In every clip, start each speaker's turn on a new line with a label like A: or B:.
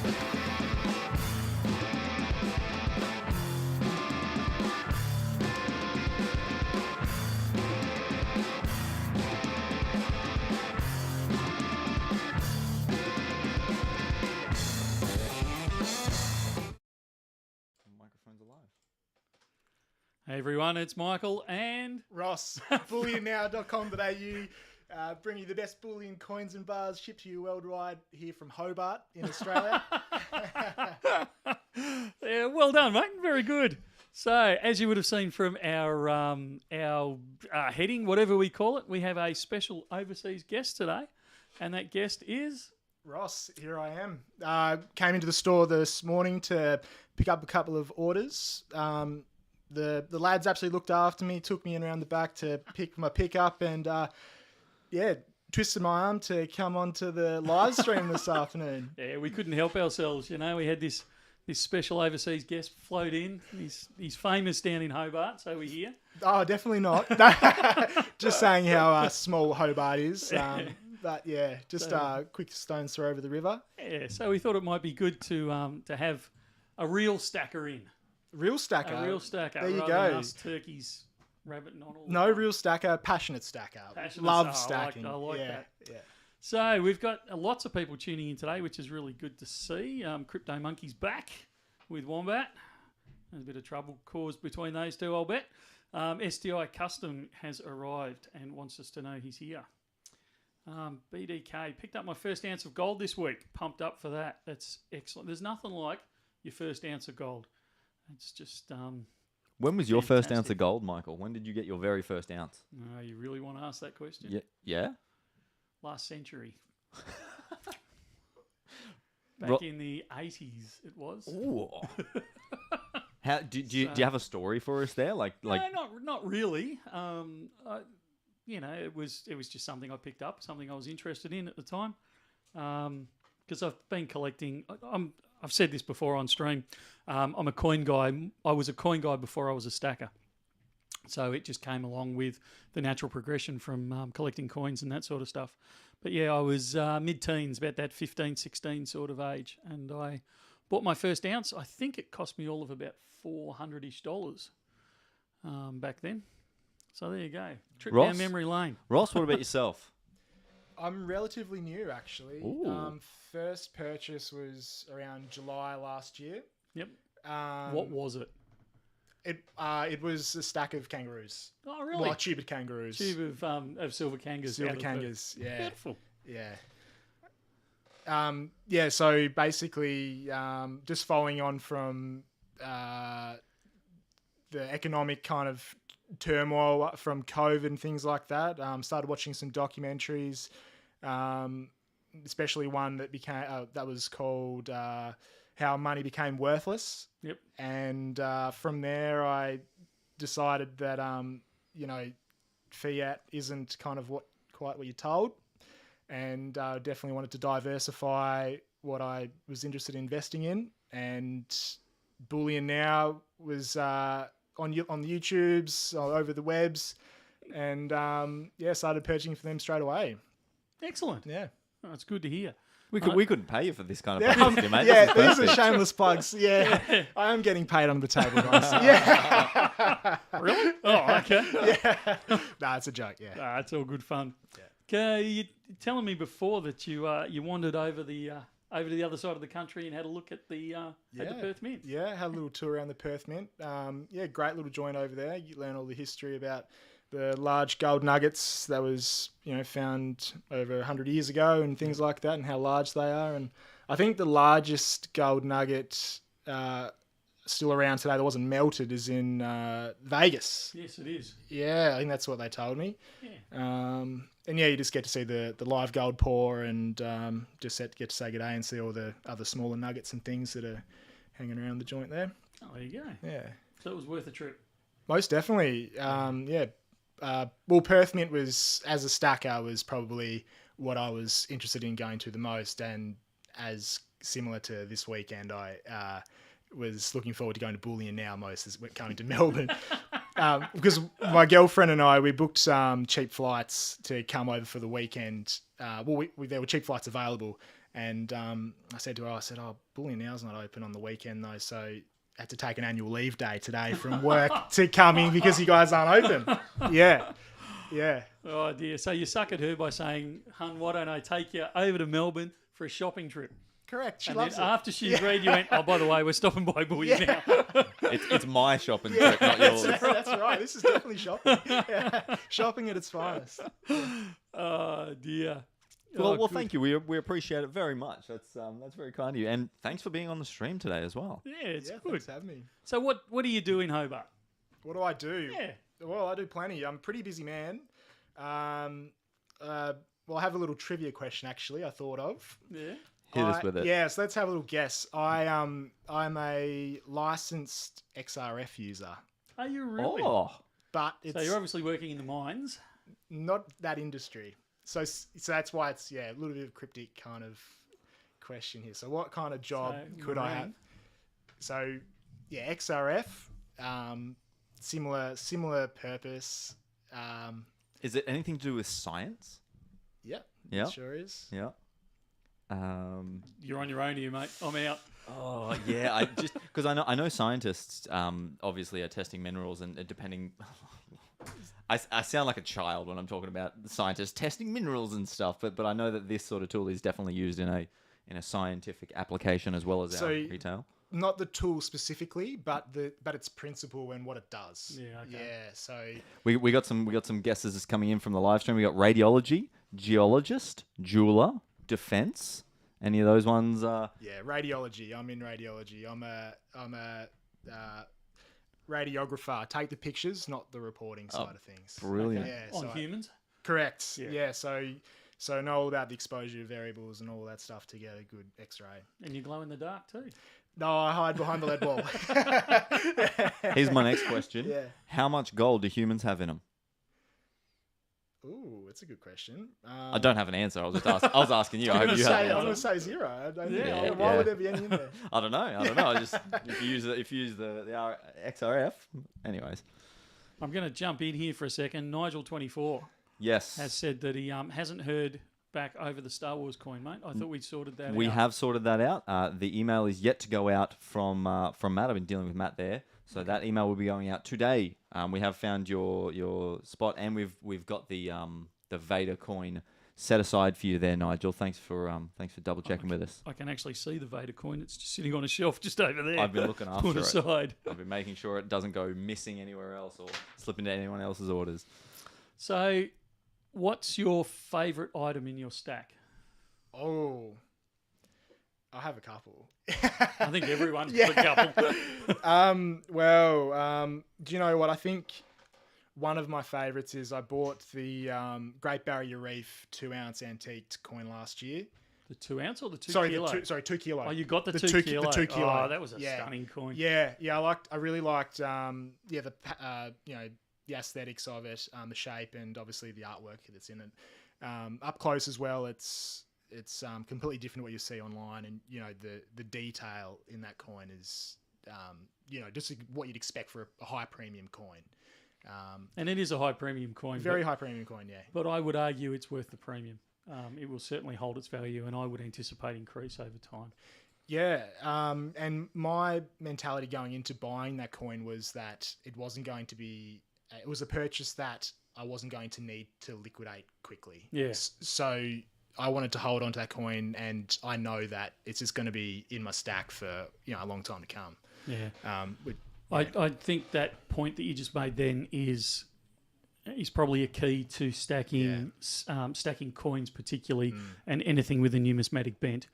A: Hey everyone, it's Michael and
B: Ross, bullionnow.com.au, bring you the best bullion coins and bars shipped to you worldwide here from Hobart in Australia.
A: Yeah, well done, mate. Very good. So, as you would have seen from our heading, whatever we call it, we have a special overseas guest today, and that guest is
B: Ross, here I am. Came into the store this morning to pick up a couple of orders. The lads absolutely looked after me, took me in around the back to pick my pickup, and twisted my arm to come onto the live stream this afternoon.
A: Yeah, we couldn't help ourselves. You know, we had this special overseas guest float in. He's famous down in Hobart, so we're here.
B: Oh, definitely not. Just saying how small Hobart is. But yeah, just quick stone's throw over the river.
A: Yeah, so we thought it might be good to have a real stacker in.
B: Real stacker.
A: A real stacker.
B: There you
A: rather
B: go.
A: than us turkeys rabbiting on all.
B: No real stacker, passionate stacker. Love stacking.
A: I like that.
B: Yeah.
A: So we've got lots of people tuning in today, which is really good to see. Crypto Monkey's back with Wombat. There's a bit of trouble caused between those two, I'll bet. STI Custom has arrived and wants us to know he's here. BDK, picked up my first ounce of gold this week. Pumped up for that. That's excellent. There's nothing like your first ounce of gold. It's just
C: when was your
A: fantastic.
C: first ounce of gold, Michael? When did you get your very first ounce?
A: No, you really want to ask that question?
C: Yeah.
A: Last century. Back in the 80s, it was.
C: Ooh. How do you have a story for us there? Like
A: no, not really. It was just something I picked up, something I was interested in at the time. Because I've been collecting. I've said this before on stream. I'm a coin guy. I was a coin guy before I was a stacker. So it just came along with the natural progression from collecting coins and that sort of stuff. But yeah, I was mid-teens, about that 15, 16 sort of age. And I bought my first ounce. I think it cost me all of about $400-ish back then. So there you go. Trip down memory lane.
C: Ross, what about yourself?
B: I'm relatively new, actually. First purchase was around July last year.
A: Yep. What was it?
B: It was a stack of kangaroos.
A: Oh, really?
B: Like tube kangaroos.
A: Tube of silver kangas.
B: Silver kangas, yeah.
A: Beautiful.
B: Yeah. So basically, just following on from the economic kind of turmoil from COVID and things like that, started watching some documentaries, especially one that was called How Money Became Worthless.
A: Yep.
B: And from there, I decided that fiat isn't kind of quite what you're told, and definitely wanted to diversify what I was interested in investing in. And Bullion Now was on the YouTubes, over the webs, and started purchasing for them straight away.
A: Excellent.
B: Yeah.
A: Oh, it's good to hear.
C: We couldn't pay you for this kind of publicity, mate.
B: Yeah, these are shameless plugs. Yeah. I am getting paid under the table, guys. Yeah.
A: Really? Oh, okay.
B: Yeah. Nah, it's a joke. Yeah.
A: Nah, it's all good fun.
B: Yeah.
A: Okay, you telling me before that you wandered over to the other side of the country and had a look at the Perth Mint.
B: Yeah, had a little tour around the Perth Mint. Great little joint over there. You learn all the history about the large gold nuggets that was, found over 100 years ago and things like that, and how large they are. And I think the largest gold nugget still around today that wasn't melted is in Vegas.
A: Yes, it is.
B: Yeah, I think that's what they told me.
A: Yeah.
B: You just get to see the live gold pour and just get to say good day and see all the other smaller nuggets and things that are hanging around the joint there.
A: Oh, there you go.
B: Yeah.
A: So it was worth a trip.
B: Most definitely. Perth Mint was, as a stacker, was probably what I was interested in going to the most, and as similar to this weekend, I was looking forward to going to Bullion Now most as we're coming to Melbourne. Because my girlfriend and I, we booked some cheap flights to come over for the weekend. There were cheap flights available, And I said to her, oh, Bullion Now's not open on the weekend though, so I had to take an annual leave day today from work to come in because you guys aren't open. Yeah.
A: Oh dear. So you suck at her by saying, "Hun, why don't I take you over to Melbourne for a shopping trip?"
B: Correct. She
A: And
B: loves
A: then
B: it.
A: after she agreed, you went, "Oh, by the way, we're stopping by Bullion now."
C: It's my shopping trip, not yours.
B: That's right. This is definitely shopping. Yeah. Shopping at its finest.
A: Oh dear.
C: Well,
A: Good.
C: thank you. We appreciate it very much. That's very kind of you, and thanks for being on the stream today as well.
A: Yeah, it's
B: Yeah,
A: good.
B: thanks for having me.
A: So what do you do in Hobart?
B: What do I do?
A: Yeah.
B: Well, I do plenty. I'm a pretty busy man. Well, I have a little trivia question actually I thought of.
A: Yeah.
C: Hit us with it.
B: Yeah, so let's have a little guess. I'm a licensed XRF user,
A: Are you really?
C: Oh,
B: but it's
A: So you're obviously working in the mines.
B: not that industry. So that's why it's a little bit of a cryptic kind of question here. So what kind of job
A: So,
B: could I
A: marine.
B: have? So yeah, XRF, similar purpose.
C: is it anything to do with science?
B: Yeah,
C: Yeah.
B: it sure is.
C: Yeah.
A: You're on your own here, mate. I'm out.
C: Oh yeah, I just because I know scientists obviously are testing minerals and depending. I sound like a child when I'm talking about the scientists testing minerals and stuff, but I know that this sort of tool is definitely used in a scientific application as well as
B: So-
C: our retail.
B: Not the tool specifically, but its principle and what it does.
A: Yeah, okay.
B: Yeah. So
C: We got some guesses coming in from the live stream. We got radiology, geologist, jeweler, defense. Any of those ones?
B: yeah, radiology. I'm in radiology. I'm a radiographer. I take the pictures, not the reporting side of things.
C: Brilliant.
B: Yeah.
A: On
B: so
A: humans.
B: correct.
A: Yeah.
B: Yeah. So know all about the exposure variables and all that stuff to get a good X-ray.
A: And you glow in the dark too.
B: No, I hide behind the lead wall.
C: Here's my next question.
B: Yeah.
C: How much gold do humans have in them?
B: Ooh, that's a good question.
C: I don't have an answer. I was asking you. I
B: I'm
C: hope you
B: gonna
C: have
B: say,
C: an
B: I'm
C: answer.
B: gonna say zero. I don't
A: Yeah,
B: know.
A: yeah.
B: Why would there be any in there?
C: I don't know. I just if you use the XRF. Anyways,
A: I'm going to jump in here for a second. Nigel24
C: yes,
A: has said that he hasn't heard back over the Star Wars coin, mate. I thought we'd sorted that out.
C: we have sorted that out. The email is yet to go out from Matt. I've been dealing with Matt there, so that email will be going out today. We have found your spot, and we've got the Vader coin set aside for you there, Nigel. Thanks for double checking with us.
A: I can actually see the Vader coin. It's just sitting on a shelf just over there.
C: I've been looking after
A: Put
C: it.
A: aside.
C: I've been making sure it doesn't go missing anywhere else or slip into anyone else's orders.
A: So, what's your favourite item in your stack?
B: Oh, I have a couple.
A: I think everyone's got a couple.
B: Do you know what? I think one of my favourites is I bought the Great Barrier Reef 2-ounce antiqued coin last year.
A: The 2 ounce or the 2
B: Sorry,
A: kilo?
B: 2 kilo.
A: Oh, you got the,
B: The
A: 2
B: 2
A: kilo.
B: the 2 kilo.
A: Oh, that was a
B: Yeah.
A: stunning coin.
B: Yeah, I really liked the aesthetics of it, the shape, and obviously the artwork that's in it. Up close as well, it's completely different to what you see online, and the detail in that coin is just what you'd expect for a high premium coin.
A: And it is a high premium coin.
B: Very high premium coin, yeah.
A: But I would argue it's worth the premium. It will certainly hold its value, and I would anticipate increase over time.
B: Yeah, and my mentality going into buying that coin was that it wasn't going to be. It was a purchase that I wasn't going to need to liquidate quickly.
A: Yeah.
B: So I wanted to hold on to that coin, and I know that it's just going to be in my stack for a long time to come.
A: Yeah.
B: With-
A: I think that point that you just made then is probably a key to stacking coins particularly, and anything with a numismatic bent.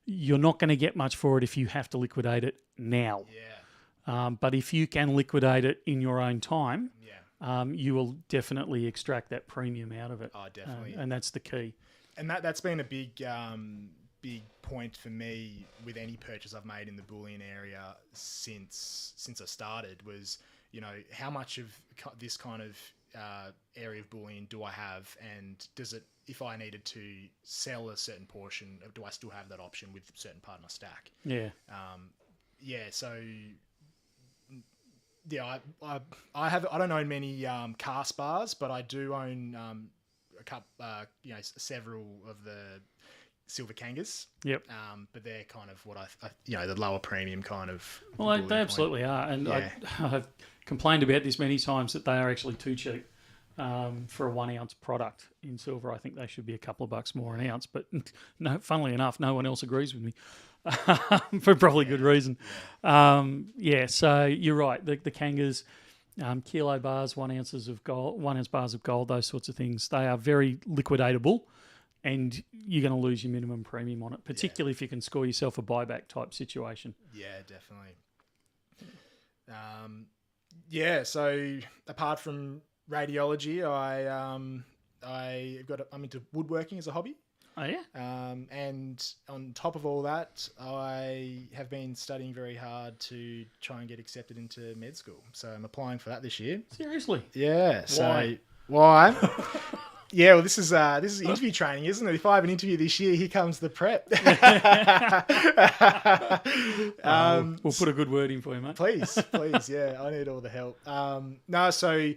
A: You're not going to get much for it if you have to liquidate it now.
B: Yeah.
A: But if you can liquidate it in your own time,
B: Yeah.
A: you will definitely extract that premium out of it.
B: Oh, definitely.
A: And that's the key.
B: And that's been a big point for me with any purchase I've made in the bullion area since I started was, how much of this kind of area of bullion do I have, and does it, if I needed to sell a certain portion, do I still have that option with a certain part of my stack?
A: Yeah.
B: So yeah, I don't own many cast bars, but I do own a couple, several of the silver kangas.
A: Yep.
B: But they're kind of what the lower premium kind of.
A: Well,
B: bullion
A: they
B: coin.
A: absolutely are. And
B: Yeah.
A: I've complained about this many times that they are actually too cheap for a 1 ounce product in silver. I think they should be a couple of bucks more an ounce. But no, funnily enough, no one else agrees with me for probably good reason. So you're right. The kangas, kilo bars, 1 ounces of gold, 1 ounce bars of gold, those sorts of things, they are very liquidatable. And you're going to lose your minimum premium on it, particularly if you can score yourself a buyback type situation.
B: Yeah, definitely. So apart from radiology, I'm into woodworking as a hobby.
A: Oh yeah.
B: And on top of all that, I have been studying very hard to try and get accepted into med school. So I'm applying for that this year.
A: Seriously?
B: Yeah.
A: Why?
B: Yeah, well, this is interview training, isn't it? If I have an interview this year, here comes the prep.
A: We'll put a good word in for you, mate.
B: Please, yeah, I need all the help. So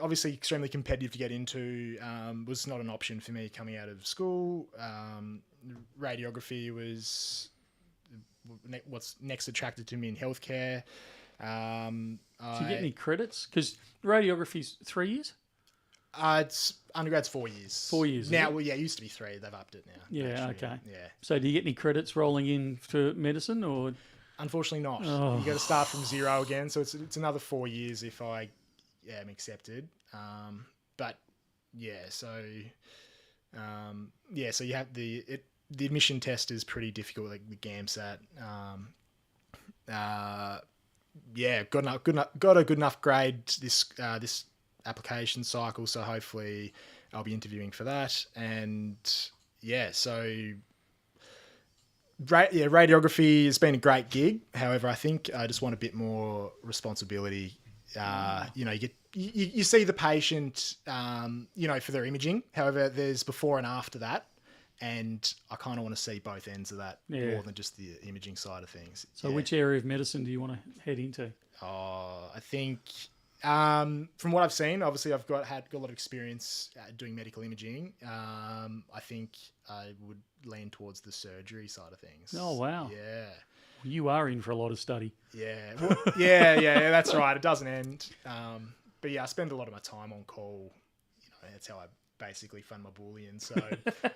B: obviously extremely competitive to get into. Was not an option for me coming out of school. Radiography was what's next attracted to me in healthcare.
A: Do you get any credits? Because radiography's 3 years.
B: It's undergrad's 4 years.
A: 4 years
B: now. Well, yeah, it used to be 3. They've upped it now.
A: Yeah.
B: actually.
A: Okay.
B: Yeah.
A: So do you get any credits rolling in for medicine, or?
B: Unfortunately, not.
A: Oh.
B: You got to start from zero again. So it's another 4 years if I am accepted. But yeah, so so you have the admission test is pretty difficult, like the GAMSAT. Got a good enough grade this application cycle, so hopefully I'll be interviewing for that. And radiography has been a great gig. However, I think I just want a bit more responsibility. You see the patient, for their imaging. However, there's before and after that. And I kind of want to see both ends of that more than just the imaging side of things.
A: So which area of medicine do you want to head into?
B: I think from what I've seen, obviously I've got a lot of experience doing medical imaging. I think I would lean towards the surgery side of things.
A: Oh, wow.
B: Yeah.
A: You are in for a lot of study.
B: Yeah. Well, yeah, that's right. It doesn't end. But yeah, I spend a lot of my time on call. That's how I basically fund my bullion. So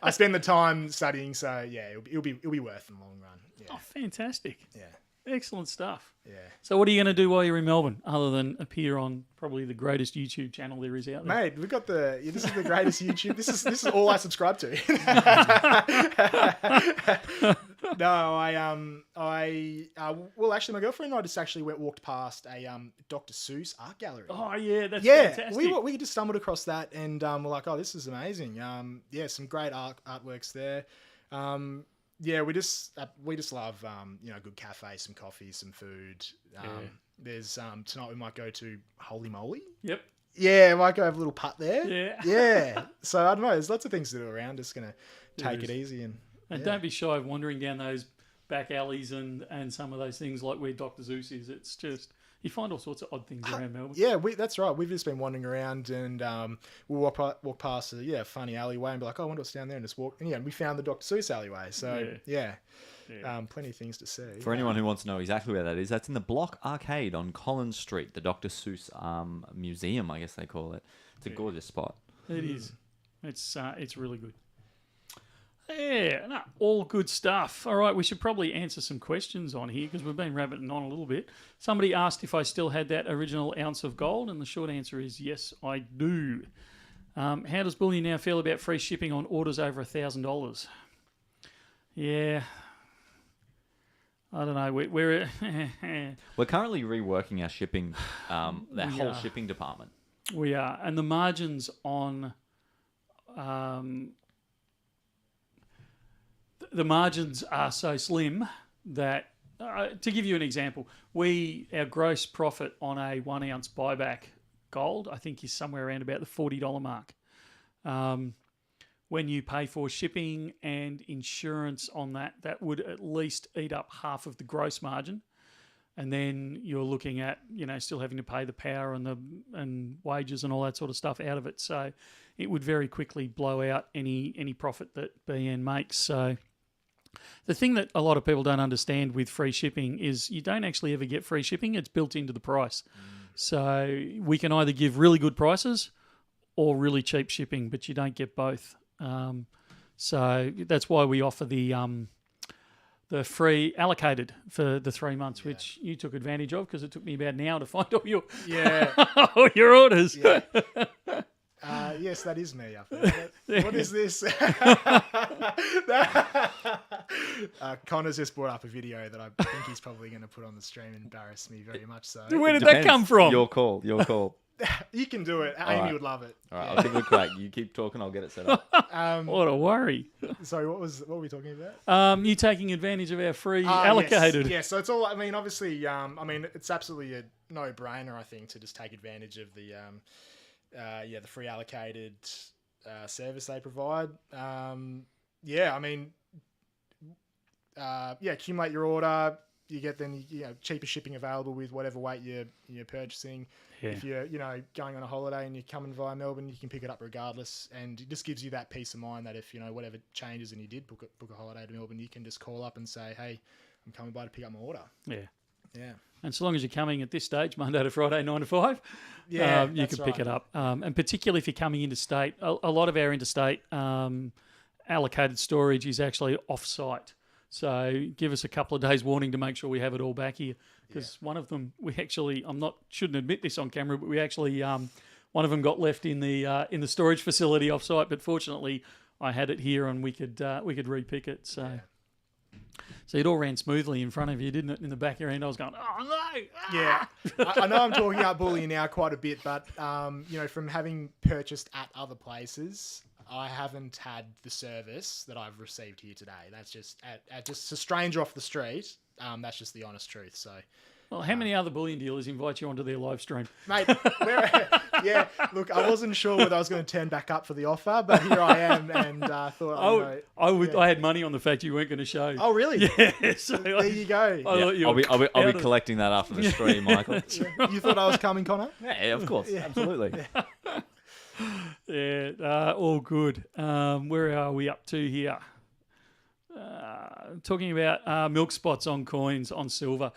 B: I spend the time studying. So yeah, it'll be worth in the long run. Yeah.
A: Oh, fantastic.
B: Yeah.
A: Excellent stuff.
B: Yeah.
A: So what are you going to do while you're in Melbourne, other than appear on probably the greatest YouTube channel there is out there?
B: Mate, we've got this is the greatest YouTube. This is all I subscribe to. No, well, actually, my girlfriend and I just actually walked past a Dr. Seuss art gallery.
A: Oh yeah, that's fantastic.
B: we just stumbled across that, and we're like, oh, this is amazing. Some great artworks there. We just love good cafe, some coffee, some food. There's tonight we might go to Holy Moly.
A: Yep.
B: Yeah, we might go have a little putt there.
A: Yeah.
B: Yeah. So I don't know. There's lots of things to do around. Just gonna take it easy and
A: don't be shy of wandering down those back alleys and some of those things like where Dr. Zeus is. It's just you find all sorts of odd things around Melbourne.
B: Yeah, that's right. We've just been wandering around and we'll walk past a funny alleyway and be like, oh, I wonder what's down there, and just walk. And we found the Dr. Seuss alleyway. So plenty of things to see.
C: For anyone who wants to know exactly where that is, that's in the Block Arcade on Collins Street, the Dr. Seuss Museum, I guess they call it. It's a gorgeous spot.
A: It is. It's really good. Yeah, no, all good stuff. All right, we should probably answer some questions on here because we've been rabbiting on a little bit. Somebody asked if I still had that original ounce of gold, and the short answer is yes, I do. How does Bullion Now feel about free shipping on orders over $1,000? Yeah, I don't know. We're
C: currently reworking our shipping, whole shipping department.
A: We are, and the margins on. The margins are so slim that, to give you an example, our gross profit on a 1 ounce buyback gold, I think, is somewhere around about the $40 mark. When you pay for shipping and insurance on that would at least eat up half of the gross margin. and then you're looking at still having to pay the power and wages and all that sort of stuff out of it. So it would very quickly blow out any profit that BN makes. So the thing that a lot of people don't understand with free shipping is you don't actually ever get free shipping. It's built into the price. So we can either give really good prices or really cheap shipping, but you don't get both. So that's why we offer the free allocated for the 3 months, which you took advantage of because it took me about an hour to find all your all your orders.
B: Yeah. Yes, that is me up there. What is this? Connor's just brought up a video that I think he's probably going to put on the stream and embarrass me very much so.
A: Where did that come from?
C: Your call.
B: You can do it. Amy would love it.
C: All right, I'll give it a crack. You keep talking, I'll get it set up.
A: What a worry.
B: Sorry, what were we talking about?
A: You taking advantage of our free allocated.
B: Yes, so it's all, obviously, it's absolutely a no-brainer, I think, to just take advantage of the free allocated service they provide. Accumulate your order. You get then cheaper shipping available with whatever weight you're purchasing.
A: Yeah.
B: If you're going on a holiday and you're coming via Melbourne, you can pick it up regardless, and it just gives you that peace of mind that if whatever changes and you did book a holiday to Melbourne, you can just call up and say, hey, I'm coming by to pick up my order. Yeah.
A: And so long as you're coming at this stage, Monday to Friday, 9 to 5, you can pick it up. And particularly if you're coming interstate, a lot of our interstate allocated storage is actually off-site. So give us a couple of days warning to make sure we have it all back here. Because one of them, shouldn't admit this on camera, but we actually, one of them got left in the storage facility off-site. But fortunately, I had it here and we could repick it. So. Yeah. So it all ran smoothly in front of you, didn't it? In the back of your end, I was going, oh no!
B: Yeah, I know I'm talking about Bullion Now quite a bit, but from having purchased at other places, I haven't had the service that I've received here today. That's just just a stranger off the street. That's just the honest truth. So.
A: Well, how many other bullion dealers invite you onto their live stream?
B: Mate, look, I wasn't sure whether I was going to turn back up for the offer, but here I am, and thought
A: I had money on the fact you weren't going to show.
B: Oh, really?
A: Yeah. So
B: there you go.
C: I'll be collecting that after the stream, Michael.
B: You thought I was coming, Connor?
C: Yeah, of course, absolutely.
A: All good. Where are we up to here? Talking about milk spots on coins on silver.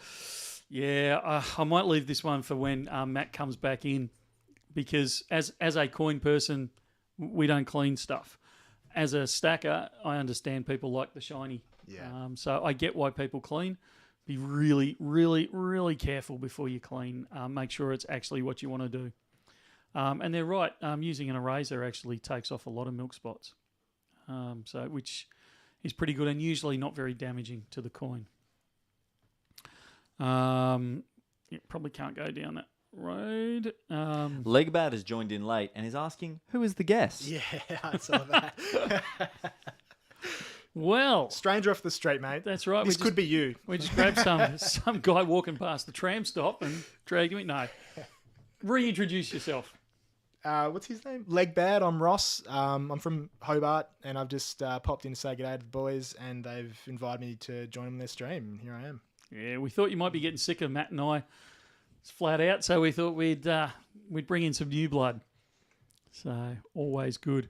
A: Yeah, I might leave this one for when Matt comes back in, because as a coin person, we don't clean stuff. As a stacker, I understand people like the shiny.
B: Yeah.
A: So I get why people clean. Be really, really, really careful before you clean. Make sure it's actually what you want to do. And they're right. Using an eraser actually takes off a lot of milk spots, which is pretty good and usually not very damaging to the coin. Probably can't go down that road.
C: Legbat has joined in late and is asking, who is the guest?
B: Yeah, I saw that.
A: Well,
B: stranger off the street, mate.
A: That's right.
B: This could be you.
A: We just grabbed some guy walking past the tram stop and dragged him in. No. Reintroduce yourself.
B: What's his name? Legbad. I'm Ross. I'm from Hobart, and I've just popped in to say good day to the boys, and they've invited me to join them in their stream, and here I am.
A: Yeah, we thought you might be getting sick of Matt and I. It's flat out, so we thought we'd bring in some new blood. So always good.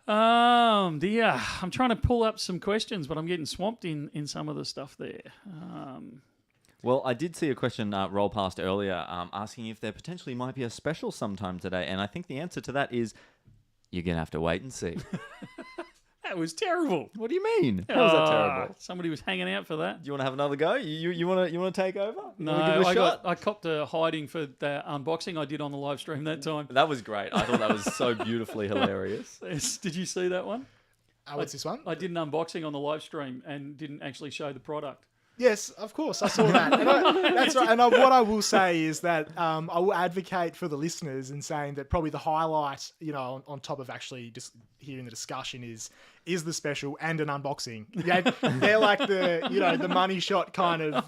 A: Dear, I'm trying to pull up some questions, but I'm getting swamped in some of the stuff there.
C: Well, I did see a question roll past earlier asking if there potentially might be a special sometime today, and I think the answer to that is you're going to have to wait and see.
A: That was terrible.
C: What do you mean? How was that terrible?
A: Somebody was hanging out for that.
C: Do you want to have another go? You want to take over?
A: No, I copped a hiding for the unboxing I did on the live stream that time.
C: That was great. I thought that was so beautifully hilarious.
A: Did you see that one?
B: What's this one?
A: I did an unboxing on the live stream and didn't actually show the product.
B: Yes, of course, I saw that. That's right. And what I will say is that I will advocate for the listeners in saying that probably the highlight, on top of actually just hearing the discussion is the special and an unboxing. Yeah, they're like the money shot kind of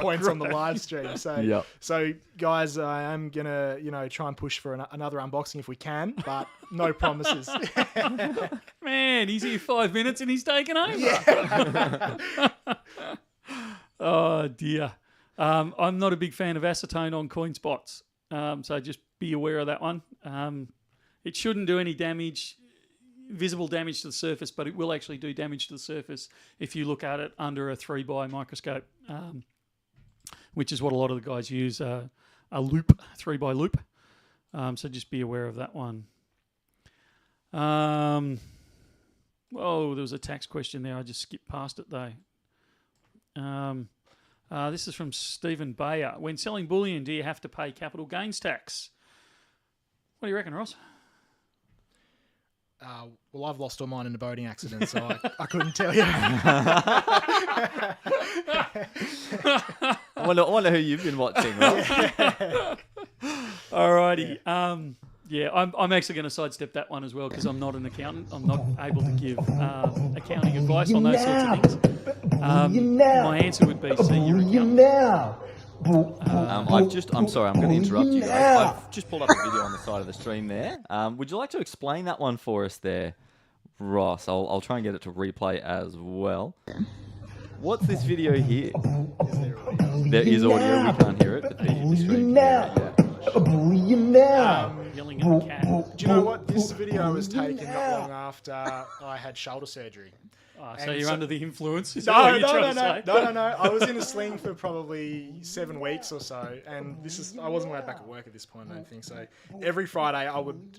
B: points on the live stream. So guys, I am gonna try and push for another unboxing if we can, but no promises.
A: Man, he's here 5 minutes and he's taken over.
B: Yeah.
A: Oh dear. I'm not a big fan of acetone on coin spots, so just be aware of that one. It shouldn't do any damage, visible damage to the surface, but it will actually do damage to the surface if you look at it under a 3x microscope, which is what a lot of the guys use, a loop, 3x loop. So just be aware of that one. Oh, there was a tax question there. I just skipped past it though. This is from Stephen Bayer. When selling bullion, do you have to pay capital gains tax? What do you reckon, Ross?
B: Well, I've lost all mine in a boating accident, so I couldn't tell you.
C: I wonder who you've been watching, Ross.
A: Alrighty. Yeah. I'm actually going to sidestep that one as well because I'm not an accountant. I'm not able to give accounting advice on those sorts of things. My answer would be see your accountant.
C: I'm sorry, I'm going to interrupt you guys. I've just pulled up a video on the side of the stream there. Would you like to explain that one for us there, Ross? I'll try and get it to replay as well. What's this video here? There is audio. We can't hear it, but the stream can hear it, yeah.
A: Yelling at the cat.
B: Do you know what? This video was taken not long after I had shoulder surgery.
A: So you're under the influence? Is
B: No.
A: that what you're trying to say?
B: I was in a sling for probably 7 weeks or so, and I wasn't allowed back at work at this point, I don't think. So every Friday I would,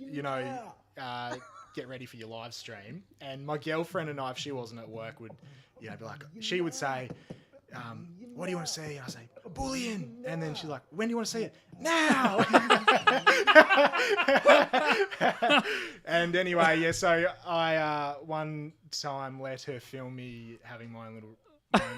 B: get ready for your live stream, and my girlfriend and I, if she wasn't at work, would, be like, she would say, what do you want to see? And I say, bullion. And then she's like, when do you want to see it? Now. And anyway, yeah, so I one time let her film me having my own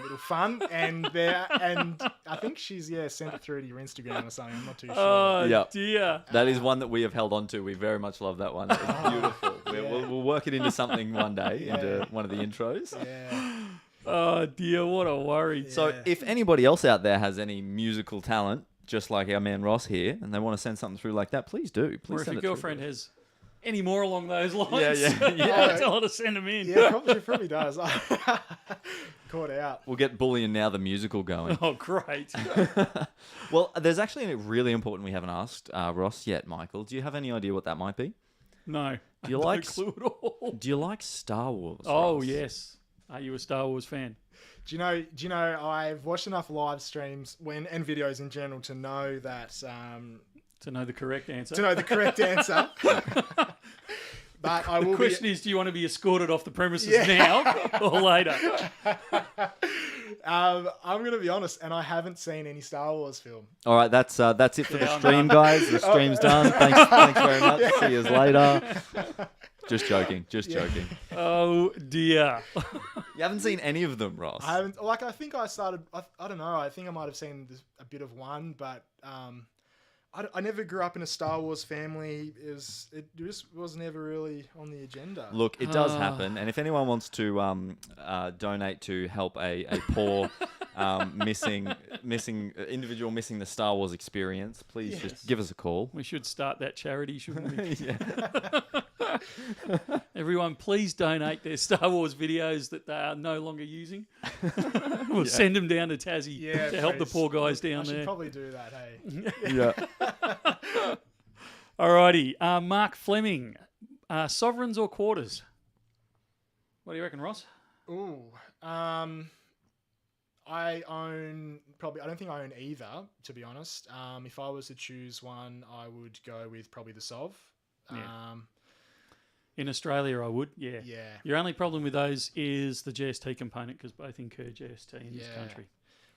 B: little fun, and I think she's sent it through to your Instagram or something. I'm not too sure.
A: Oh,
C: Yeah.
A: dear.
C: That is one that we have held on to. We very much love that one. It's beautiful. We'll work it into something one day, into one of the intros.
B: Yeah.
A: Oh, dear. What a worry.
B: Yeah.
C: So if anybody else out there has any musical talent, just like our man Ross here, and they want to send something through like that, please do. Please
A: Or if
C: send
A: your
C: it through.
A: girlfriend has any more along those lines, tell her to send them in.
B: Yeah, she probably does. Caught out.
C: We'll get Bullion Now, the musical, going.
A: Oh, great.
C: Well, there's actually a really important we haven't asked Ross yet, Michael. Do you have any idea what that might be?
A: No.
C: Do you
A: no
C: like
A: clue at all.
C: Do you like Star Wars?
A: Oh,
C: Ross?
A: yes. Are you a Star Wars fan?
B: Do you know? I've watched enough live streams and videos in general to know that
A: To know the correct answer.
B: But I will.
A: The question is, do you want to be escorted off the premises now or later?
B: I'm going to be honest, and I haven't seen any Star Wars film.
C: All right, that's it for the
A: I'm
C: stream,
A: done.
C: guys. The stream's done. Thanks very much. See you later. Just joking.
A: Oh, dear.
C: You haven't seen any of them, Ross.
B: I haven't. Like, I think I started. I don't know. I think I might have seen a bit of one, but I never grew up in a Star Wars family. It just was never really on the agenda.
C: Look, it does happen, and if anyone wants to donate to help a poor missing individual missing the Star Wars experience, please just give us a call.
A: We should start that charity, shouldn't we?
C: Yeah.
A: Everyone, please donate their Star Wars videos that they are no longer using. We'll send them down to Tassie to help the
B: please.
A: poor guys down
B: I should
A: there.
B: probably do that. Hey.
C: Yeah.
A: Alrighty, Mark Fleming, sovereigns or quarters? What do you reckon, Ross?
B: Ooh. I don't think I own either, to be honest. If I was to choose one, I would go with probably the Sov.
A: In Australia, I would, yeah.
B: Yeah.
A: Your only problem with those is the GST component because both incur GST in this country.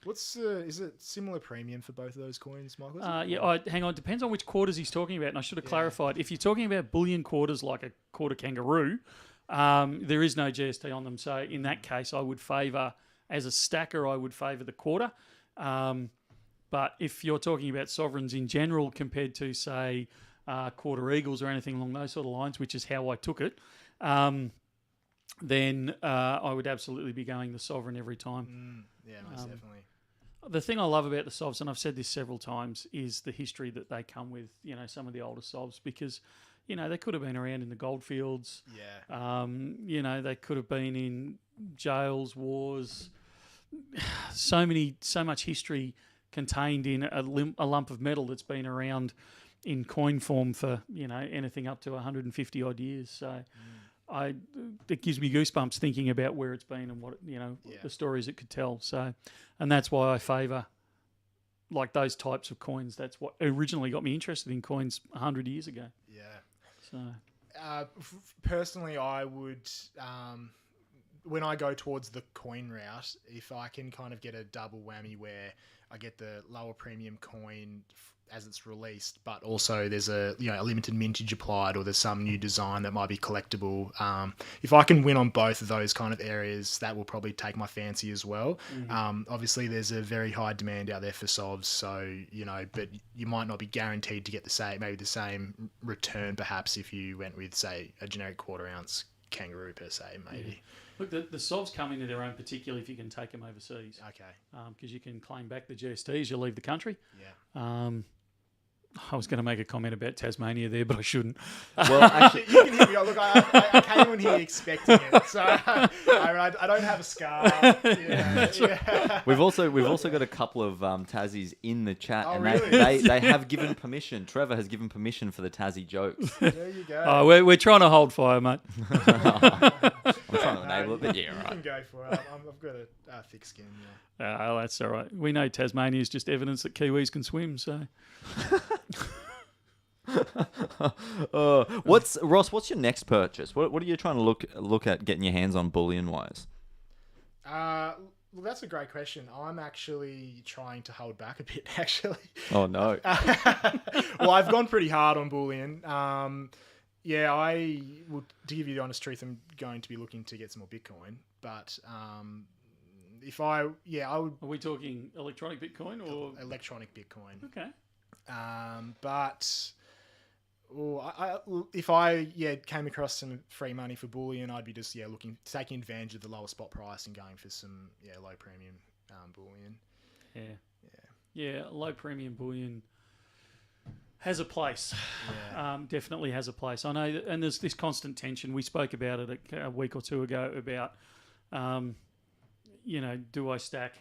B: Is it similar premium for both of those coins, Michael?
A: Hang on. Depends on which quarters he's talking about, and I should have clarified. If you're talking about bullion quarters like a quarter kangaroo, there is no GST on them. So in that case, I would favour, as a stacker, I would favour the quarter. But if you're talking about sovereigns in general compared to, say, quarter eagles or anything along those sort of lines, which is how I took it, then I would absolutely be going the sovereign every time.
B: Most definitely.
A: The thing I love about the Sovs, and I've said this several times, is the history that they come with, some of the older Sovs, because, they could have been around in the goldfields.
B: Yeah.
A: They could have been in jails, wars, so much history contained in a lump of metal that's been around in coin form for anything up to 150 odd years. So it gives me goosebumps thinking about where it's been and what the stories it could tell. So, and that's why I favour like those types of coins. That's what originally got me interested in coins 100 years ago.
B: Yeah.
A: So,
B: personally, I would. When I go towards the coin route, if I can kind of get a double whammy where I get the lower premium coin as it's released, but also there's a limited mintage applied, or there's some new design that might be collectible. If I can win on both of those kind of areas, that will probably take my fancy as well. Obviously, there's a very high demand out there for SOVs, so but you might not be guaranteed to get the same return, perhaps if you went with, say, a generic quarter ounce kangaroo per se, maybe.
A: Yeah. Look, the SOVs come into their own, particularly if you can take them overseas.
B: Okay.
A: Because you can claim back the GST as you leave the country.
B: Yeah.
A: I was going to make a comment about Tasmania there, but I shouldn't.
C: Well, actually,
B: you can hit me. Look, I came in here expecting it, so I don't have a scar. Yeah.
C: we've also got a couple of Tassies in the chat,
B: Oh,
C: and
B: really?
C: they have given permission. Trevor has given permission for the Tassie jokes.
B: There you go.
A: Oh, we're trying to hold fire, mate.
C: I'm trying to enable it, but yeah,
B: You
C: right.
B: can go for it. I've got a thick skin. Yeah.
A: Oh, that's all right. We know Tasmania is just evidence that Kiwis can swim, so...
C: Ross? What's your next purchase? What are you trying to look at getting your hands on bullion wise?
B: Well, that's a great question. I'm actually trying to hold back a bit, actually.
C: Oh no.
B: Well, I've gone pretty hard on bullion. Yeah, to give you the honest truth, I'm going to be looking to get some more Bitcoin. But I would.
A: Are we talking electronic Bitcoin or
B: electronic Bitcoin?
A: Okay.
B: But if I came across some free money for bullion, I'd be just taking advantage of the lower spot price and going for some low premium bullion.
A: Yeah, low premium bullion has a place.
B: Yeah.
A: Definitely has a place. I know, and there's this constant tension. We spoke about it a week or two ago about, do I stack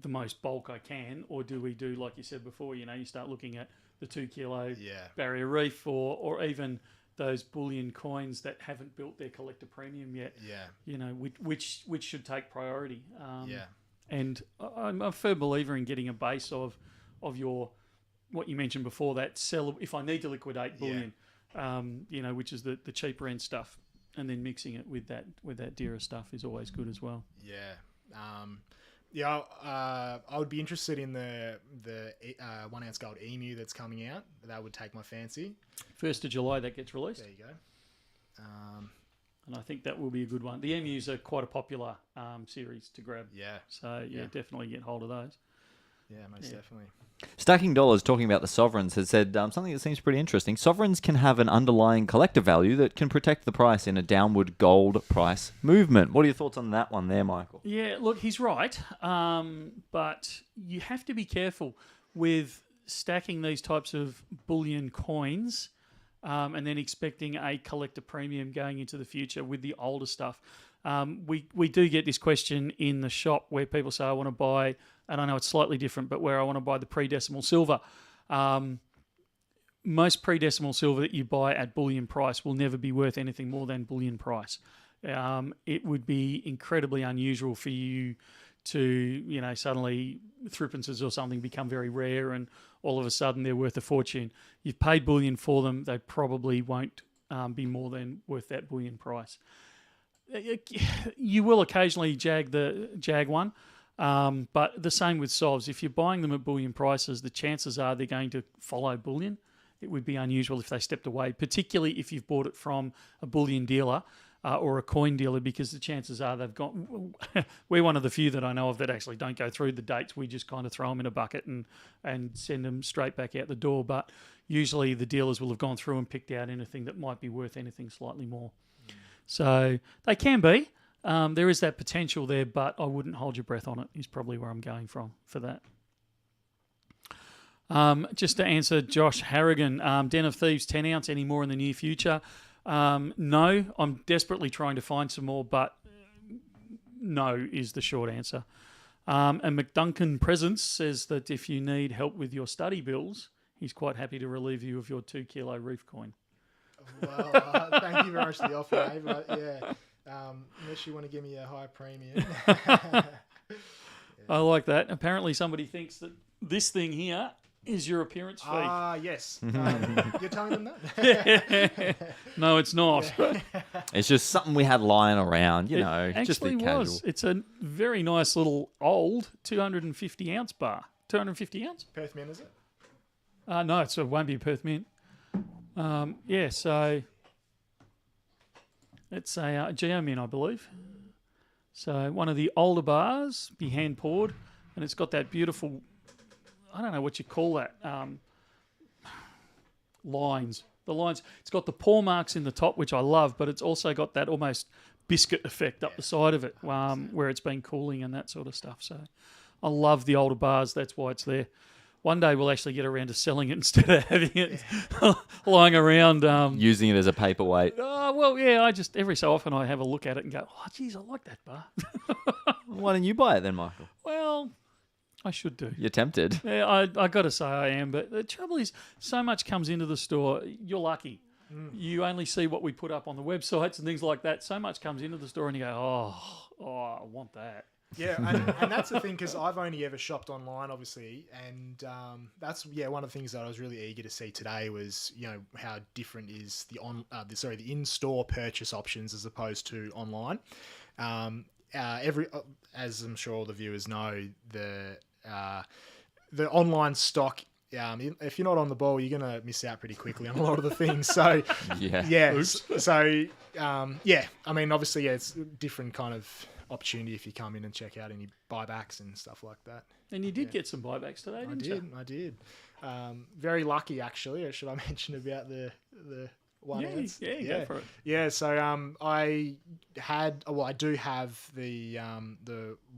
A: the most bulk I can, or do we do, like you said before, you start looking at the 2 kilo barrier reef, or even those bullion coins that haven't built their collector premium yet.
B: Yeah.
A: Which should take priority. And I'm a firm believer in getting a base of your, what you mentioned before, that sell if I need to liquidate bullion, which is the cheaper end stuff, and then mixing it with that dearer stuff is always good as well.
B: I would be interested in the 1 ounce gold emu that's coming out. That would take my fancy.
A: 1st of July that gets released.
B: There you go.
A: And I think that will be a good one. The emus are quite a popular series to grab.
B: Yeah.
A: So definitely get hold of those.
B: Yeah, most definitely.
C: Stacking Dollars, talking about the sovereigns, has said something that seems pretty interesting. Sovereigns can have an underlying collector value that can protect the price in a downward gold price movement. What are your thoughts on that one there, Michael?
A: Yeah, look, he's right. But you have to be careful with stacking these types of bullion coins and then expecting a collector premium going into the future with the older stuff. We do get this question in the shop where people say, I want to buy, and I know it's slightly different, but where I want to buy the pre-decimal silver. Most pre-decimal silver that you buy at bullion price will never be worth anything more than bullion price. It would be incredibly unusual for you to, suddenly threepences or something become very rare and all of a sudden they're worth a fortune. You've paid bullion for them, they probably won't be more than worth that bullion price. You will occasionally jag one, but the same with SOVs. If you're buying them at bullion prices, the chances are they're going to follow bullion. It would be unusual if they stepped away, particularly if you've bought it from a bullion dealer or a coin dealer, because the chances are they've got... We're one of the few that I know of that actually don't go through the dates. We just kind of throw them in a bucket and send them straight back out the door. But usually the dealers will have gone through and picked out anything that might be worth anything slightly more. So they can be. There is that potential there, but I wouldn't hold your breath on it, is probably where I'm going from for that. Just to answer Josh Harrigan, Den of Thieves 10 ounce any more in the near future? No, I'm desperately trying to find some more, but no is the short answer. And McDuncan Presents says that if you need help with your study bills, he's quite happy to relieve you of your 2 kilo reef coin.
B: Well, thank you very much for the offer, mate. But yeah, unless you want to give me a high premium.
A: I like that. Apparently somebody thinks that this thing here is your appearance fee.
B: Yes. You're telling them that?
A: No, it's not.
C: It's just something we had lying around, you know, just a
A: Actually
C: bit casual.
A: was. It's a very nice little old 250 ounce bar. 250 ounce?
B: Perth Mint, is it?
A: No, it won't be Perth Mint. Yeah, so it's a Geo Mint, I believe. So one of the older bars, be hand poured, and it's got that beautiful, I don't know what you call that, lines. The lines, it's got the pour marks in the top, which I love, but it's also got that almost biscuit effect up the side of it, where it's been cooling and that sort of stuff. So I love the older bars. That's why it's there. One day we'll actually get around to selling it instead of having it lying around.
C: Using it as a paperweight.
A: Well, yeah, I just, every so often I have a look at it and go, oh, geez, I like that bar.
C: Why don't you buy it then, Michael?
A: Well, I should do.
C: You're tempted.
A: Yeah, I got to say I am, but the trouble is so much comes into the store. You're lucky. You only see what we put up on the websites and things like that. So much comes into the store and you go, oh, I want that.
B: Yeah, and that's the thing, because I've only ever shopped online, obviously, and that's one of the things that I was really eager to see today was, you know, how different is the in-store purchase options as opposed to online. As I'm sure all the viewers know, the online stock. If you're not on the ball, you're gonna miss out pretty quickly on a lot of the things. So yeah.
A: Oops.
B: So I mean, obviously, it's a different kind of opportunity if you come in and check out any buybacks and stuff like that.
A: And you did get some buybacks today, didn't you?
B: I did. Very lucky, actually. Should I mention about the 1 ounce?
A: Yeah, go for it.
B: Yeah, so I do have the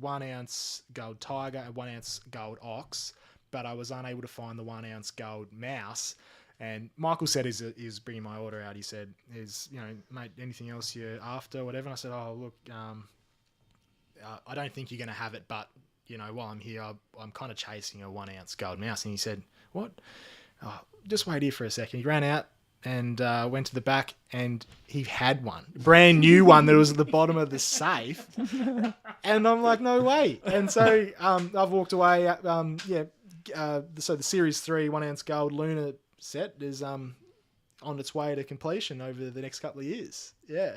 B: 1 ounce gold tiger and 1 ounce gold ox, but I was unable to find the 1 ounce gold mouse. And Michael said he's bringing my order out. He said, mate, anything else you're after, whatever? And I said, oh, look, I don't think you're going to have it, but, you know, while I'm here, I'm kind of chasing a 1 ounce gold mouse. And he said, what? Oh, just wait here for a second. He ran out and went to the back, and he had one. Brand new one that was at the bottom of the safe. And I'm like, no way. And so I've walked away. So the Series 3 1 ounce gold Luna set is on its way to completion over the next couple of years. Yeah.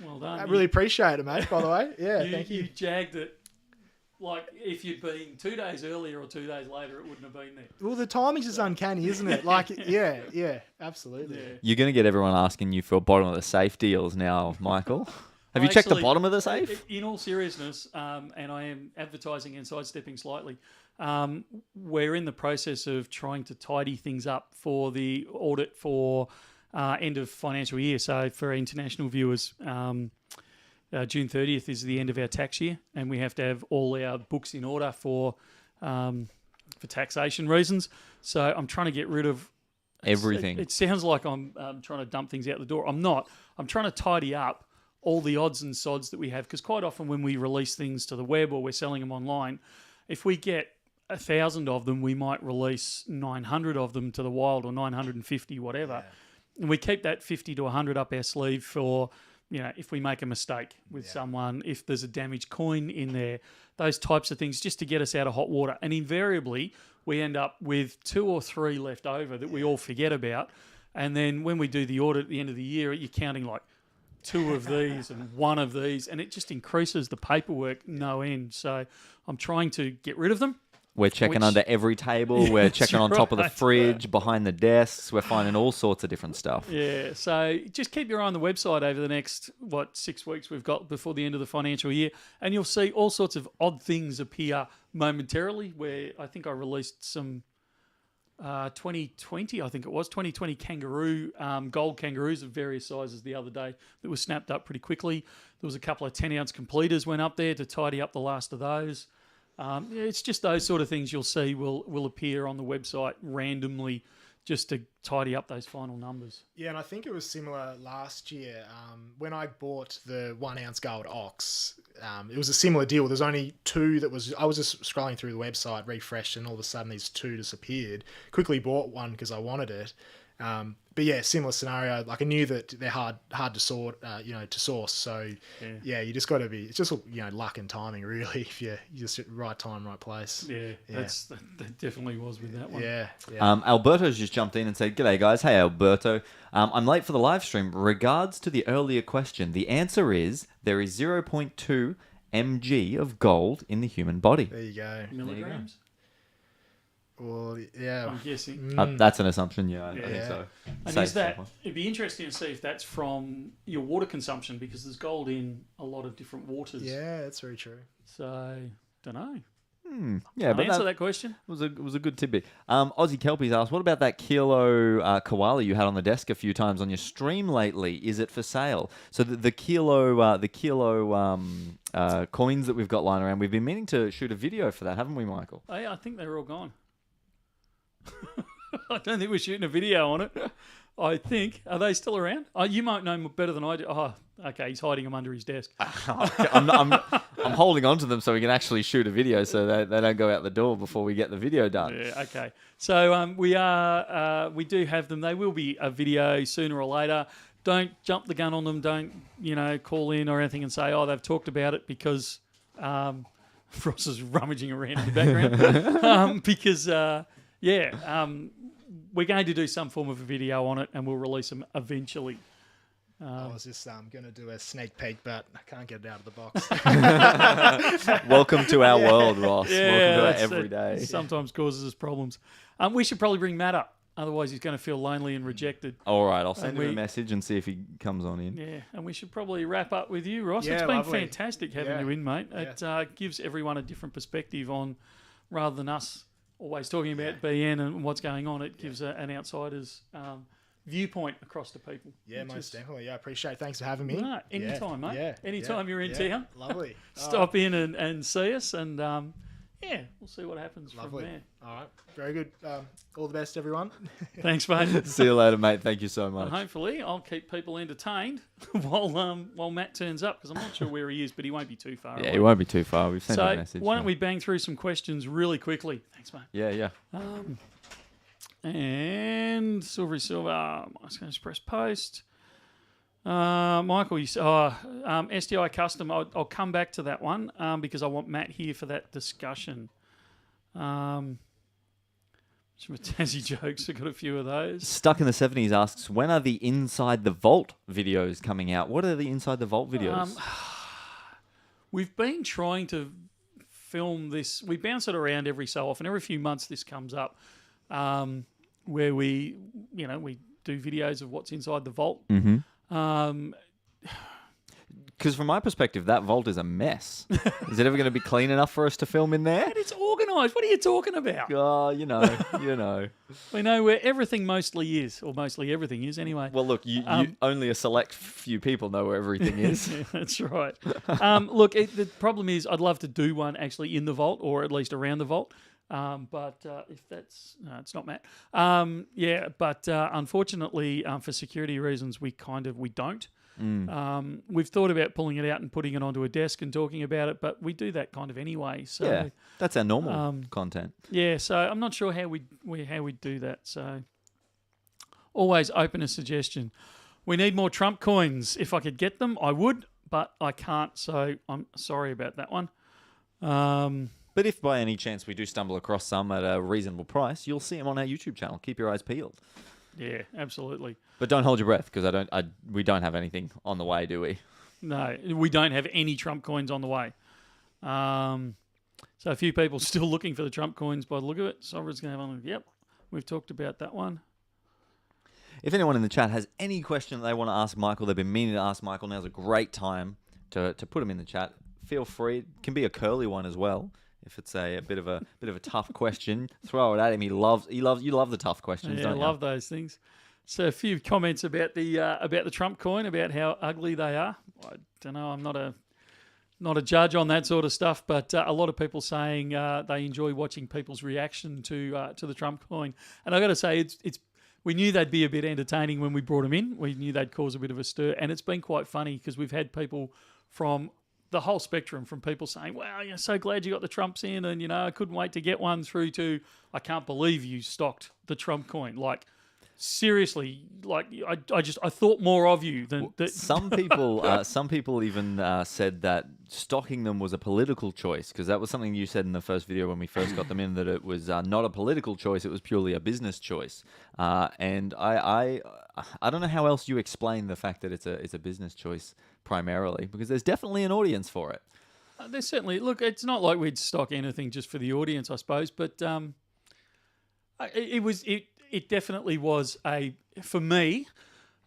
A: Well done.
B: I really appreciate it, mate, by the way. Yeah, thank you.
A: You jagged it. Like, if you'd been 2 days earlier or 2 days later, it wouldn't have been there.
B: Well, the timing's just uncanny, isn't it? Like, yeah, absolutely.
A: Yeah.
C: You're going to get everyone asking you for bottom of the safe deals now, Michael. Have you checked the bottom of the safe?
A: In all seriousness, and I am advertising and sidestepping slightly, we're in the process of trying to tidy things up for the audit for end of financial year. So for international viewers, June 30th is the end of our tax year, and we have to have all our books in order for taxation reasons. So I'm trying to get rid of
C: everything.
A: It sounds like I'm trying to dump things out the door. I'm not. I'm trying to tidy up all the odds and sods that we have, because quite often when we release things to the web or we're selling them online, if we get 1,000 of them, we might release 900 of them to the wild, or 950, whatever. Yeah. And we keep that 50 to 100 up our sleeve for, you know, if we make a mistake with someone, if there's a damaged coin in there, those types of things, just to get us out of hot water. And invariably, we end up with 2 or 3 left over that we all forget about. And then when we do the audit at the end of the year, you're counting like 2 of these and 1 of these, and it just increases the paperwork no end. So I'm trying to get rid of them.
C: We're checking under every table. We're checking on top of the fridge, behind the desks. We're finding all sorts of different stuff.
A: Yeah, so just keep your eye on the website over the next, 6 weeks we've got before the end of the financial year, and you'll see all sorts of odd things appear momentarily, where I think I released some 2020, I think it was, 2020 kangaroo, gold kangaroos of various sizes the other day that were snapped up pretty quickly. There was a couple of 10-ounce completers went up there to tidy up the last of those. It's just those sort of things you'll see will appear on the website randomly just to tidy up those final numbers.
B: Yeah, and I think it was similar last year when I bought the 1 ounce gold ox. It was a similar deal. There's only 2 I was just scrolling through the website, refreshed, and all of a sudden these 2 disappeared. Quickly bought one because I wanted it. But yeah, similar scenario. Like I knew that they're hard to sort, to source. So yeah, you just got to be. It's just luck and timing, really. If you just at right time, right place.
A: Yeah. That definitely was with that one.
B: Yeah.
C: Alberto's just jumped in and said, "G'day guys, hey Alberto, I'm late for the live stream. Regards to the earlier question, the answer is there is 0.2 mg of gold in the human body.
B: There you go.
A: Milligrams.
B: Well, yeah.
A: I'm guessing.
C: That's an assumption, I think so.
A: And
C: Safe
A: is that?
C: so far.
A: It'd be interesting to see if that's from your water consumption because there's gold in a lot of different waters.
B: Yeah, that's very true.
A: So don't know.
C: Yeah, but
A: Answer that question.
C: was a good tidbit. Aussie Kelpies asked, "What about that kilo koala you had on the desk a few times on your stream lately? Is it for sale?" So the kilo coins that we've got lying around, we've been meaning to shoot a video for that, haven't we, Michael?
A: Hey, I think they're all gone. I don't think we're shooting a video on it. I think. Are they still around? You might know better than I do. Oh, okay. He's hiding them under his desk.
C: I'm holding on to them so we can actually shoot a video so they don't go out the door before we get the video done.
A: Yeah, okay. So we do have them. They will be a video sooner or later. Don't jump the gun on them. Don't, call in or anything and say, oh, they've talked about it because Frost is rummaging around in the background. We're going to do some form of a video on it and we'll release them eventually.
B: I was just going to do a sneak peek, but I can't get it out of the box.
C: Welcome to our world, Ross.
A: Yeah,
C: Welcome to our everyday.
A: Sometimes causes us problems. We should probably bring Matt up. Otherwise, he's going to feel lonely and rejected.
C: All right, I'll send him a message and see if he comes on in.
A: Yeah, and we should probably wrap up with you, Ross.
B: Yeah,
A: it's been
B: lovely.
A: fantastic having you in, mate. It gives everyone a different perspective on, rather than us always talking about BN and what's going on, it gives an outsider's viewpoint across to people.
B: Yeah, most definitely. Yeah, I appreciate it. Thanks for having me.
A: No, anytime, mate.
B: Yeah,
A: anytime you're in town.
B: Lovely.
A: Stop in and see us and... we'll see what happens from there.
B: All right. Very good. All the best, everyone.
A: Thanks, mate.
C: See you later, mate. Thank you so much.
A: And hopefully I'll keep people entertained while Matt turns up because I'm not sure where he is, but he won't be too far away.
C: He won't be too far. We've sent him a message.
A: Why don't we bang through some questions really quickly? Thanks, mate.
C: Yeah.
A: And Silvery Silver, I was going to press post. Michael, you said, SDI Custom, I'll come back to that one because I want Matt here for that discussion. Some Tassie jokes, I've got a few of those.
C: Stuck in the 70s asks, when are the Inside the Vault videos coming out? What are the Inside the Vault videos?
A: We've been trying to film this. We bounce it around every so often. Every few months this comes up where we do videos of what's inside the vault.
C: Mm-hmm. Because from my perspective, that vault is a mess. Is it ever going to be clean enough for us to film in there?
A: And it's organised. What are you talking about?
C: Oh, you know.
A: We know where everything mostly is, or mostly everything is anyway.
C: Well, look, you only a select few people know where everything is.
A: Yeah, that's right. The problem is I'd love to do one actually in the vault, or at least around the vault. But if that's... No, it's not Matt. Unfortunately, for security reasons, we don't. We've thought about pulling it out and putting it onto a desk and talking about it, but we do that kind of anyway. So
C: yeah, that's our normal content.
A: Yeah, so I'm not sure how we do that. So always open a suggestion. We need more Trump coins. If I could get them, I would, but I can't. So I'm sorry about that one.
C: But if by any chance we do stumble across some at a reasonable price, you'll see them on our YouTube channel. Keep your eyes peeled.
A: Yeah, absolutely.
C: But don't hold your breath because we don't have anything on the way, do we?
A: No, we don't have any Trump coins on the way. So a few people still looking for the Trump coins by the look of it. Sovereign's going to have one. Yep, we've talked about that one.
C: If anyone in the chat has any question that they want to ask Michael, they've been meaning to ask Michael, now's a great time to put them in the chat. Feel free. It can be a curly one as well. If it's a bit of a tough question, throw it at him. You love the tough questions, don't you?
A: I love those things. So a few comments about the Trump coin, about how ugly they are. I don't know. I'm not a judge on that sort of stuff, but a lot of people saying they enjoy watching people's reaction to the Trump coin. And I've got to say, it's we knew they'd be a bit entertaining when we brought them in. We knew they'd cause a bit of a stir, and it's been quite funny because we've had people from the whole spectrum, from people saying, wow, you're so glad you got the Trumps in, and, I couldn't wait to get one, through to, I can't believe you stocked the Trump coin. Like, seriously, like, I thought more of you than...
C: Some people even said that stocking them was a political choice, because that was something you said in the first video when we first got them in, that it was not a political choice, it was purely a business choice. And I don't know how else you explain the fact that it's a business choice primarily, because there's definitely an audience for it.
A: There's certainly... Look, it's not like we'd stock anything just for the audience, I suppose, but it definitely was for me,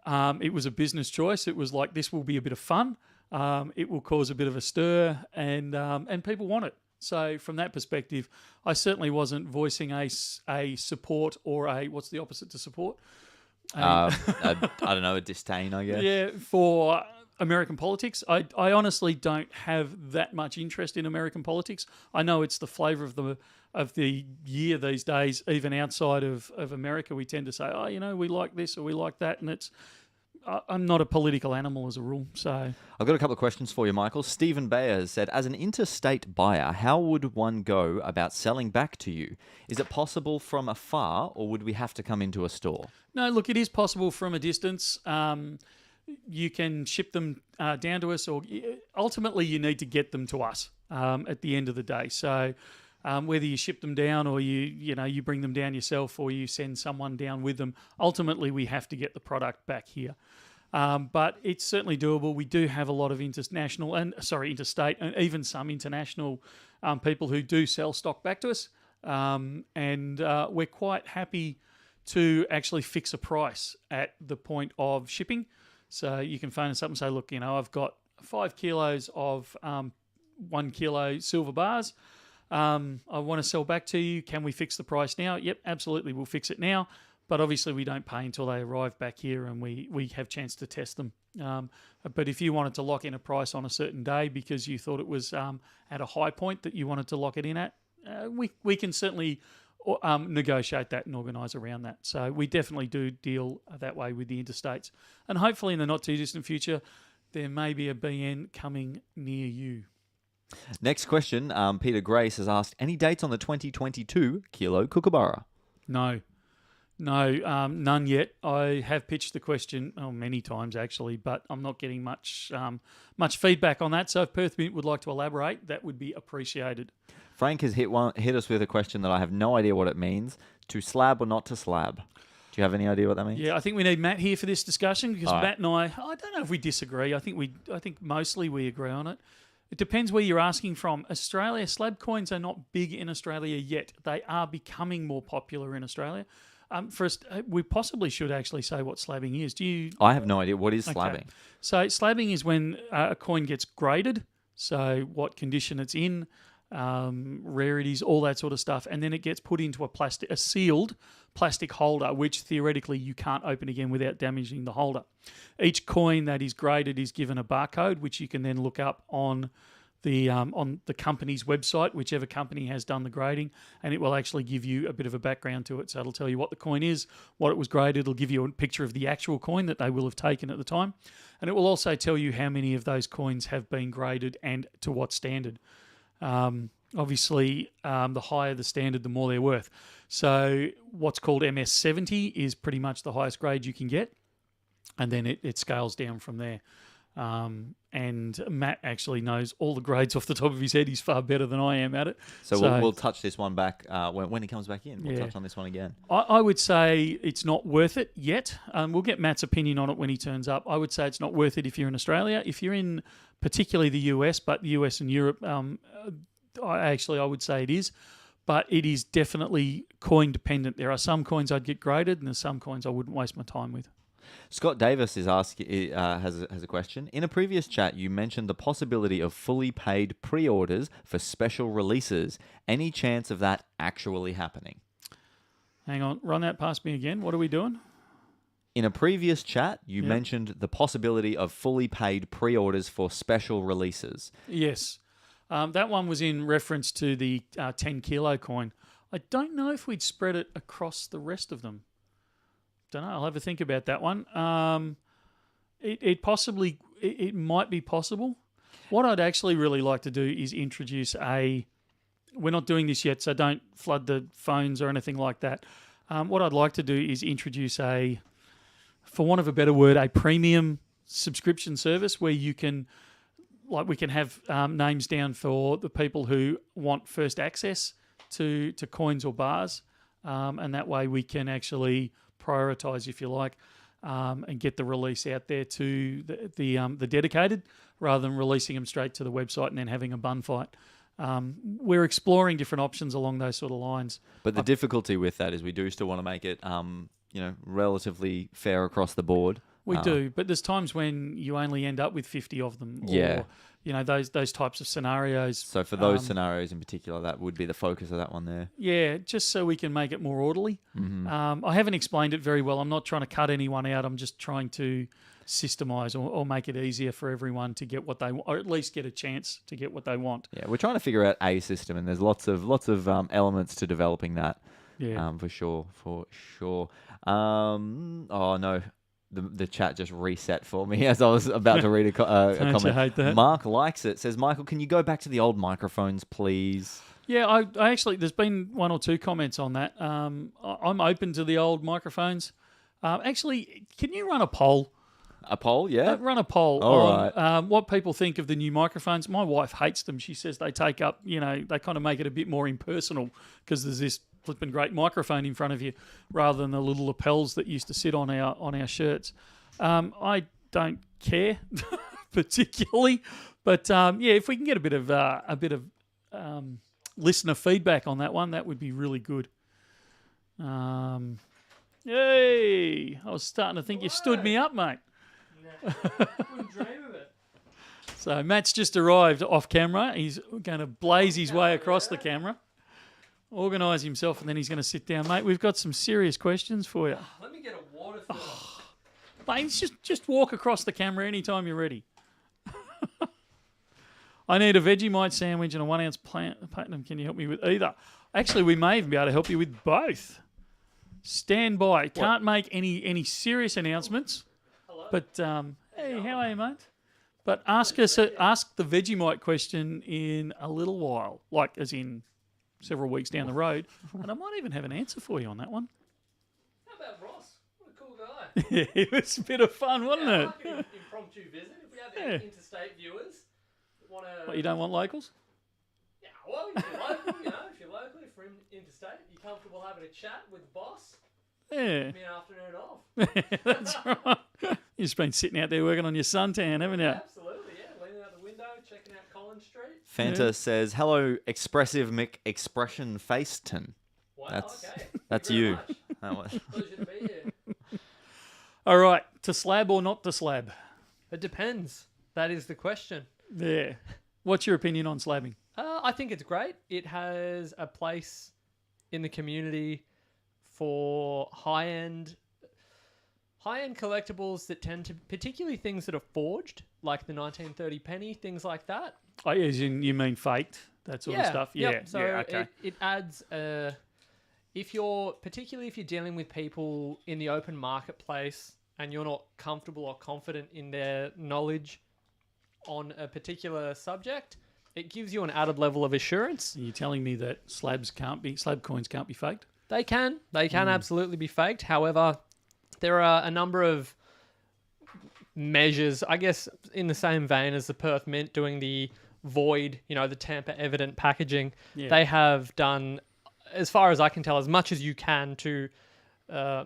A: it was a business choice. It was like, this will be a bit of fun. It will cause a bit of a stir, and people want it. So from that perspective, I certainly wasn't voicing a support or what's the opposite to support?
C: I don't know, a disdain, I guess.
A: Yeah, for American politics. I honestly don't have that much interest in American politics. I know it's the flavour of the year these days. Even outside of America, we tend to say, oh, we like this or we like that, and I'm not a political animal as a rule. So
C: I've got a couple of questions for you, Michael. Stephen Bayer has said, as an interstate buyer, how would one go about selling back to you? Is it possible from afar, or would we have to come into a store?
A: No, look, it is possible from a distance. You can ship them down to us, or ultimately you need to get them to us at the end of the day. So whether you ship them down or you bring them down yourself, or you send someone down with them, ultimately we have to get the product back here. But it's certainly doable. We do have a lot of interstate, and even some international people who do sell stock back to us, and we're quite happy to actually fix a price at the point of shipping. So you can phone us up and say, look, I've got 5 kilos of 1 kilo silver bars. I want to sell back to you. Can we fix the price now? Yep, absolutely. We'll fix it now. But obviously we don't pay until they arrive back here and we have a chance to test them. But if you wanted to lock in a price on a certain day because you thought it was at a high point that you wanted to lock it in at, we can certainly negotiate that and organise around that. So we definitely do deal that way with the interstates. And hopefully in the not too distant future, there may be a BN coming near you.
C: Next question, Peter Grace has asked, any dates on the 2022 Kilo Kookaburra?
A: No, none yet. I have pitched the question many times actually, but I'm not getting much feedback on that. So if Perth Mint would like to elaborate, that would be appreciated.
C: Frank has hit us with a question that I have no idea what it means. To slab or not to slab? Do you have any idea what that means?
A: Yeah, I think we need Matt here for this discussion, because
C: right.
A: Matt and I don't know if we disagree. I think mostly we agree on it. It depends where you're asking from. Australia, slab coins are not big in Australia yet. They are becoming more popular in Australia. First, we possibly should actually say what slabbing is.
C: I have no idea. What is slabbing?
A: Okay. So slabbing is when a coin gets graded, so what condition it's in, rarities, all that sort of stuff, and then it gets put into a sealed plastic holder, which theoretically you can't open again without damaging the holder. Each coin that is graded is given a barcode, which you can then look up on the company's website, whichever company has done the grading, and it will actually give you a bit of a background to it. So it'll tell you what the coin is, what it was graded. It'll give you a picture of the actual coin that they will have taken at the time, and it will also tell you how many of those coins have been graded and to what standard. Obviously, the higher the standard, the more they're worth. So what's called MS70 is pretty much the highest grade you can get, and then it scales down from there. And Matt actually knows all the grades off the top of his head. He's far better than I am at it.
C: So we'll touch this one back when he comes back in. We'll touch on this one again.
A: I would say it's not worth it yet. We'll get Matt's opinion on it when he turns up. I would say it's not worth it if you're in Australia. If you're in particularly the US, but the US and Europe, I would say it is. But it is definitely coin dependent. There are some coins I'd get graded, and there's some coins I wouldn't waste my time with.
C: Scott Davis has a question. In a previous chat, you mentioned the possibility of fully paid pre-orders for special releases. Any chance of that actually happening?
A: Hang on, run that past me again. What are we doing?
C: In a previous chat, you mentioned the possibility of fully paid pre-orders for special releases.
A: Yes. That one was in reference to the 10 kilo coin. I don't know if we'd spread it across the rest of them. don't know. I'll have a think about that one. It might be possible. What I'd actually really like to do is introduce a. We're not doing this yet, so don't flood the phones or anything like that. What I'd like to do is introduce for want of a better word, a premium subscription service where you can, we can have names down for the people who want first access to coins or bars, and that way we can actually prioritise, if you like, and get the release out there to the dedicated rather than releasing them straight to the website and then having a bun fight. We're exploring different options along those sort of lines.
C: But the difficulty with that is we do still want to make it, relatively fair across the board.
A: We do, but there's times when you only end up with 50 of them. Or, those types of scenarios.
C: So for those scenarios in particular, that would be the focus of that one there.
A: Yeah, just so we can make it more orderly.
C: Mm-hmm.
A: I haven't explained it very well. I'm not trying to cut anyone out. I'm just trying to systemize or make it easier for everyone to get what they want, or at least get a chance to get what they want.
C: Yeah, we're trying to figure out a system, and there's lots of elements to developing that.
A: Yeah,
C: for sure. Oh no, the chat just reset for me as I was about to read a comment.
A: Don't you hate that?
C: Mark likes it. Says, Michael, can you go back to the old microphones, please?
A: Yeah, I actually, there's been one or two comments on that. I'm open to the old microphones. Actually, can you run a poll?
C: A poll, yeah.
A: Run a poll
C: All
A: on
C: right.
A: what people think of the new microphones. My wife hates them. She says they take up, they kind of make it a bit more impersonal because there's this flipping great microphone in front of you rather than the little lapels that used to sit on our shirts. I don't care particularly, but if we can get a bit of listener feedback on that one, that would be really good. Yay! I was starting to think you stood me up, mate.
D: Wouldn't dream of it.
A: So Matt's just arrived off camera. He's going to blaze his way across the camera, organise himself, and then he's going to sit down. Mate, we've got some serious questions for you.
D: Let me get a water filter.
A: Mate, just walk across the camera anytime you're ready. I need a Vegemite sandwich and a 1 ounce platinum. Can you help me with either? Actually, we may even be able to help you with both. Stand by. Can't make any serious announcements. But hey, how are you, mate? But ask the Vegemite question in a little while, like as in several weeks down the road, and I might even have an answer for you on that one.
D: How about Ross? What a cool guy.
A: Yeah, it was a bit of fun, wasn't it?
D: Like an impromptu visit. If we have any interstate viewers that want to...
A: What, you don't want locals?
D: Yeah, well, if you're local, if you're local, if you're interstate, you're comfortable having a chat with the boss.
A: Yeah,
D: Give me an afternoon off.
A: that's right. You've just been sitting out there working on your suntan, haven't you?
D: Absolutely, yeah. Leaning out the window, checking out Collins Street.
C: Fanta says, hello, expressive Mick Expression Faceton.
D: Wow,
C: That's-
D: okay.
C: that's
D: Thank you
C: you.
D: very much.
C: That was-
D: Pleasure to be here.
A: All right, to slab or not to slab?
D: It depends. That is the question.
A: Yeah. What's your opinion on slabbing?
D: I think it's great. It has a place in the community for high-end collectibles that tend to, particularly things that are forged, like the 1930 penny, things like that.
A: Oh, as in you mean faked, that sort of stuff? Yeah.
D: Yep. So
A: yeah, okay.
D: it adds if you're dealing with people in the open marketplace and you're not comfortable or confident in their knowledge on a particular subject, it gives you an added level of assurance.
A: Are you telling me that slab coins can't be faked?
D: They can absolutely be faked. However, there are a number of measures, I guess, in the same vein as the Perth Mint doing the void, the tamper-evident packaging.
A: Yeah.
D: They have done, as far as I can tell, as much as you can to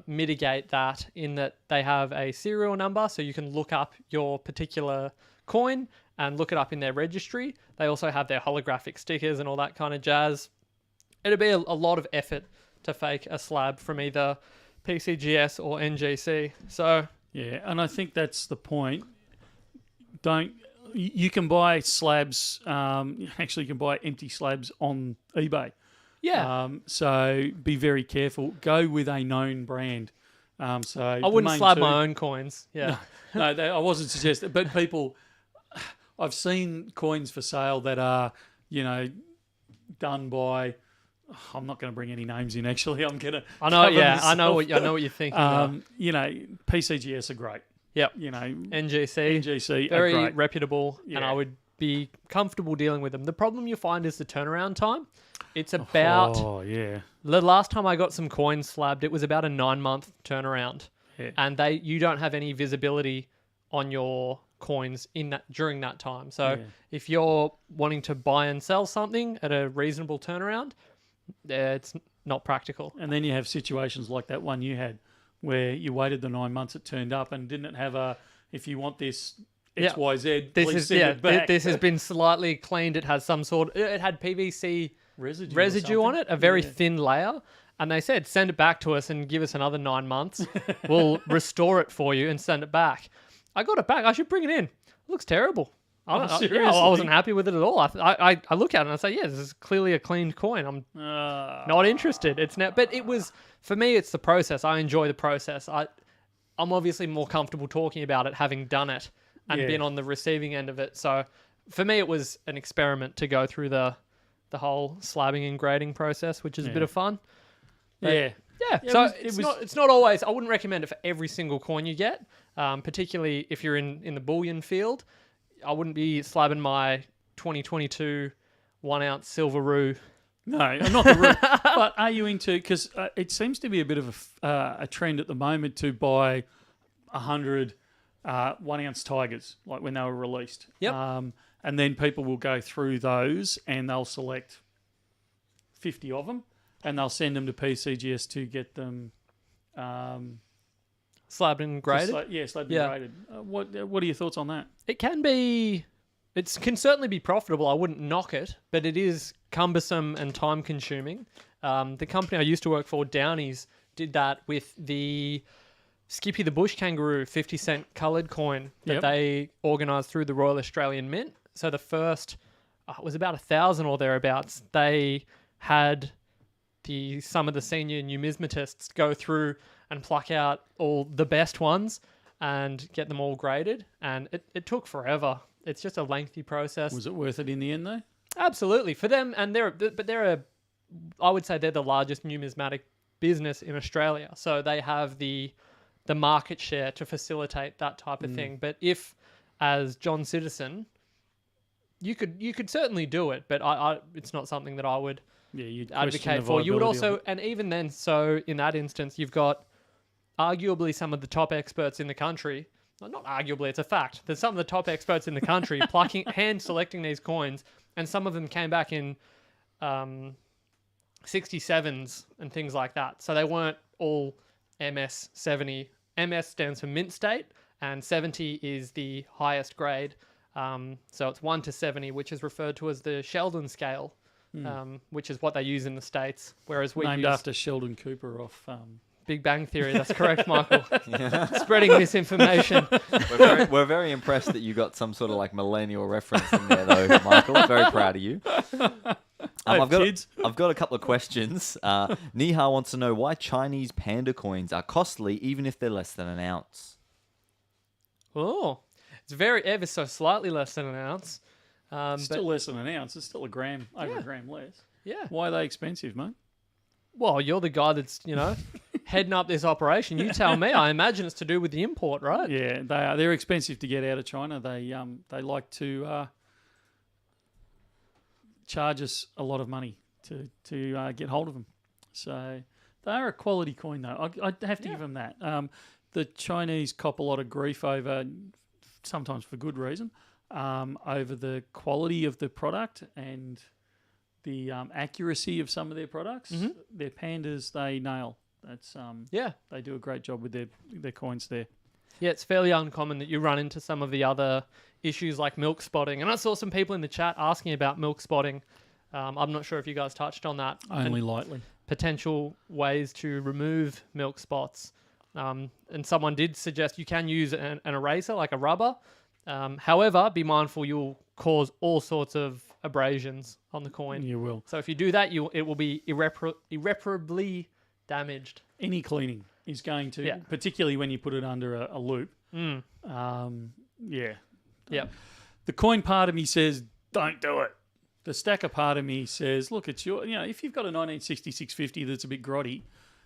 D: mitigate that, in that they have a serial number, so you can look up your particular coin and look it up in their registry. They also have their holographic stickers and all that kind of jazz. It'd be a lot of effort to fake a slab from either PCGS or NGC. So
A: Yeah, and I think that's the point. You can buy slabs, actually you can buy empty slabs on eBay.
D: yeah,
A: So be very careful. Go with a known brand.
D: I wouldn't slab my own coins. Yeah.
A: No, I wasn't suggesting, but people, I've seen coins for sale that are, done by, I'm not going to bring any names in. Actually, I'm going to.
D: I know. Yeah, I know what you're thinking.
A: PCGS are great.
D: Yep.
A: NGC
D: very
A: are great.
D: reputable, and
A: Yeah.
D: I would be comfortable dealing with them. The problem you find is the turnaround time. It's about the last time I got some coins slabbed, it was about a 9-month turnaround, and you don't have any visibility on your coins during that time. So if you're wanting to buy and sell something at a reasonable turnaround, it's not practical.
A: And then you have situations like that one you had, where you waited the 9 months, it turned up, and didn't have if you want this XYZ, please send it back.
D: This has been slightly cleaned. It has it had PVC residue on it, a very thin layer. And they said, send it back to us and give us another 9 months. We'll restore it for you and send it back. I got it back. I should bring it in. It looks terrible. I wasn't happy with it at all. I look at it and I say, this is clearly a cleaned coin. I'm not interested. But it was, for me, it's the process. I enjoy the process. I'm obviously more comfortable talking about it, having done it and been on the receiving end of it. So for me, it was an experiment to go through the whole slabbing and grading process, which is a bit of fun. But so it's not always. I wouldn't recommend it for every single coin you get, particularly if you're in the bullion field. I wouldn't be slabbing my 2022 1-ounce silver roux.
A: No, not the roux. But are you into? Because it seems to be a bit of a trend at the moment to buy 100 1-ounce tigers, like when they were released.
D: Yep.
A: And then people will go through those and they'll select 50 of them and they'll send them to PCGS to get them
D: slabbed and graded.
A: Slabbed and graded. What are your thoughts on that?
D: It can certainly be profitable. I wouldn't knock it, but it is cumbersome and time consuming. The company I used to work for, Downies, did that with the Skippy the Bush Kangaroo 50-cent coloured coin that they organised through the Royal Australian Mint. So the first, it was about 1,000 or thereabouts. They had some of the senior numismatists go through and pluck out all the best ones and get them all graded. And it took forever. It's just a lengthy process.
A: Was it worth it in the end though?
D: Absolutely. For them, and I would say they're the largest numismatic business in Australia. So they have the market share to facilitate that type of thing. But if, as John Citizen, you could certainly do it, but it's not something that I would advocate for. You would also, and even then, so in that instance, you've got arguably some of the top experts in the country. Well, not arguably, it's a fact. There's some of the top experts in the country hand selecting these coins, and some of them came back in 67s and things like that. So they weren't all MS 70. MS stands for mint state, and 70 is the highest grade. So it's 1 to 70, which is referred to as the Sheldon scale, which is what they use in the States. Whereas we
A: named after Sheldon Cooper off
D: Big Bang Theory. That's correct, Michael. Spreading misinformation.
C: We're very impressed that you got some sort of like millennial reference in there, though, Michael. Very proud of you. I've got a couple of questions. Niha wants to know why Chinese panda coins are costly even if they're less than an ounce.
D: Oh, it's ever so slightly less than an ounce.
A: Still less than an ounce. It's still a gram, over a gram less.
D: Yeah.
A: Why are they expensive, mate?
D: Well, you're the guy that's, heading up this operation. You tell me. I imagine it's to do with the import, right?
A: Yeah, they are. They're expensive to get out of China. They like to charge us a lot of money to get hold of them. So they are a quality coin, though. I have to give them that. The Chinese cop a lot of grief over, sometimes for good reason, over the quality of the product and the accuracy of some of their products.
D: Mm-hmm.
A: Their pandas, they nail. That's they do a great job with their coins there.
D: Yeah, it's fairly uncommon that you run into some of the other issues like milk spotting. And I saw some people in the chat asking about milk spotting. I'm not sure if you guys touched on that.
A: Only lightly.
D: Potential ways to remove milk spots. And someone did suggest you can use an eraser, like a rubber. However, be mindful you'll cause all sorts of abrasions on the coin.
A: You will.
D: So if you do that, it will be irreparably damaged.
A: Any cleaning is going to, particularly when you put it under a loop.
D: Mm.
A: Yeah.
D: Yep.
A: The coin part of me says, don't do it. The stacker part of me says, look, it's your, if you've got a 1966 50 that's a bit grotty,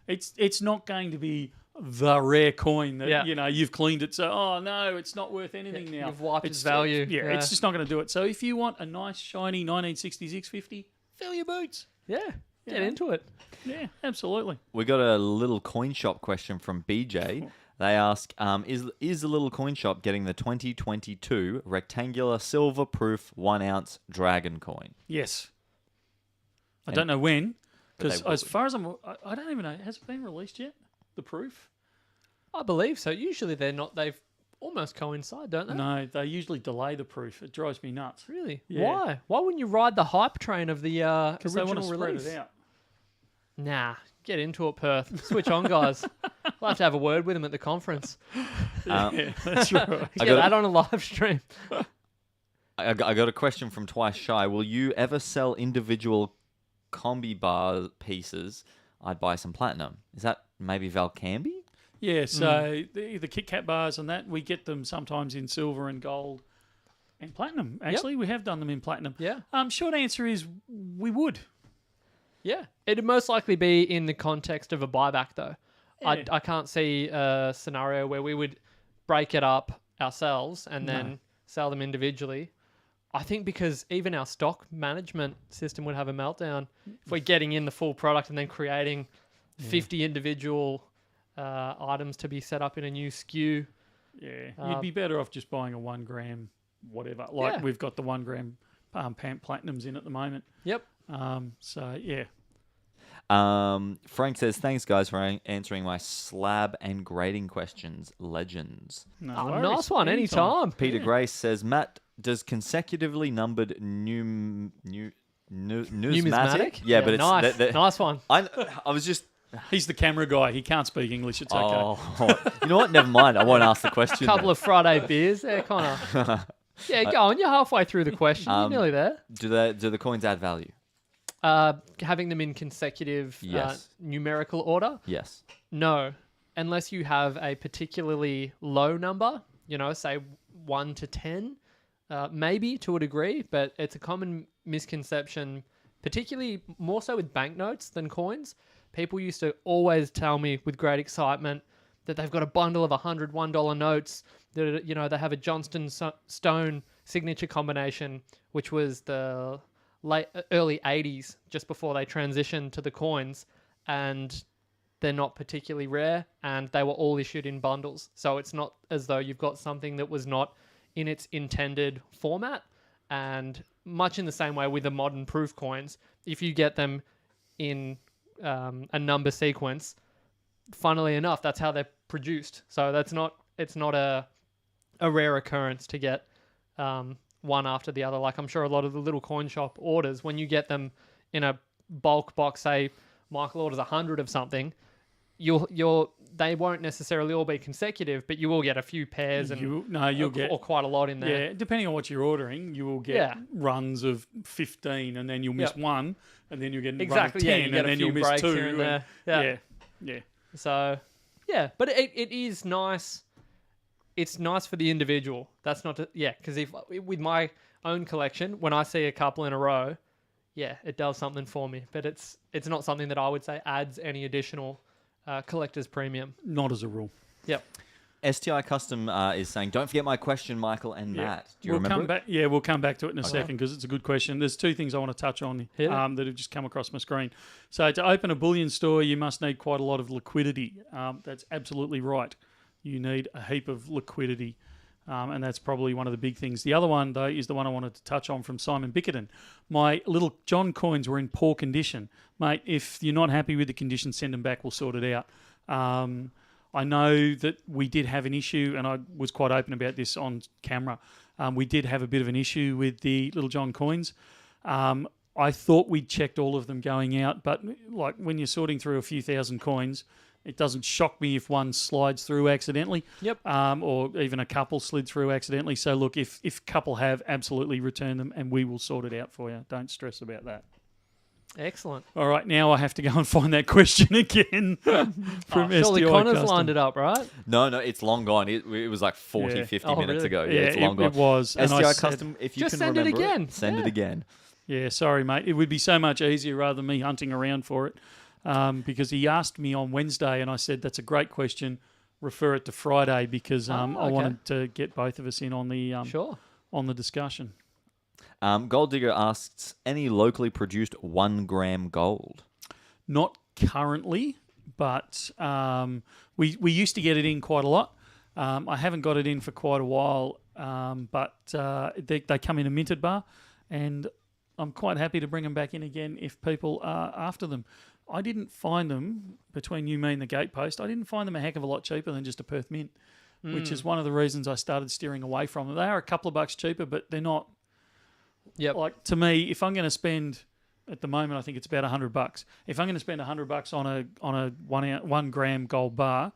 A: it's not going to be the rare coin that, you've cleaned it. So, oh no, it's not worth anything now.
D: You've wiped its value.
A: It's just not going to do it. So if you want a nice, shiny 1966 50, fill your boots.
D: Yeah. Get into it.
A: Yeah, absolutely.
C: We got a little coin shop question from BJ. They ask, is the little coin shop getting the 2022 rectangular silver-proof 1 ounce dragon coin?
A: Yes. I don't know when, because
C: But they
A: as far as I don't even know, has it been released yet? The proof?
D: I believe so. Usually they're not. They've almost coincide, don't they?
A: No, they usually delay the proof. It drives me nuts.
D: Really?
A: Yeah.
D: Why? Why wouldn't you ride the hype train of the
A: Because they
D: original
A: want to spread
D: release?
A: it out.
D: Nah, get into it, Perth. Switch on, guys. We'll have to have a word with them at the conference.
A: Yeah, that's right.
D: Get that on a live stream.
C: I got a question from Twice Shy. Will you ever sell individual combi bar pieces? I'd buy some platinum. Is that maybe Valcambi?
A: Yeah, so the Kit Kat bars and that, we get them sometimes in silver and gold and platinum. Actually, we have done them in platinum.
D: Yeah.
A: Short answer is we would.
D: Yeah. It'd most likely be in the context of a buyback, though.
A: Yeah.
D: I can't see a scenario where we would break it up ourselves and then sell them individually. I think because even our stock management system would have a meltdown if we're getting in the full product and then creating 50 individual items to be set up in a new SKU.
A: Yeah, you'd be better off just buying a 1 gram whatever. Like we've got the 1 gram Pamp Platinums in at the moment.
D: Yep.
A: So, yeah.
C: Frank says, thanks, guys, for answering my slab and grading questions. Legends.
A: No
D: Oh,
A: worries.
D: nice one. Anytime.
C: Peter Grace says, Matt, does consecutively numbered numismatic? Yeah, but it's...
D: nice. Nice one.
C: I was just...
A: He's the camera guy. He can't speak English. It's okay.
C: Oh, you know what? Never mind. I won't ask the question.
D: Couple of Friday beers there, Connor. Yeah, go on. You're halfway through the question. You're nearly there.
C: Do the coins add value?
D: Having them in consecutive
C: Yes.
D: numerical order?
C: Yes.
D: No. Unless you have a particularly low number, say 1 to 10, maybe to a degree, but it's a common misconception, particularly more so with banknotes than coins. People used to always tell me with great excitement that they've got a bundle of $101 notes, that they have a Johnston Stone signature combination, which was the early 80s, just before they transitioned to the coins, and they're not particularly rare, and they were all issued in bundles. So it's not as though you've got something that was not in its intended format. And much in the same way with the modern proof coins, if you get them in a number sequence, funnily enough, that's how they're produced. So it's not a rare occurrence to get one after the other. Like I'm sure a lot of the little coin shop orders, when you get them in a bulk box, say Michael orders 100 of something, they won't necessarily all be consecutive, but you will get a few pairs
A: you'll get
D: or quite a lot in there.
A: Yeah, depending on what you're ordering, you will get runs of 15, and then you'll miss one, and then you'll get a run of 10, and then you'll miss 2.
D: Here and there.
A: Yeah.
D: So, yeah, but it is nice. It's nice for the individual. That's not because with my own collection, when I see a couple in a row, it does something for me. But it's not something that I would say adds any additional collector's premium.
A: Not as a rule.
D: Yep.
C: STI Custom is saying, don't forget my question, Michael and Matt. Do you remember?
A: We'll come back to it in a second because it's a good question. There's 2 things I want to touch on that have just come across my screen. So to open a bullion store, you must need quite a lot of liquidity. That's absolutely right. You need a heap of liquidity, and that's probably one of the big things. The other one, though, is the one I wanted to touch on from Simon Bickerton. My little John coins were in poor condition. Mate, if you're not happy with the condition, send them back. We'll sort it out. I know that we did have an issue, and I was quite open about this on camera. We did have a bit of an issue with the Little John coins. I thought we'd checked all of them going out, but like when you're sorting through a few thousand coins, it doesn't shock me if one slides through accidentally.
D: Yep.
A: Or even a couple slid through accidentally. So look, if couple have, absolutely return them, and we will sort it out for you. Don't stress about that.
D: Excellent.
A: All right, now I have to go and find that question again from
D: surely
A: STI
D: Connor's
A: Custom.
D: lined it up, right?
C: No, it's long gone. It was like 40, 50 minutes
D: really?
C: ago.
A: Yeah,
C: It's long gone.
A: it was. And
C: STI
A: I said,
C: Custom, if you
D: just
C: can
D: send it
C: remember
D: again.
C: send it again.
A: Yeah, sorry, mate. It would be so much easier rather than me hunting around for it, because he asked me on Wednesday, and I said that's a great question. Refer it to Friday because I
D: okay.
A: wanted to get both of us in on the
D: Sure.
A: on the discussion.
C: Gold Digger asks, any locally produced 1 gram gold?
A: Not currently, but we used to get it in quite a lot. I haven't got it in for quite a while, but they come in a minted bar, and I'm quite happy to bring them back in again if people are after them. I didn't find them, between you, me, and the gatepost, I didn't find them a heck of a lot cheaper than just a Perth Mint, which is one of the reasons I started steering away from them. They are a couple of bucks cheaper, but they're not.
D: Yep.
A: Like, to me, if I'm going to spend, at the moment, I think it's about $100. If I'm going to spend $100 on a 1 gram gold bar,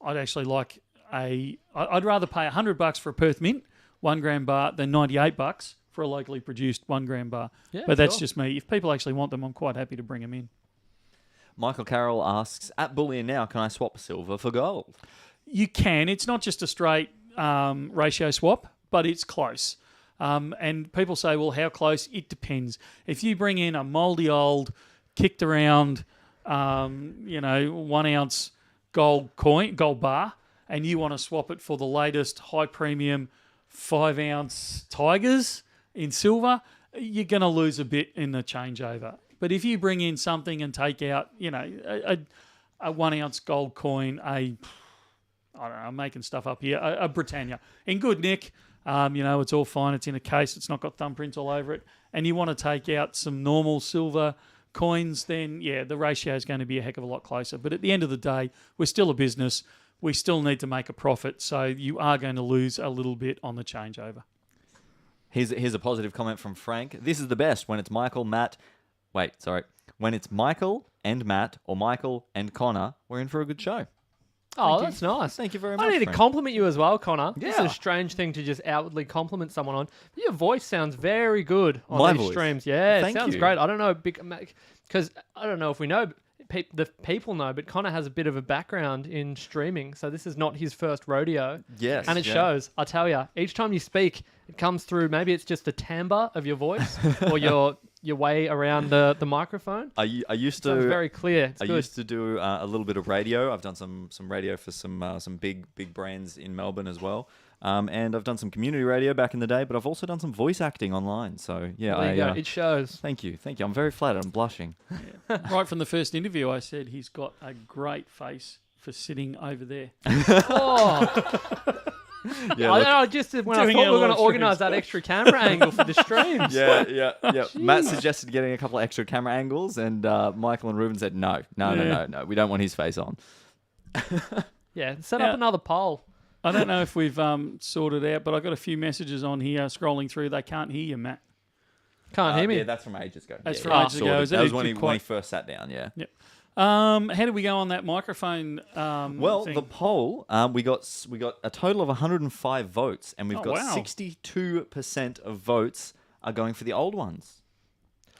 A: I'd actually like I'd rather pay $100 for a Perth Mint 1 gram bar than $98 for a locally produced 1 gram bar.
D: Yeah,
A: but that's
D: sure.
A: just me. If people actually want them, I'm quite happy to bring them in.
C: Michael Carroll asks, at Bullion Now, can I swap silver for gold?
A: You can. It's not just a straight ratio swap, but it's close. And people say, well, how close? It depends. If you bring in a mouldy old, kicked around, 1 ounce gold bar, and you want to swap it for the latest high premium 5 ounce Tigers in silver, you're going to lose a bit in the changeover. But if you bring in something and take out, a 1 ounce gold coin, I don't know, I'm making stuff up here, a Britannia, in good nick, it's all fine, it's in a case, it's not got thumbprints all over it, and you want to take out some normal silver coins, then, yeah, the ratio is going to be a heck of a lot closer. But at the end of the day, we're still a business. We still need to make a profit, so you are going to lose a little bit on the changeover.
C: Here's a positive comment from Frank. This is the best when it's Michael, Matt. When it's Michael and Matt, or Michael and Connor, we're in for a good show.
D: Oh, that's nice.
C: Thank you very much.
D: I need to
C: Frank.
D: compliment you as well, Connor. This is
C: Yeah.
D: a strange thing to just outwardly compliment someone on. But your voice sounds very good on
C: My
D: these
C: voice?
D: streams. Yeah, it
C: Thank
D: sounds
C: you.
D: great. I don't know, because I don't know if we know, the people know, but Connor has a bit of a background in streaming, so this is not his first rodeo.
C: Yes.
D: And it shows. I tell you, each time you speak, it comes through. Maybe it's just the timbre of your voice or your way around the microphone.
C: I used
D: Sounds
C: to
D: very clear. It's
C: I
D: good.
C: used to do a little bit of radio. I've done some radio for some big brands in Melbourne as well. And I've done some community radio back in the day, but I've also done some voice acting online. So yeah,
D: There you go. It shows.
C: Thank you. I'm very flattered. I'm blushing.
A: Right from the first interview, I said he's got a great face for sitting over there.
D: Oh.
C: Yeah,
D: I
C: look-
D: don't know, just when I
A: Doing
D: thought we
A: our
D: were going to
A: live
D: organise
A: streams.
D: that extra camera angle for the streams.
C: yeah. Matt suggested getting a couple of extra camera angles, and Michael and Ruben said no. We don't want his face on.
D: Yeah, set
A: Yeah.
D: up another poll.
A: I don't know if we've sorted out, but I got a few messages on here scrolling through. They can't hear you, Matt.
D: Can't hear me.
C: Yeah, that's from ages ago.
A: That's
C: Yeah,
A: from
C: yeah.
A: ages ago.
C: Sorted.
A: Is that
C: That was
A: a
C: when
A: good
C: when he
A: quote?
C: first sat down. Yeah.
A: Yep. How did we go on that microphone?
C: Well,
A: thing?
C: the poll, we got a total of 105 votes, and we've
A: Oh,
C: got
A: wow.
C: 62% of votes are going for the old ones.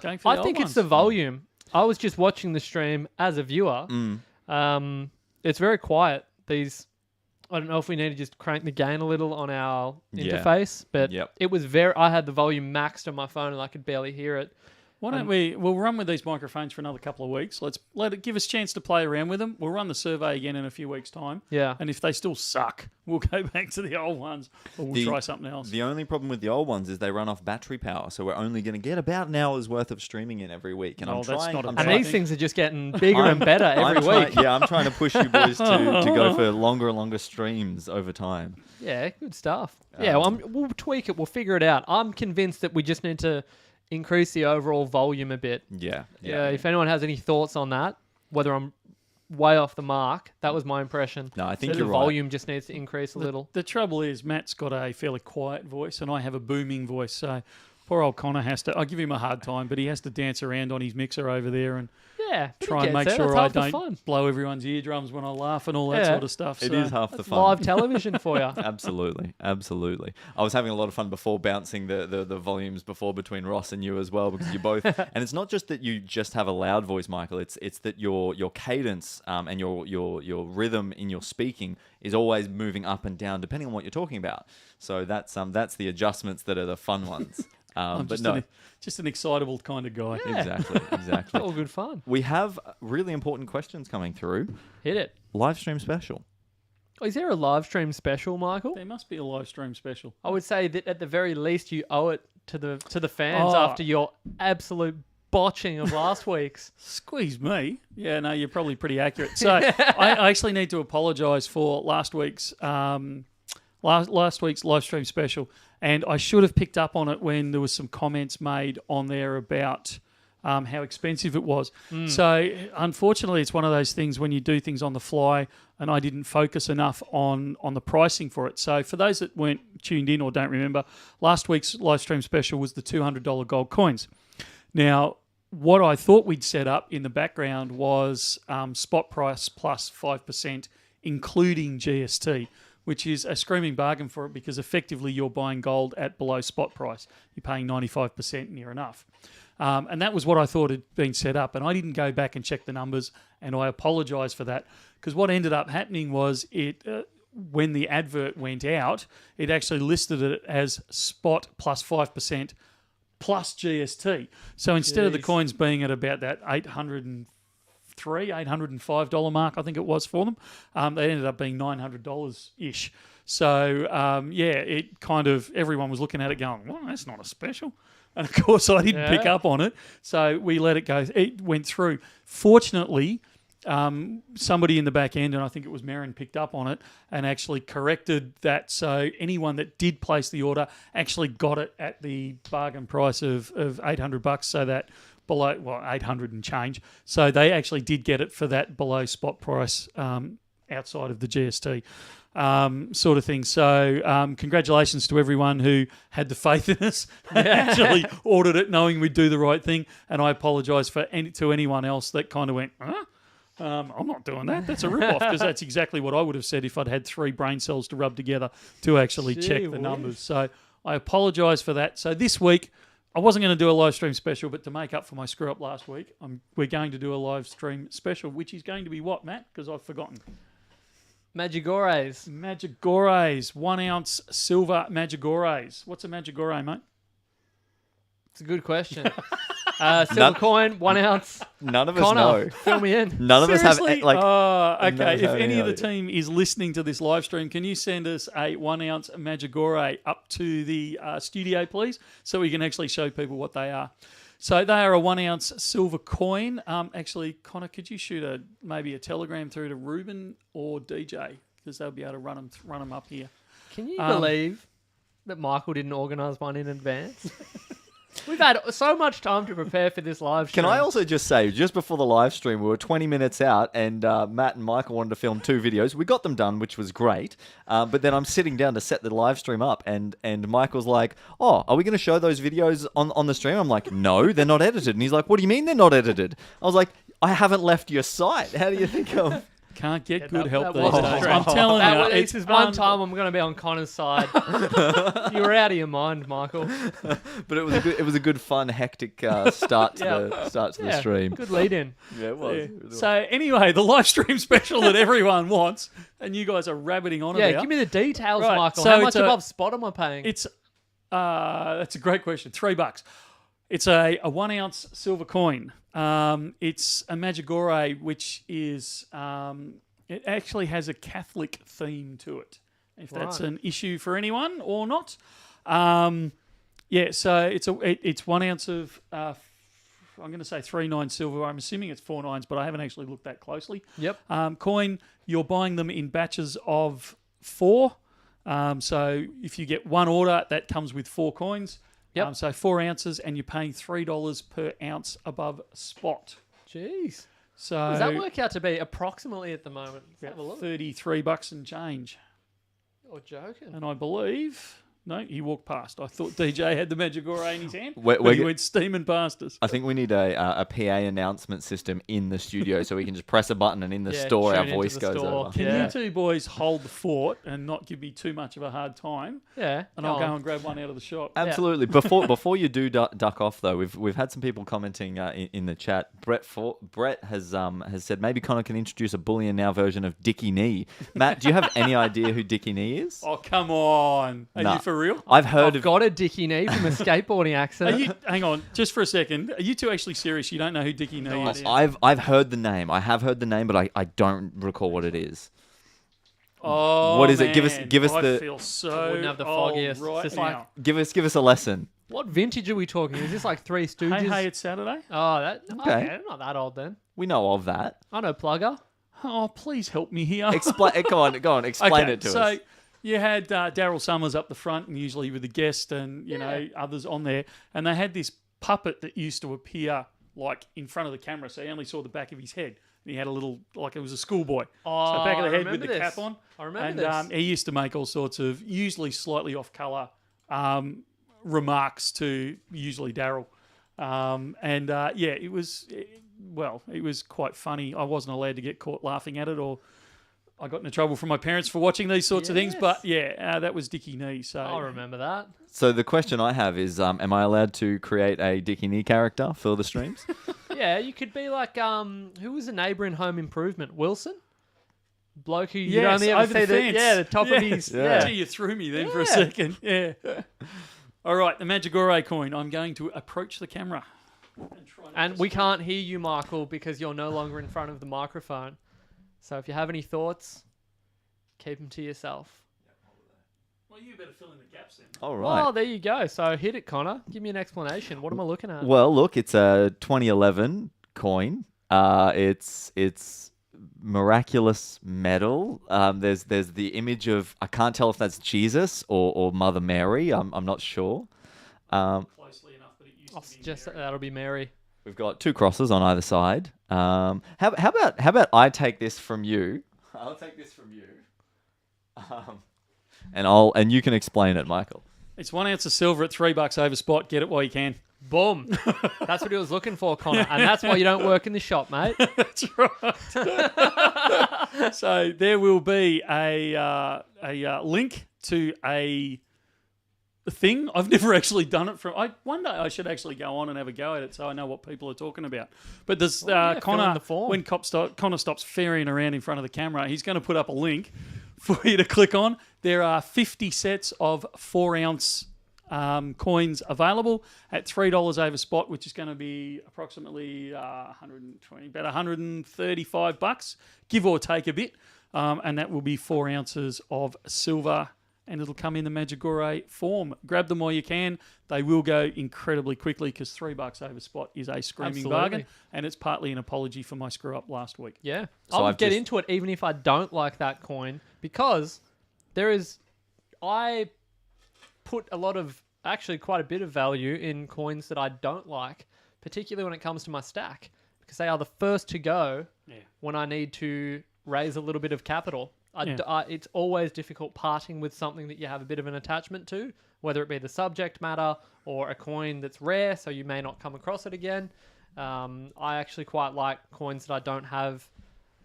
A: Going for the
D: I
A: old
D: think it's
A: ones.
D: the volume. I was just watching the stream as a viewer. It's very quiet. I don't know if we need to just crank the gain a little on our
C: Yeah.
D: interface, but
C: Yep.
D: it was I had the volume maxed on my phone and I could barely hear it.
A: Why don't we'll run with these microphones for another couple of weeks. Let's give us a chance to play around with them. We'll run the survey again in a few weeks' time.
D: Yeah.
A: And if they still suck, we'll go back to the old ones or we'll try something else.
C: The only problem with the old ones is they run off battery power, so we're only going to get about an hour's worth of streaming in every week. And
A: Oh,
C: I'm
A: that's
C: trying.
A: not a
C: I'm
A: bad
D: And
C: trying-
D: these things are just getting bigger and better every week.
C: I'm trying to push you boys to go for longer and longer streams over time.
D: Yeah, good stuff. We'll tweak it. We'll figure it out. I'm convinced that we just need to increase the overall volume a bit.
C: Yeah.
D: If anyone has any thoughts on that, whether I'm way off the mark, that was my impression.
C: No, I think
D: So
C: you're
D: the
C: right.
D: volume just needs to increase a little.
A: The trouble is, Matt's got a fairly quiet voice and I have a booming voice. So poor old Connor I give him a hard time, but he has to dance around on his mixer over there and
D: Yeah, but
A: try
D: he
A: and make
D: gets there.
A: sure
D: That's
A: I
D: half the
A: don't
D: fun.
A: blow everyone's eardrums when I laugh and all that
D: Yeah.
A: sort of stuff.
C: It
A: so.
C: is half the
D: That's
C: fun.
D: live television for you.
C: Absolutely. I was having a lot of fun before bouncing the volumes before between Ross and you as well, because you both, and it's not just that you just have a loud voice, Michael. It's that your cadence and your rhythm in your speaking is always moving up and down depending on what you're talking about. So that's the adjustments that are the fun ones.
A: I'm
C: But
A: just an excitable kind of guy.
C: Exactly.
D: All good fun.
C: We have really important questions coming through.
D: Hit it.
C: Live stream special.
D: Oh, is there a live stream special, Michael?
A: There must be a live stream special.
D: I would say that at the very least you owe it to the fans
A: Oh.
D: after your absolute botching of last week's.
A: Squeeze me. Yeah, no, you're probably pretty accurate. So I actually need to apologise for last week's last week's live stream special, and I should have picked up on it when there was some comments made on there about how expensive it was. So unfortunately, it's one of those things when you do things on the fly, and I didn't focus enough on the pricing for it. So for those that weren't tuned in or don't remember, last week's live stream special was the $200 gold coins. Now, what I thought we'd set up in the background was spot price plus 5%, including GST, which is a screaming bargain for it because effectively you're buying gold at below spot price. You're paying 95% near enough. And that was what I thought had been set up. And I didn't go back and check the numbers, and I apologise for that, because what ended up happening was when the advert went out, it actually listed it as spot plus 5% plus GST. So instead of the coins being at about that $805 mark, I think it was for them, they ended up being $900-ish. So, it kind of, everyone was looking at it going, well, that's not a special. And of course, I didn't pick up on it. So we let it go. It went through. Fortunately, somebody in the back end, and I think it was Marin, picked up on it and actually corrected that. So anyone that did place the order actually got it at the bargain price of $800. So that below, 800 and change. So they actually did get it for that below spot price outside of the GST. Sort of thing. So congratulations to everyone who had the faith in us and actually ordered it knowing we'd do the right thing. And I apologise to anyone else that kind of went, huh? I'm not doing that. That's a rip-off, because that's exactly what I would have said if I'd had 3 brain cells to rub together to actually check the numbers. So I apologise for that. So this week, I wasn't going to do a live stream special, but to make up for my screw-up last week, we're going to do a live stream special, which is going to be what, Matt? Because I've forgotten.
D: Magigores.
A: 1 ounce silver Magigores. What's a Magigore, mate?
D: It's a good question. Silver coin, 1 ounce.
C: None of us
D: Connor,
C: know.
D: fill me in.
C: None of us have
A: Seriously?
C: like.
A: Okay.
C: none of us
A: If
C: have
A: any
C: any
A: of the
C: idea.
A: team is listening to this live stream, can you send us a 1 ounce Magigore up to the studio, please, so we can actually show people what they are. So they are a 1 ounce silver coin. Actually, Connor, could you shoot maybe a telegram through to Ruben or DJ, because they'll be able to run them up here.
D: Can you believe that Michael didn't organise one in advance? We've had so much time to prepare for this live stream.
C: Can I also just say, just before the live stream, we were 20 minutes out, and Matt and Michael wanted to film 2 videos. We got them done, which was great. But then I'm sitting down to set the live stream up, and Michael's like, "Oh, are we going to show those videos on the stream?" I'm like, "No, they're not edited." And he's like, "What do you mean they're not edited?" I was like, "I haven't left your site. How do you think of?"
A: Can't get good help
D: that
A: these
D: was
A: days.
D: true.
A: I'm telling you,
D: This is one time I'm going to be on Connor's side. You were out of your mind, Michael.
C: But it was a good, fun, hectic start to the stream.
D: Good lead in.
C: Yeah, it was.
A: Yeah. So anyway, the live stream special that everyone wants, and you guys are rabbiting on about.
D: Yeah, give me the details,
A: Right,
D: Michael.
A: so
D: How
A: it's
D: much above spot am I paying?
A: It's that's a great question. $3. It's a 1 ounce silver coin. It's a Magigore, which is it actually has a Catholic theme to it. If that's an issue for anyone or not. So it's 1 ounce of I'm going to say 3.9 silver. I'm assuming it's 4 nines, but I haven't actually looked that closely.
D: Yep.
A: Coin, you're buying them in batches of 4. So if you get one order, that comes with 4 coins.
D: Yep.
A: So 4 ounces, and you're paying $3 per ounce above spot.
D: Jeez.
A: So
D: Does that work out to be approximately at the moment? Let's have a look.
A: $33 and change.
D: You're joking.
A: And I believe... No, he walked past. I thought DJ had the Magigore in his hand,
C: We're
A: but he
C: get-
A: went steaming past us.
C: I think we need a PA announcement system in the studio so we can just press a button and in the
D: Yeah,
C: store our
D: tune into
C: voice
D: the
C: goes
D: store.
C: over.
A: Can
D: Yeah.
A: you two boys hold the fort and not give me too much of a hard time?
D: Yeah.
A: And I'll go and grab one out of the shop.
C: Absolutely. Before you do duck off though, we've had some people commenting in the chat. Brett has said maybe Connor can introduce a Bullion Now version of Dickie Knee. Matt, do you have any idea who Dickie Knee is?
A: Oh, come on. Have
C: Nah.
A: you for real?
C: I've heard
D: I've
C: of.
D: got a Dickie knee from a skateboarding accident.
A: Hang on, just for a second. Are you two actually serious? You don't know who Dickie Nee is?
C: I've heard the name. I have heard the name, but I don't recall what it is.
A: Oh,
C: What is it? Give us
A: I
C: the-
A: feel so
D: I wouldn't have the
A: old
D: foggiest.
A: right
D: Just
A: now.
D: like-
C: Give us a lesson.
D: What vintage are we talking? Is this like Three Stooges?
A: Hey, it's Saturday.
D: Oh, that
C: Okay.
D: okay. Not that old then.
C: We know of that.
D: I know Plugger.
A: Oh, please help me here.
C: Explain. Go on. Explain it to
A: so
C: us.
A: you had Daryl Summers up the front, and usually with the guest and others on there, and they had this puppet that used to appear like in front of the camera, so you only saw the back of his head. And he had a little, like it was a schoolboy.
D: Oh,
A: So back of the
D: I
A: head with
D: remember
A: the
D: this.
A: cap on.
D: I remember
A: And
D: this.
A: he used to make all sorts of, usually slightly off colour, remarks to usually Daryl. It was quite funny. I wasn't allowed to get caught laughing at it, or I got into trouble from my parents for watching these sorts of things.
D: Yes.
A: But that was Dickie Nee. So
D: I remember that.
C: So the question I have is, am I allowed to create a Dickie Nee character for the streams?
D: Yeah, you could be like who was a neighbour in Home Improvement? Wilson? Bloke who you
A: Yes,
D: only ever
A: over the
D: see
A: fence.
D: the top of his
C: Yeah.
A: Gee, you threw me then for a
D: Yeah.
A: second. Yeah. All right, the Magigore coin. I'm going to approach the camera.
D: And we can't hear you, Michael, because you're no longer in front of the microphone. So if you have any thoughts, keep them to yourself.
A: Well, you better fill in the gaps then.
C: All right.
D: Oh, there you go. So hit it, Connor. Give me an explanation. What am I looking at?
C: Well, look, it's a 2011 coin. It's miraculous metal. There's the image of, I can't tell if that's Jesus or Mother Mary. I'm not sure.
A: Closely enough, but it used
D: I'll
A: to be
D: suggest
A: Mary.
D: that'll be Mary.
C: We've got two crosses on either side. How about I take this from you? I'll take this from you. And you can explain it, Michael.
A: It's 1 ounce of silver at $3 over spot. Get it while you can.
D: Boom. That's what he was looking for, Connor. And that's why you don't work in the shop, mate.
A: That's right. So there will be a link to a thing. I've never actually done it one day I should actually go on and have a go at it so I know what people are talking about. But there's
D: fill in
A: Connor,
D: the form.
A: when Connor stops ferrying around in front of the camera, he's going to put up a link for you to click on. There are 50 sets of 4 ounce coins available at $3 over spot, which is going to be approximately 120, about 135 bucks, give or take a bit. And that will be 4 ounces of silver, and it'll come in the Magigore form. Grab them while you can. They will go incredibly quickly because $3 over spot is a screaming
D: Absolutely.
A: bargain, and it's partly an apology for my screw up last week.
D: Yeah.
C: So
D: I'll
C: I've
D: get
C: just-
D: into it even if I don't like that coin because I put quite a bit of value in coins that I don't like, particularly when it comes to my stack, because they are the first to go when I need to raise a little bit of capital. It's always difficult parting with something that you have a bit of an attachment to, whether it be the subject matter or a coin that's rare, so you may not come across it again. I actually quite like coins that I don't have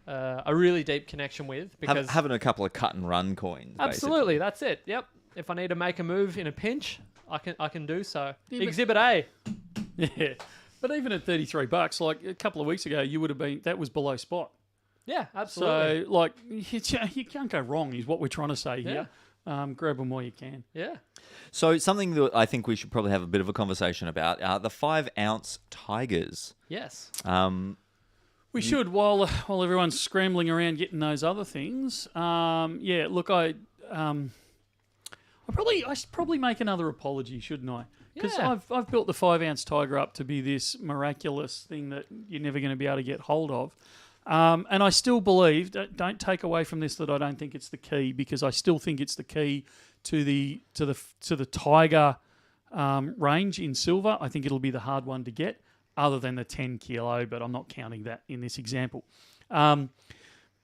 D: a really deep connection with because
C: Having a couple of cut and run coins.
D: absolutely, that's it. Yep. If I need to make a move in a pinch, I can do so.
A: Yeah, but-
D: Exhibit A.
A: Yeah. But even at $33, like a couple of weeks ago, that was below spot.
D: Yeah, absolutely.
A: So, like, you can't go wrong is what we're trying to say here. Grab them while you can.
D: Yeah.
C: So something that I think we should probably have a bit of a conversation about the 5 ounce Tigers.
D: Yes.
A: We should, while everyone's scrambling around getting those other things. Look, I should probably make another apology, shouldn't I? Because
D: Yeah.
A: I've built the 5 ounce Tiger up to be this miraculous thing that you're never going to be able to get hold of. And I still believe, don't take away from this that I don't think it's the key, because I still think it's the key to the Tiger range in silver. I think it'll be the hard one to get, other than the 10 kilo, but I'm not counting that in this example.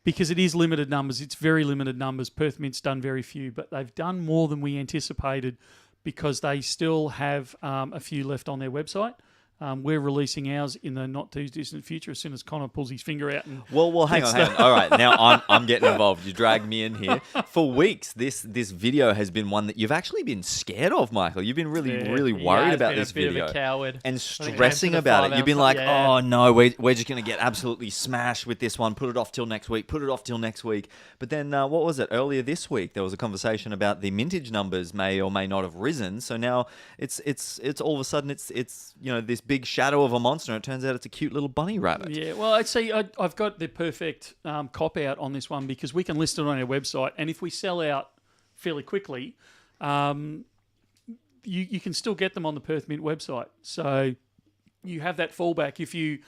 A: Because it is limited numbers. It's very limited numbers. Perth Mint's done very few, but they've done more than we anticipated because they still have a few left on their website. We're releasing ours in the not too distant future as soon as Connor pulls his finger out. And
C: Well, hang on. All right, now I'm getting involved. You dragged me in here. For weeks, this video has been one that you've actually been scared of, Michael. You've been really worried about this
D: been
C: video.
D: A bit of a coward.
C: And
D: When it came to
C: stressing
D: the
C: about it.
D: 5
C: You've been
D: ounce,
C: like,
D: yeah.
C: oh no, we're just going to get absolutely smashed with this one. Put it off till next week. Put it off till next week. But then, what was it? Earlier this week, there was a conversation about the mintage numbers may or may not have risen. So now it's all of a sudden it's this big shadow of a monster. And it turns out it's a cute little bunny rabbit.
A: Yeah, well, I'd say I've got the perfect cop out on this one because we can list it on our website, and if we sell out fairly quickly, you can still get them on the Perth Mint website. So you have that fallback if you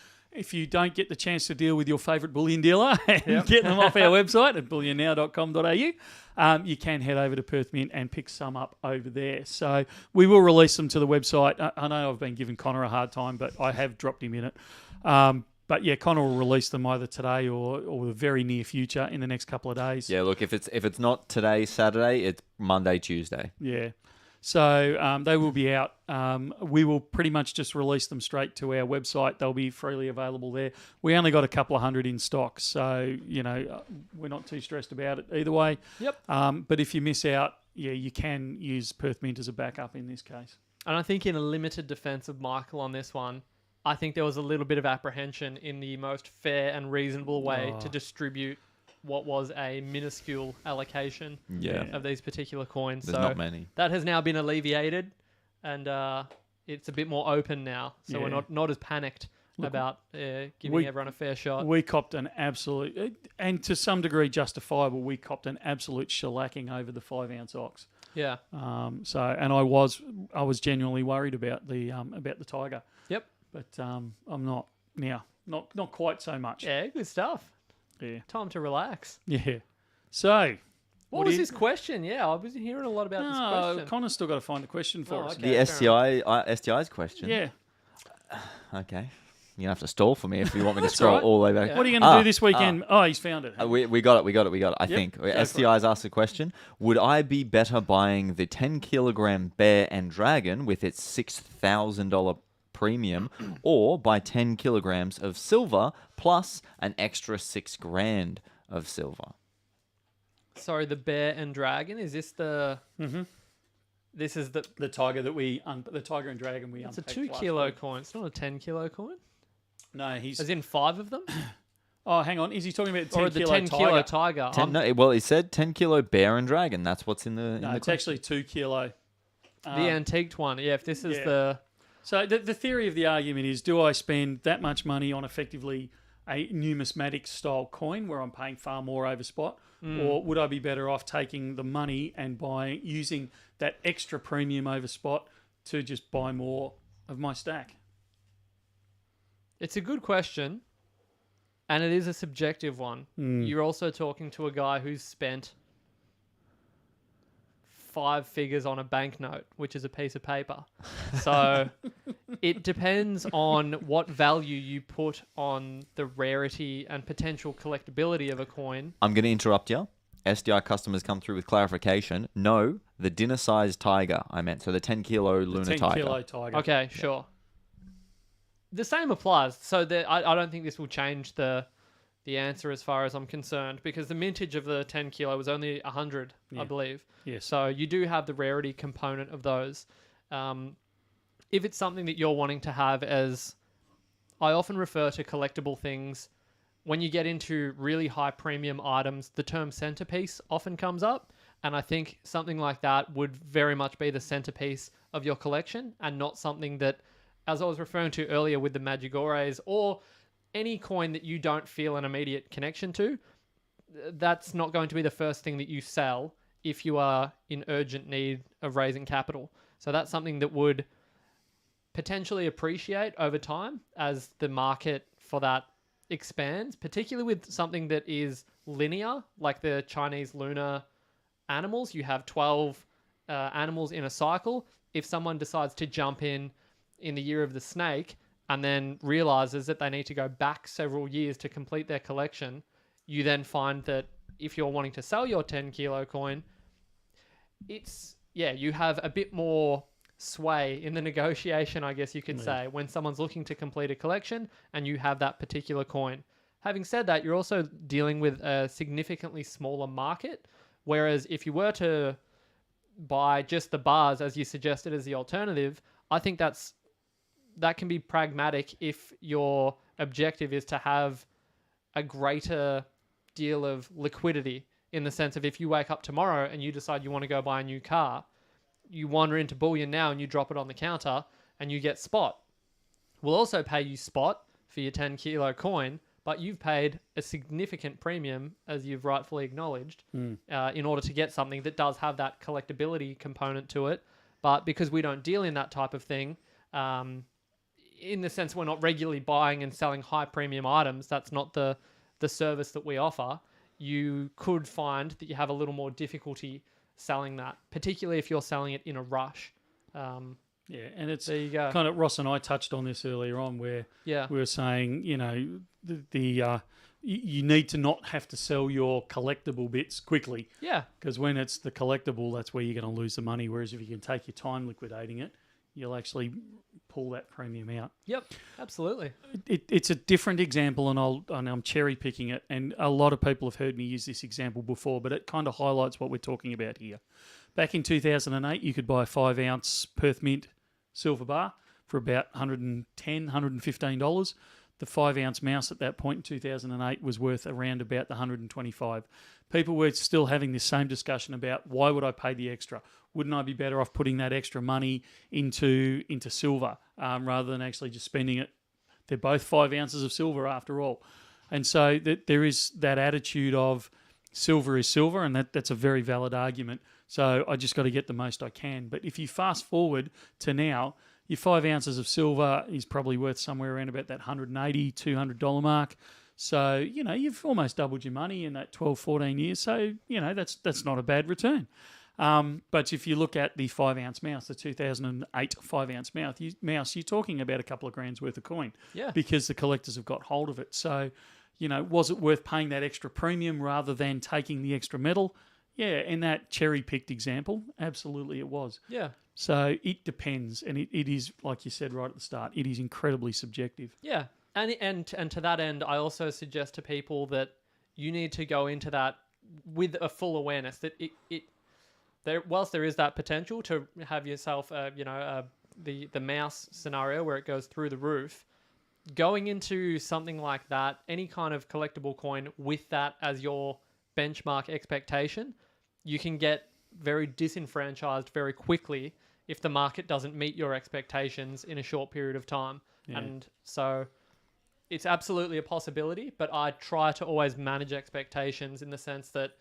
A: don't get the chance to deal with your favourite bullion dealer and get them off our website at bullionnow.com.au, you can head over to Perth Mint and pick some up over there. So we will release them to the website. I know I've been giving Connor a hard time, but I have dropped him in it. But yeah, Connor will release them either today or the very near future in the next couple of days.
C: Yeah, look, if it's not today, Saturday, it's Monday, Tuesday.
A: Yeah. So they will be out. We will pretty much just release them straight to our website. They'll be freely available there. We only got a couple of hundred in stock, so we're not too stressed about it either way.
D: Yep.
A: But if you miss out, you can use Perth Mint as a backup in this case.
D: And I think in a limited defense of Michael on this one, I think there was a little bit of apprehension in the most fair and reasonable way to distribute what was a minuscule allocation of these particular coins.
C: There's not many.
D: That has now been alleviated, and it's a bit more open now. So we're not as panicked about giving everyone a fair shot.
A: We copped an absolute, and to some degree justifiable, we copped an absolute shellacking over the 5 ounce ox.
D: Yeah.
A: And I was genuinely worried about the tiger.
D: Yep.
A: But I'm not now. Not quite so much.
D: Yeah, good stuff.
A: Yeah.
D: Time to relax.
A: Yeah. So,
D: what was this question? Yeah, I was hearing a lot about this question.
A: Connor's still got to find a question for us.
D: okay.
C: The STI's question.
A: Yeah.
C: Okay. You're going to have to stall for me if you want me to
A: That's
C: scroll
A: all right.
C: all the way back.
D: Yeah.
A: What are you going to do this weekend? He's found it.
C: We got it. I think.
A: Go for
C: STI's asked a question. Would I be better buying the 10 kilogram bear and dragon with its $6,000 premium or buy 10 kilograms of silver plus an extra $6,000 of silver?
D: Sorry, the bear and dragon. Is this the?
A: Mm-hmm.
D: This is the.
A: The tiger that the tiger and dragon we
D: It's a
A: unpacked
D: 2
A: last
D: kilo
A: week.
D: coin. It's not a 10 kilo coin.
A: No, he's.
D: As in 5 of them,
A: Oh, hang on. Is he talking about 10
D: or the
A: kilo
D: 10
A: tiger?
D: kilo tiger.
C: 10, no, well, he said 10 kilo bear and dragon. That's what's in the.
A: No,
C: in
A: it's
C: the
A: actually 2 kilo.
D: The antiqued one. Yeah, if this is
A: yeah.
D: the.
A: So the theory of the argument is, do I spend that much money on effectively a numismatic style coin where I'm paying far more over spot, or would I be better off taking the money and using that extra premium over spot to just buy more of my stack?
D: It's a good question, and it is a subjective one. You're also talking to a guy who's spent 5 figures on a banknote, which is a piece of paper. So it depends on what value you put on the rarity and potential collectability of a coin.
C: I'm going to interrupt you. SDI customers come through with clarification. No, the dinner-sized tiger, I meant. So the 10 kilo lunar
A: 10
C: tiger.
A: kilo tiger.
D: Okay, sure. The same applies. So I don't think this will change the answer as far as I'm concerned, because the mintage of the 10 kilo was only 100, I believe.
A: Yes.
D: So you do have the rarity component of those. If it's something that you're wanting to have, as I often refer to collectible things, when you get into really high premium items, the term centerpiece often comes up. And I think something like that would very much be the centerpiece of your collection, and not something that, as I was referring to earlier with the Magigores, or any coin that you don't feel an immediate connection to, that's not going to be the first thing that you sell if you are in urgent need of raising capital. So that's something that would potentially appreciate over time as the market for that expands, particularly with something that is linear, like the Chinese lunar animals. You have 12 animals in a cycle. If someone decides to jump in the year of the snake and then realizes that they need to go back several years to complete their collection, you then find that if you're wanting to sell your 10 kilo coin, you have a bit more sway in the negotiation, I guess you could say, when someone's looking to complete a collection and you have that particular coin. Having said that, you're also dealing with a significantly smaller market, whereas if you were to buy just the bars, as you suggested as the alternative, I think that can be pragmatic if your objective is to have a greater deal of liquidity, in the sense of if you wake up tomorrow and you decide you want to go buy a new car, you wander into Bullion Now and you drop it on the counter and you get spot. We'll also pay you spot for your 10 kilo coin, but you've paid a significant premium, as you've rightfully acknowledged, in order to get something that does have that collectability component to it. But because we don't deal in that type of thing, in the sense we're not regularly buying and selling high premium items, that's not the service that we offer, you could find that you have a little more difficulty selling that, particularly if you're selling it in a rush.
A: Yeah, and it's
D: There you go.
A: kind of, Ross and I touched on this earlier on, where
D: Yeah.
A: we were saying, you need to not have to sell your collectible bits quickly,
D: Yeah.
A: because when it's the collectible, that's where you're going to lose the money. Whereas if you can take your time liquidating it, you'll actually pull that premium out.
D: Yep. Absolutely.
A: It's a different example, and I'm cherry picking it. And a lot of people have heard me use this example before, but it kind of highlights what we're talking about here. Back in 2008, you could buy a 5-ounce Perth Mint silver bar for about $110, $115. The 5-ounce mouse at that point in 2008 was worth around about the $125. People were still having this same discussion about, why would I pay the extra? Wouldn't I be better off putting that extra money into silver rather than actually just spending it? They're both 5 ounces of silver after all. And so there is that attitude of silver is silver, and that's a very valid argument. So I just got to get the most I can. But if you fast forward to now, your 5 ounces of silver is probably worth somewhere around about that $180, $200 mark. So, you've almost doubled your money in that 12, 14 years. So, that's not a bad return. But if you look at the 5-ounce mouse, the 2008 5-ounce mouse, you're talking about a couple of grand's worth of coin.
D: Yeah.
A: Because the collectors have got hold of it. So, was it worth paying that extra premium rather than taking the extra metal? Yeah, in that cherry-picked example, absolutely it was.
D: Yeah.
A: So it depends, and it is, like you said right at the start, it is incredibly subjective.
D: Yeah. And to that end, I also suggest to people that you need to go into that with a full awareness that whilst there is that potential to have yourself, the mouse scenario where it goes through the roof, going into something like that, any kind of collectible coin with that as your benchmark expectation, you can get very disenfranchised very quickly if the market doesn't meet your expectations in a short period of time.
A: Yeah.
D: And so it's absolutely a possibility, but I try to always manage expectations in the sense that,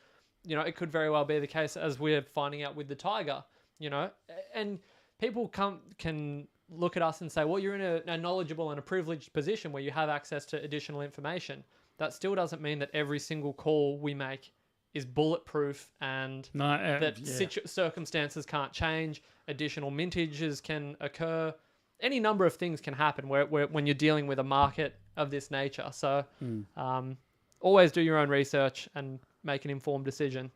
D: it could very well be the case, as we're finding out with the Tiger, and people can look at us and say, well, you're in a knowledgeable and a privileged position where you have access to additional information. That still doesn't mean that every single call we make is bulletproof and circumstances can't change, additional mintages can occur, any number of things can happen when you're dealing with a market of this nature. So always do your own research and make an informed decision.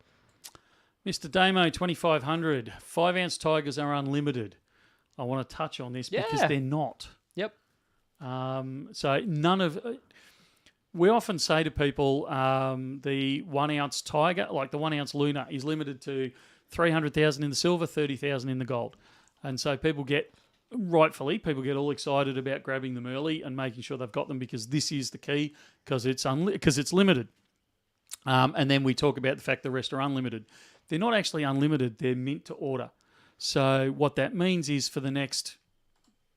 A: Mr. Damo, 2500, 5-ounce Tigers are unlimited. I want to touch on this because they're not.
D: Yep.
A: So none of... We often say to people, the 1-ounce Tiger, like the 1-ounce Luna, is limited to 300,000 in the silver, 30,000 in the gold. And so rightfully, people get all excited about grabbing them early and making sure they've got them, because this is the key, because it's limited. And then we talk about the fact the rest are unlimited. They're not actually unlimited, they're mint to order. So what that means is for the next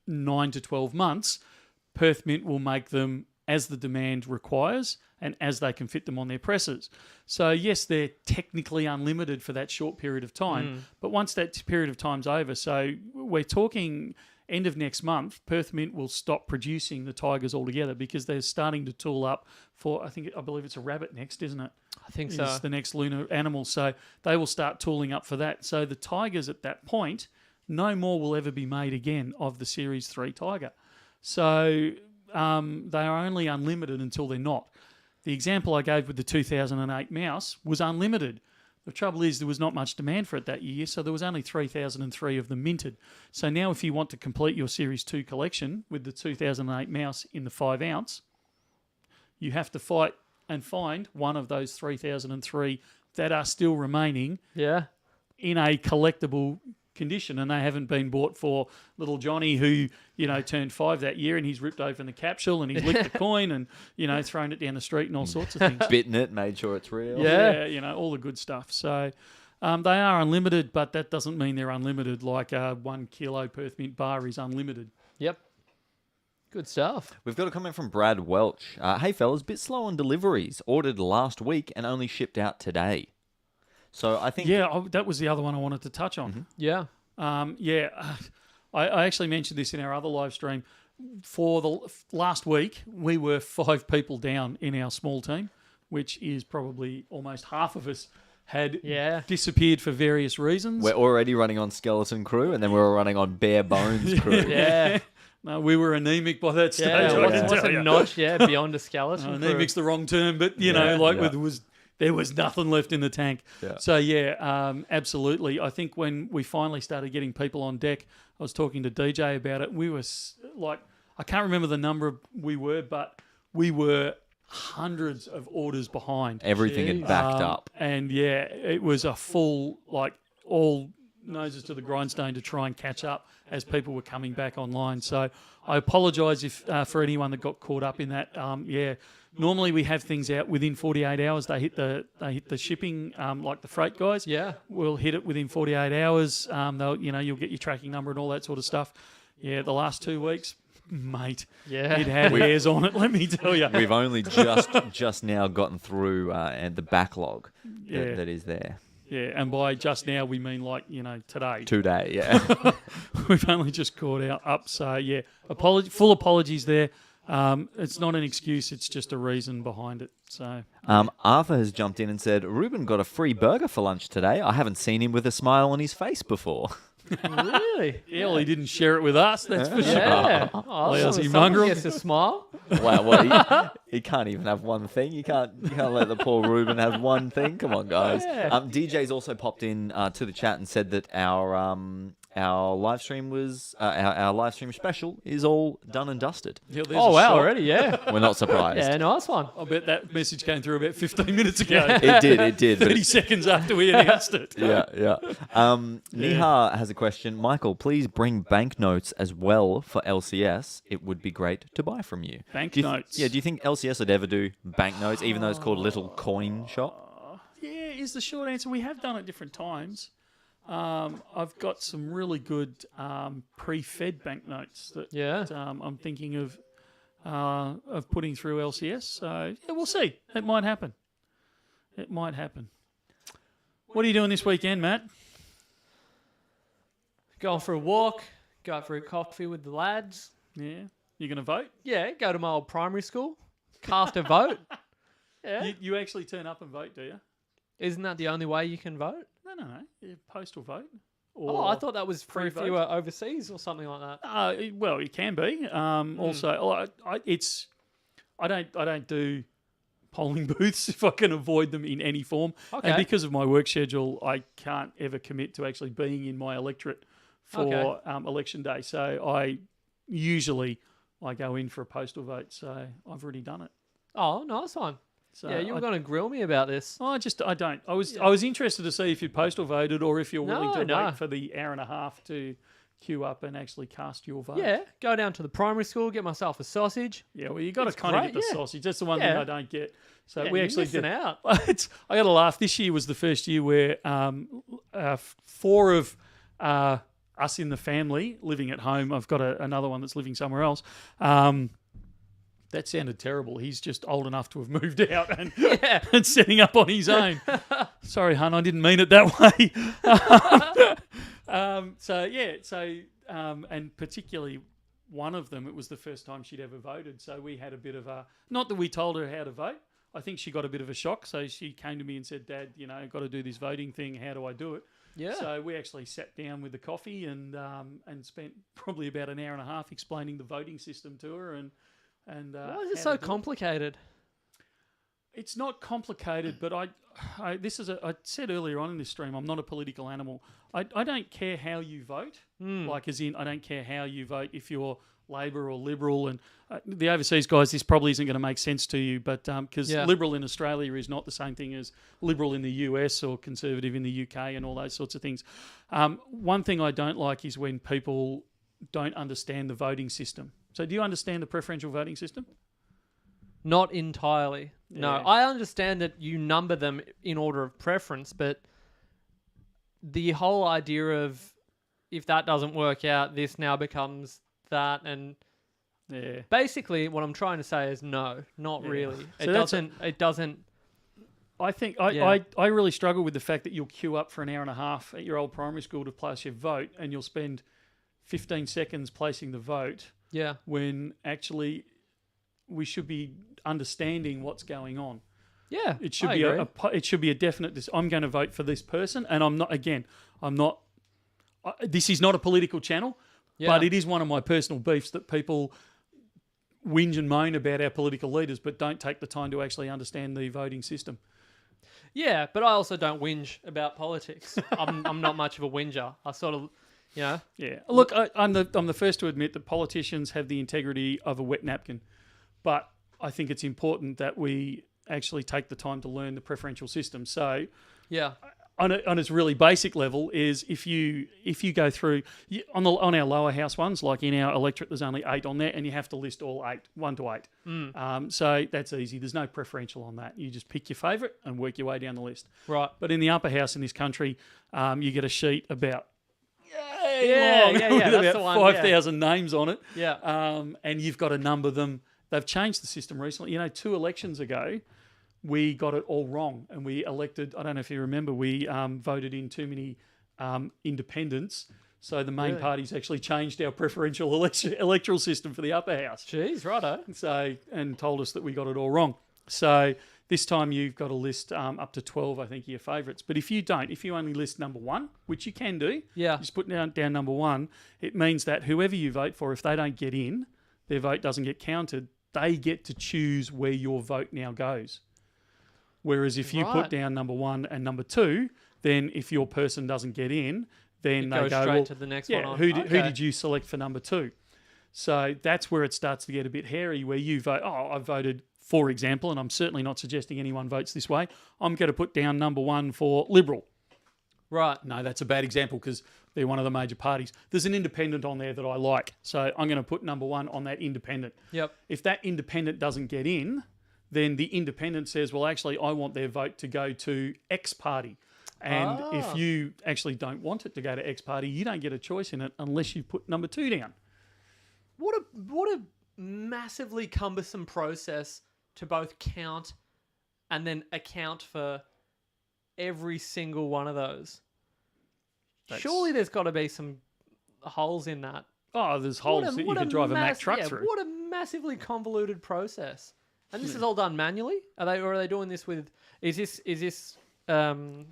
A: 9 to 12 months, Perth Mint will make them as the demand requires and as they can fit them on their presses. So yes, they're technically unlimited for that short period of time, but once that period of time's over, so we're talking end of next month, Perth Mint will stop producing the Tigers altogether because they're starting to tool up for, I believe it's a rabbit next, isn't it?
D: I think so.
A: It's the next lunar animal. So they will start tooling up for that. So the Tigers at that point, no more will ever be made again of the Series 3 Tiger. So they are only unlimited until they're not. The example I gave with the 2008 mouse was unlimited. The trouble is there was not much demand for it that year, so there was only 3,003 of them minted. So now if you want to complete your Series 2 collection with the 2008 mouse in the 5 ounce, you have to fight and find one of those 3,003 that are still remaining
D: Yeah.
A: in a collectible condition, and they haven't been bought for little Johnny who, turned 5 that year and he's ripped open the capsule and he's licked the coin and, thrown it down the street and all sorts of things.
C: Bitten it, made sure it's real.
D: Yeah.
A: All the good stuff. So they are unlimited, but that doesn't mean they're unlimited like a 1 kilo Perth Mint bar is unlimited.
D: Yep. Good stuff.
C: We've got a comment from Brad Welch. Hey, fellas, bit slow on deliveries. Ordered last week and only shipped out today. So I think...
A: Yeah, that was the other one I wanted to touch on.
D: Yeah.
A: I actually mentioned this in our other live stream. For the last week, we were 5 people down in our small team, which is probably almost half of us had disappeared for various reasons.
C: We're already running on skeleton crew, and then we're running on bare bones crew.
D: Yeah.
A: No, we were anemic by that stage.
D: Yeah.
A: I can
D: What's
A: tell
D: a
A: you.
D: notch? Yeah, beyond a skeleton.
A: Anemic's the wrong term, but there was nothing left in the tank.
C: Yeah.
A: So absolutely. I think when we finally started getting people on deck, I was talking to DJ about it. We were I can't remember the number we were, but we were hundreds of orders behind.
C: Everything had backed up.
A: And it was a full, all noses to the grindstone to try and catch up as people were coming back online. So I apologise if for anyone that got caught up in that. Normally we have things out within 48 hours. They hit the shipping, like the freight guys.
D: Yeah.
A: We'll hit it within 48 hours. You'll get your tracking number and all that sort of stuff. Yeah, the last 2 weeks, mate.
D: Yeah.
A: It had hairs on it, let me tell you.
C: We've only just now gotten through and the backlog that is there.
A: Yeah, and by just now we mean today.
C: Today, yeah.
A: We've only just caught up. So full apologies there. It's not an excuse; it's just a reason behind it. So
C: Arthur has jumped in and said, Ruben got a free burger for lunch today. I haven't seen him with a smile on his face before.
D: Really?
A: yeah, well, he didn't share it with us. That's for sure.
D: Yeah.
A: Lousy
D: Someone
A: mongrel.
D: gets a smile.
C: Wow, he can't even have one thing. You can't let the poor Ruben have one thing. Come on, guys.
D: Yeah.
C: DJ's also popped in to the chat and said that our live stream was our live stream special is all done and dusted.
A: Yeah, there's
D: Oh,
A: a
D: wow,
A: shot.
D: already, yeah.
C: We're not surprised.
D: Yeah, nice one.
A: I bet that message came through about 15 minutes ago.
C: It did. But
A: 30 seconds after we announced it.
C: yeah. Nihar has a question. Michael, please bring banknotes as well for LCS. It would be great to buy from you.
A: Banknotes?
C: Do you think LCS would ever do banknotes, even though it's called Little Coin Shop?
A: Yeah, is the short answer. We have done it different times. I've got some really good pre-fed banknotes that I'm thinking of putting through LCS. So yeah, we'll see. It might happen. What are you doing this weekend, Matt?
D: Going for a walk, go for a coffee with the lads.
A: Yeah, you going to vote?
D: Yeah, go to my old primary school, cast a vote. Yeah.
A: You actually turn up and vote, do you?
D: Isn't that the only way you can vote?
A: No. Yeah, postal vote.
D: Oh, I thought that was free if
A: pre-vote.
D: you were overseas or something like that.
A: Well, it can be. Also, I don't do polling booths if I can avoid them in any form.
D: Okay.
A: And because of my work schedule, I can't ever commit to actually being in my electorate for election day. So I go in for a postal vote. So I've already done it.
D: Oh, nice one.
A: So
D: Yeah, you were going to grill me about this.
A: I don't. I was interested to see if you postal voted or if you're willing to
D: No.
A: wait for the hour and a half to queue up and actually cast your vote.
D: Yeah, go down to the primary school, get myself a sausage.
A: Yeah, well, you got to
D: It's
A: kind of
D: great,
A: get the
D: yeah.
A: sausage. That's the one thing
D: Yeah.
A: I don't get. So
D: Yeah,
A: we
D: you're
A: actually
D: missing
A: did.
D: out.
A: I got to laugh. This year was the first year where 4 of us in the family living at home. I've got another one that's living somewhere else. That sounded terrible. He's just old enough to have moved out and setting up on his own. Sorry, hun, I didn't mean it that way. And particularly one of them, it was the first time she'd ever voted. So we had a bit of not that we told her how to vote. I think she got a bit of a shock. So she came to me and said, Dad, I've got to do this voting thing. How do I do it?
D: Yeah.
A: So we actually sat down with the coffee and spent probably about an hour and a half explaining the voting system to her. And
D: Why is it
A: how
D: so
A: to do it.
D: complicated?
A: It's not complicated, but I said earlier on in this stream, I'm not a political animal. I don't care how you vote. Like, as in, I don't care how you vote if you're Labor or Liberal. And the overseas guys, this probably isn't going to make sense to you, but because Liberal in Australia is not the same thing as Liberal in the US or Conservative in the UK and all those sorts of things. One thing I don't like is when people don't understand the voting system. So do you understand the preferential voting system?
D: Not entirely. No,
A: Yeah.
D: I understand that you number them in order of preference, but the whole idea of if that doesn't work out, this now becomes that, and
A: Yeah.
D: basically what I'm trying to say is no, not
A: Yeah.
D: really.
A: So
D: It doesn't.
A: I think
D: Yeah.
A: I really struggle with the fact that you'll queue up for an hour and a half at your old primary school to place your vote, and you'll spend 15 seconds placing the vote
D: Yeah.
A: when actually we should be understanding what's going on.
D: Yeah.
A: It should
D: I
A: be
D: agree.
A: it should be a definite. I'm going to vote for this person, and I'm not. Again, I'm not. This is not a political channel, but it is one of my personal beefs that people whinge and moan about our political leaders, but don't take the time to actually understand the voting system.
D: Yeah, but I also don't whinge about politics. I'm not much of a whinger. I sort of, you know.
A: Yeah. Look, I'm the first to admit that politicians have the integrity of a wet napkin, but I think it's important that we actually take the time to learn the preferential system. So,
D: Yeah.
A: on its really basic level, is if you go through on our lower house ones, like in our electorate, there's only 8 on there, and you have to list all 8, 1 to 8. So that's easy. There's no preferential on that. You just pick your favourite and work your way down the list.
D: Right.
A: But in the upper house in this country, you get a sheet about
D: Yeah,
A: long,
D: yeah,
A: with
D: that's
A: about
D: the one,
A: 5,000 names on it.
D: Yeah.
A: And you've got to number them. They've changed the system recently. 2 elections ago, we got it all wrong, and we elected. I don't know if you remember, we voted in too many independents. So the main
D: Really?
A: parties actually changed our preferential electoral system for the upper house.
D: Jeez, righto.
A: So, and told us that we got it all wrong. So this time you've got to list up to 12, I think, of your favourites. But if you don't, if you only list number 1, which you can do,
D: Yeah.
A: just put down number 1, it means that whoever you vote for, if they don't get in, their vote doesn't get counted, they get to choose where your vote now goes. Whereas if you put
D: Right.
A: down number 1 and number 2, then if your person doesn't get in, then
D: It
A: they
D: goes
A: go,
D: straight
A: well,
D: to the next
A: yeah,
D: one on.
A: who
D: Okay.
A: did you select for number 2? So that's where it starts to get a bit hairy, where you vote, I voted, for example, and I'm certainly not suggesting anyone votes this way, I'm going to put down number 1 for Liberal.
D: Right.
A: No, that's a bad example because they're one of the major parties. There's an independent on there that I like, so I'm going to put number 1 on that independent.
D: Yep.
A: If that independent doesn't get in, then the independent says, well, actually, I want their vote to go to X party. And if you actually don't want it to go to X party, you don't get a choice in it unless you put number 2 down.
D: What a massively cumbersome process to both count and then account for every single one of those. Surely there's got to be some holes in that.
A: Oh, there's holes that you could drive a Mack truck through.
D: What a massively convoluted process. And this is all done manually? Are they doing this with? Is this done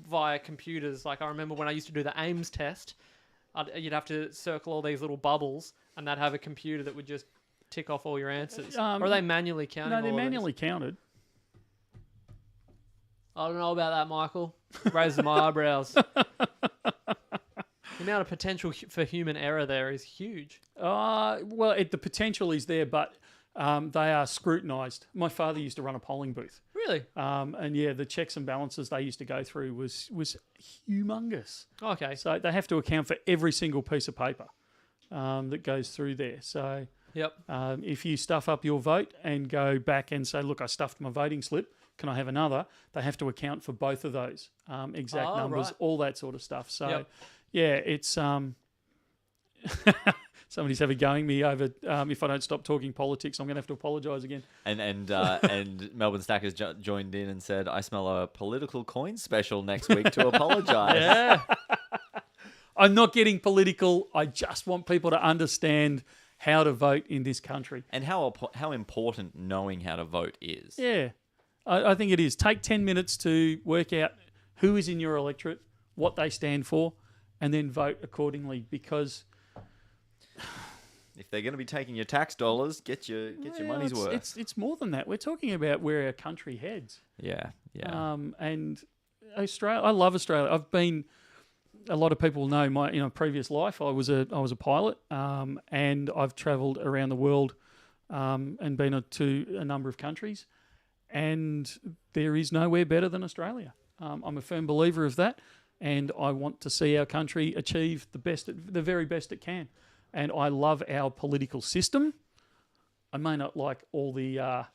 D: via computers? Like I remember when I used to do the Ames test, you'd have to circle all these little bubbles, and they'd have a computer that would just tick off all your answers. Or are they manually counting?
A: No, they're
D: all of
A: manually
D: these?
A: counted.
D: I don't know about that, Michael. Raises my eyebrows. The amount of potential for human error there is huge.
A: Well, the potential is there, but they are scrutinised. My father used to run a polling booth.
D: Really?
A: And yeah, the checks and balances they used to go through was humongous.
D: Okay.
A: So they have to account for every single piece of paper that goes through there. So
D: Yep.
A: if you stuff up your vote and go back and say, look, I stuffed my voting slip, can I have another? They have to account for both of those exact numbers,
D: right.
A: all that sort of stuff. So
D: Yep.
A: yeah, it's somebody's having going me over. If I don't stop talking politics, I'm going to have to apologise again.
C: And Melbourne Stackers joined in and said, I smell a political coin special next week to apologise.
D: Yeah.
A: I'm not getting political. I just want people to understand how to vote in this country.
C: And how important knowing how to vote is.
A: Yeah, I think it is. Take 10 minutes to work out who is in your electorate, what they stand for, and then vote accordingly, because
C: If they're going to be taking your tax dollars, get your money's worth.
A: It's more than that. We're talking about where our country heads.
C: Yeah.
A: And Australia, I love Australia. I've been. A lot of people know my previous life. I was a pilot, and I've travelled around the world, and been to a number of countries, and there is nowhere better than Australia. I'm a firm believer of that, and I want to see our country achieve the very best it can. And I love our political system. I may not like all the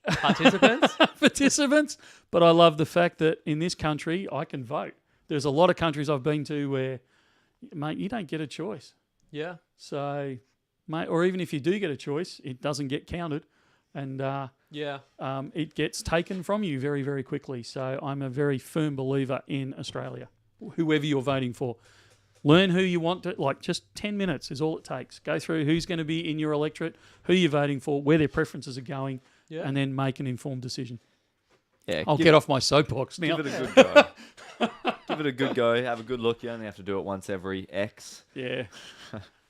A: participants, but I love the fact that in this country I can vote. There's a lot of countries I've been to where, mate, you don't get a choice.
D: Yeah.
A: So, mate, or even if you do get a choice, it doesn't get counted, and it gets taken from you very, very quickly. So I'm a very firm believer in Australia. Whoever you're voting for, learn who you want to. Like, just 10 minutes is all it takes. Go through who's going to be in your electorate, who you're voting for, where their preferences are going, and then make an informed decision.
C: Yeah,
A: I'll get off my soapbox now.
C: Give it a good go. Give it a good go. Have a good look. You only have to do it once every X.
A: Yeah.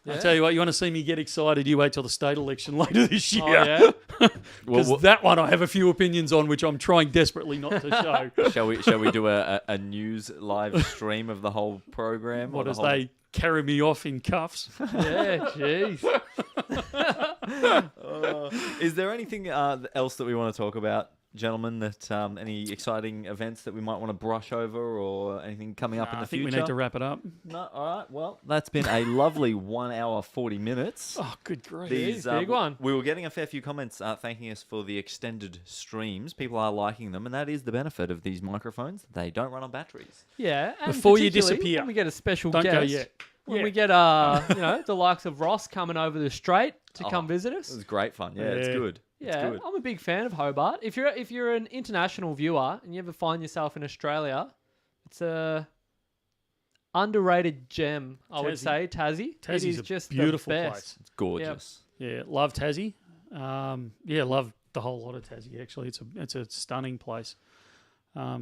A: I'll tell you what, you want to see me get excited, you wait till the state election later this year.
D: Oh, yeah?
A: Because that one I have a few opinions on, which I'm trying desperately not to show.
C: Shall we do a news live stream of the whole program?
A: What, as they carry me off in cuffs?
D: Yeah, jeez.
C: Is there anything else that we want to talk about, gentlemen, that any exciting events that we might want to brush over or anything coming up in the future?
A: I think we need to wrap it up.
C: No, all right. Well, that's been a lovely 1 hour, 40 minutes.
A: Oh, good grief.
D: Big one.
C: We were getting a fair few comments thanking us for the extended streams. People are liking them, and that is the benefit of these microphones. They don't run on batteries.
D: Yeah. And
A: Before you
D: particularly
A: disappear.
D: when we get a special
A: Don't
D: guest.
A: go yet.
D: When we get the likes of Ross coming over the Strait to come visit us.
C: It was great fun. Yeah, it's good.
D: Yeah,
C: It's good.
D: I'm a big fan of Hobart. If you're an international viewer and you ever find yourself in Australia, it's a underrated gem, I would say. Tassie.
A: Tassie's
D: it is
A: a
D: just
A: beautiful
D: the best.
A: place.
C: It's gorgeous.
A: Yeah, love Tassie. Love the whole lot of Tassie, actually. It's a stunning place.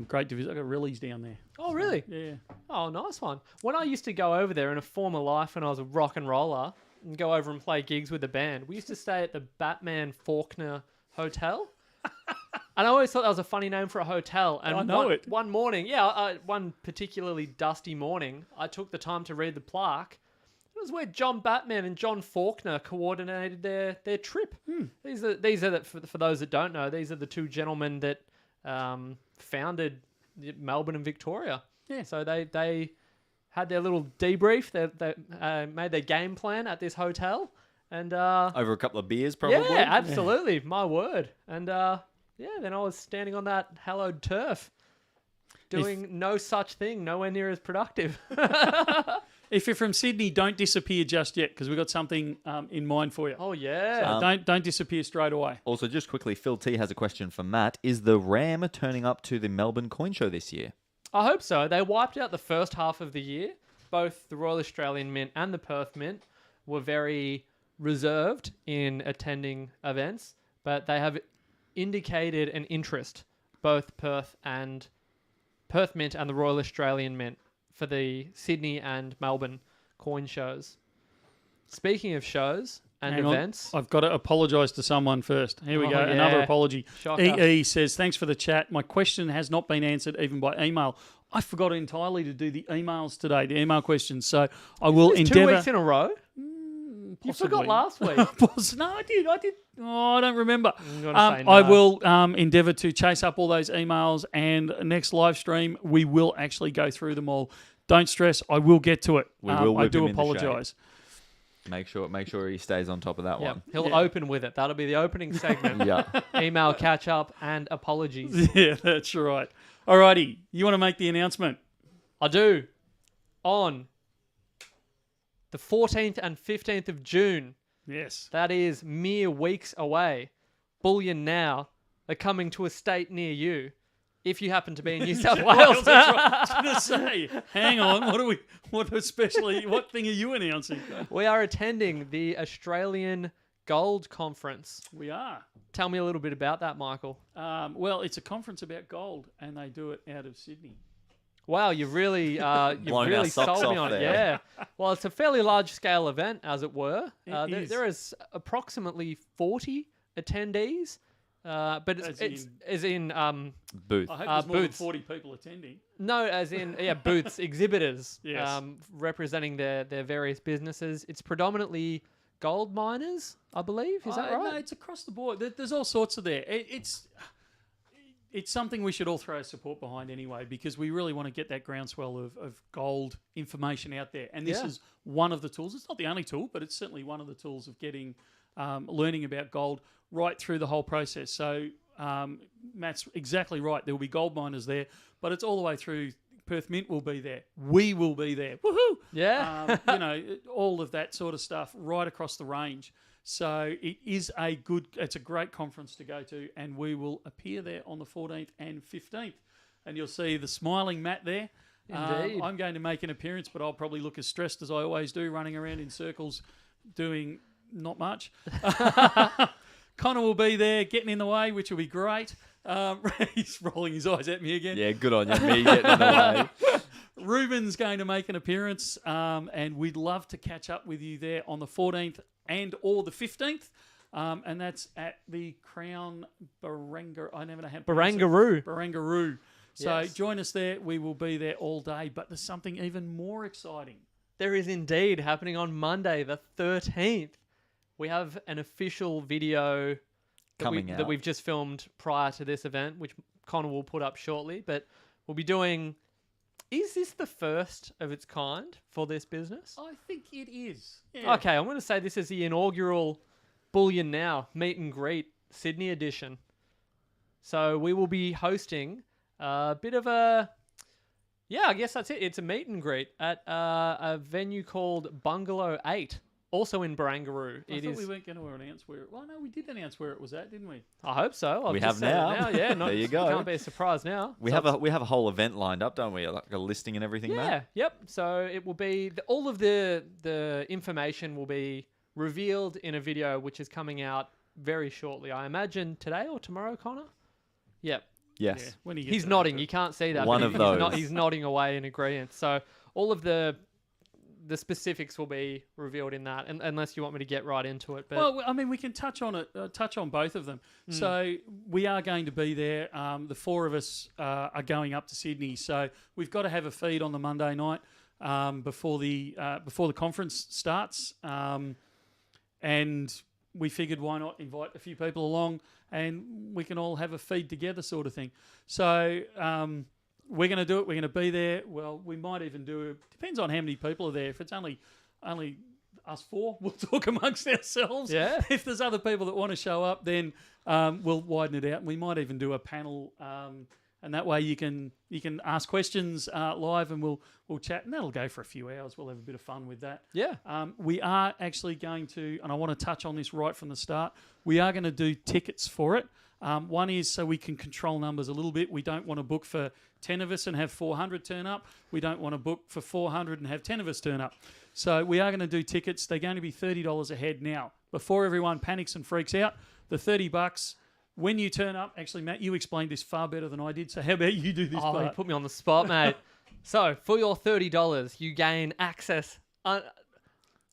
A: Great to visit. I got Rillies down there.
D: Oh, really?
A: Yeah.
D: Oh, nice one. When I used to go over there in a former life when I was a rock and roller and go over and play gigs with the band, we used to stay at the Batman Faulkner Hotel. And I always thought that was a funny name for a hotel. And
A: I know it.
D: One morning, one particularly dusty morning, I took the time to read the plaque. It was where John Batman and John Faulkner coordinated their trip. These are for those that don't know, these are the two gentlemen that founded Melbourne and Victoria. Yeah. So they had their little debrief. They made their game plan at this hotel, and
C: over a couple of beers, probably.
D: Yeah, absolutely. My word. And then I was standing on that hallowed turf, doing no such thing, nowhere near as productive.
A: If you're from Sydney, don't disappear just yet, because we've got something in mind for you.
D: Oh, yeah.
A: So don't disappear straight away.
C: Also, just quickly, Phil T has a question for Matt. Is the Ram turning up to the Melbourne Coin Show this year?
D: I hope so. They wiped out the first half of the year. Both the Royal Australian Mint and the Perth Mint were very reserved in attending events, but they have indicated an interest, both Perth Mint and the Royal Australian Mint, for the Sydney and Melbourne coin shows. Speaking of shows and events...
A: I've got to apologise to someone first. Here we go.
D: Yeah.
A: Another apology.
D: Shocker.
A: EE says, thanks for the chat. My question has not been answered even by email. I forgot entirely to do the emails today, the email questions. So I will endeavour...
D: 2 weeks in a row? You forgot last week.
A: No, I did. Oh, I don't remember.
D: I'm gonna say no.
A: I will endeavour to chase up all those emails, and next live stream we will actually go through them all. Don't stress. I will get to it.
C: We will.
A: I do apologise.
C: Make sure he stays on top of that one.
D: He'll open with it. That'll be the opening segment.
C: Yeah.
D: Email catch up and apologies.
A: Yeah, that's right. Alrighty, you want to make the announcement?
D: I do. On the 14th and 15th of June.
A: Yes.
D: That is mere weeks away. Bullion Now are coming to a state near you. If you happen to be in New South Wales.
A: That's right. I was going to say, hang on, what thing are you announcing?
D: We are attending the Australian Gold Conference.
A: We are.
D: Tell me a little bit about that, Michael.
A: Well, it's a conference about gold, and they do it out of Sydney.
D: Wow, you've really
C: Blown our socks
D: sold me
C: off
D: on it.
C: there.
D: Yeah. Well, it's a fairly large scale event, as it were.
A: It is.
D: There is approximately 40 attendees, but it's as in
C: Booth.
A: I hope there's more than
D: booths.
A: 40 people attending.
D: no, as in booths, exhibitors,
A: Yes.
D: representing their various businesses. It's predominantly gold miners, I believe. Is that right?
A: No, it's across the board. There's all sorts of there. It's something we should all throw support behind anyway, because we really want to get that groundswell of gold information out there. And this
D: Yeah.
A: is one of the tools. It's not the only tool, but it's certainly one of the tools of getting learning about gold right through the whole process. So Matt's exactly right. There will be gold miners there, but it's all the way through. Perth Mint will be there. We will be there. Woohoo!
D: Yeah.
A: All of that sort of stuff right across the range. So it's a great conference to go to, and we will appear there on the 14th and 15th. And you'll see the smiling Matt there.
D: Indeed.
A: I'm going to make an appearance, but I'll probably look as stressed as I always do, running around in circles, doing not much. Connor will be there, getting in the way, which will be great. He's rolling his eyes at me again.
C: Yeah, good on you. Me getting in the way.
A: Ruben's going to make an appearance, and we'd love to catch up with you there on the 14th and or the 15th, and that's at the Crown Barangaroo. I never know how to pronounce it.
D: Barangaroo.
A: Barangaroo. So
D: Yes.
A: join us there. We will be there all day, but there's something even more exciting.
D: There is indeed happening on Monday, the 13th. We have an official video
C: Coming out.
D: that we've just filmed prior to this event, which Connor will put up shortly. But we'll be doing. Is this the first of its kind for this business?
A: I think it is. Yeah.
D: Okay, I'm going to say this is the inaugural Bullion Now meet and greet Sydney edition. So we will be hosting a bit of a. Yeah, I guess that's it. It's a meet and greet at a venue called Bungalow 8, also in Barangaroo.
A: I thought we weren't going to announce where. Well, no, we did announce where it was at, didn't we?
D: I hope so. I've
C: We
D: just
C: have
D: said it
C: now.
D: Yeah,
C: There you go.
D: Can't be a surprise now.
C: We have a whole event lined up, don't we? Like a listing and everything,
D: Yeah,
C: Matt?
D: yep. So it will be all of the information will be revealed in a video which is coming out very shortly. I imagine today or tomorrow, Connor. Yep.
C: Yes.
A: Yeah. When he gets
D: He's
A: around
D: nodding.
A: to it.
D: You can't see that.
C: One
D: but
C: of
D: he's
C: those.
D: He's nodding away in agreement. So all of the specifics will be revealed in that, unless you want me to get right into it. But
A: Well, I mean, we can touch on it, touch on both of them. So we are going to be there. The four of us are going up to Sydney. So we've got to have a feed on the Monday night before the conference starts, and we figured why not invite a few people along, and we can all have a feed together, sort of thing. So. We're going to do it. We're going to be there. Well, we might even do it. Depends on how many people are there. If it's only us four, we'll talk amongst ourselves.
D: Yeah.
A: If there's other people that want to show up, then we'll widen it out. We might even do a panel, and that way you can ask questions live, and we'll chat, and that'll go for a few hours. We'll have a bit of fun with that.
D: yeah,
A: We are actually going to, and I want to touch on this right from the start. We are going to do tickets for it. One is so we can control numbers a little bit. We don't want to book for 10 of us and have 400 turn up. We don't want to book for 400 and have 10 of us turn up. So we are going to do tickets. They're going to be $30 a head now. Before everyone panics and freaks out, the $30 when you turn up. Actually, Matt, you explained this far better than I did. So how about you do this
D: Oh, you
A: part?
D: put me on the spot, mate. So for your $30, you gain access,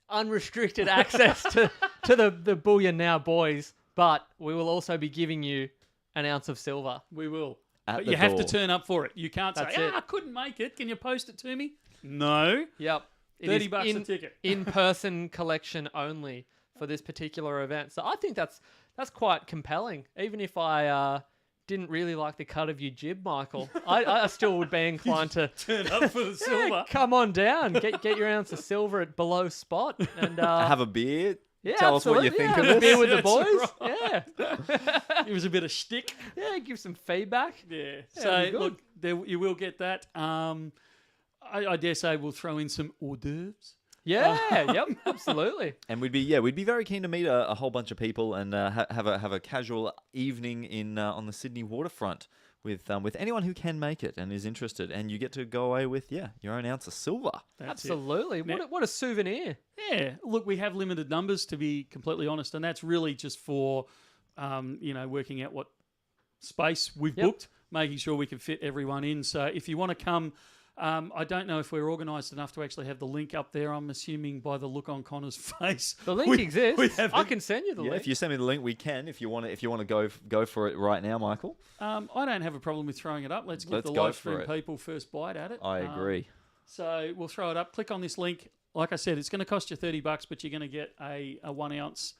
D: unrestricted access to the Bullion Now boys. But we will also be giving you an ounce of silver.
A: We will.
C: At
A: But
C: the
A: you have to
C: door.
A: turn up for it. You can't
D: That's
A: say,
D: it.
A: I couldn't make it. Can you post it to me? No.
D: Yep. It is
A: $30 a ticket.
D: in-person collection only for this particular event. So I think that's quite compelling. Even if I didn't really like the cut of your jib, Michael, I still would be inclined to
A: Turn up for the silver.
D: come on down, get your ounce of silver at below spot, and
C: Have a beer.
D: yeah,
C: Tell us what you
D: absolutely.
C: think
D: Yeah,
C: of
D: have a beer
C: this.
D: with the
A: That's
D: boys. Yeah,
A: It was a bit of shtick.
D: yeah, give some feedback.
A: Yeah.
D: that'd
A: So
D: be good.
A: look, you will get that. I dare say we'll throw in some hors d'oeuvres.
D: Yeah, yep, absolutely.
C: And we'd be very keen to meet a whole bunch of people and have a casual evening in on the Sydney waterfront with anyone who can make it and is interested. And you get to go away with your own ounce of silver.
A: That's it.
D: Absolutely. What a souvenir.
A: Yeah. Look, we have limited numbers, to be completely honest, and that's really just for working out what space we've
D: Yep.
A: booked, making sure we can fit everyone in. So if you want to come I don't know if we're organised enough to actually have the link up there. I'm assuming by the look on Connor's face.
D: The link exists.
A: we
D: I
A: haven't-
D: can send you the
C: Yeah,
D: link.
C: if you send me the link, we can. If you want to go for it right now, Michael.
A: I don't have a problem with throwing it up. Let's give
C: Let's
A: the
C: go
A: live
C: for
A: stream
C: it.
A: people first bite at it.
C: I agree.
A: So we'll throw it up. Click on this link. Like I said, it's going to cost you $30, but you're going to get a 1 ounce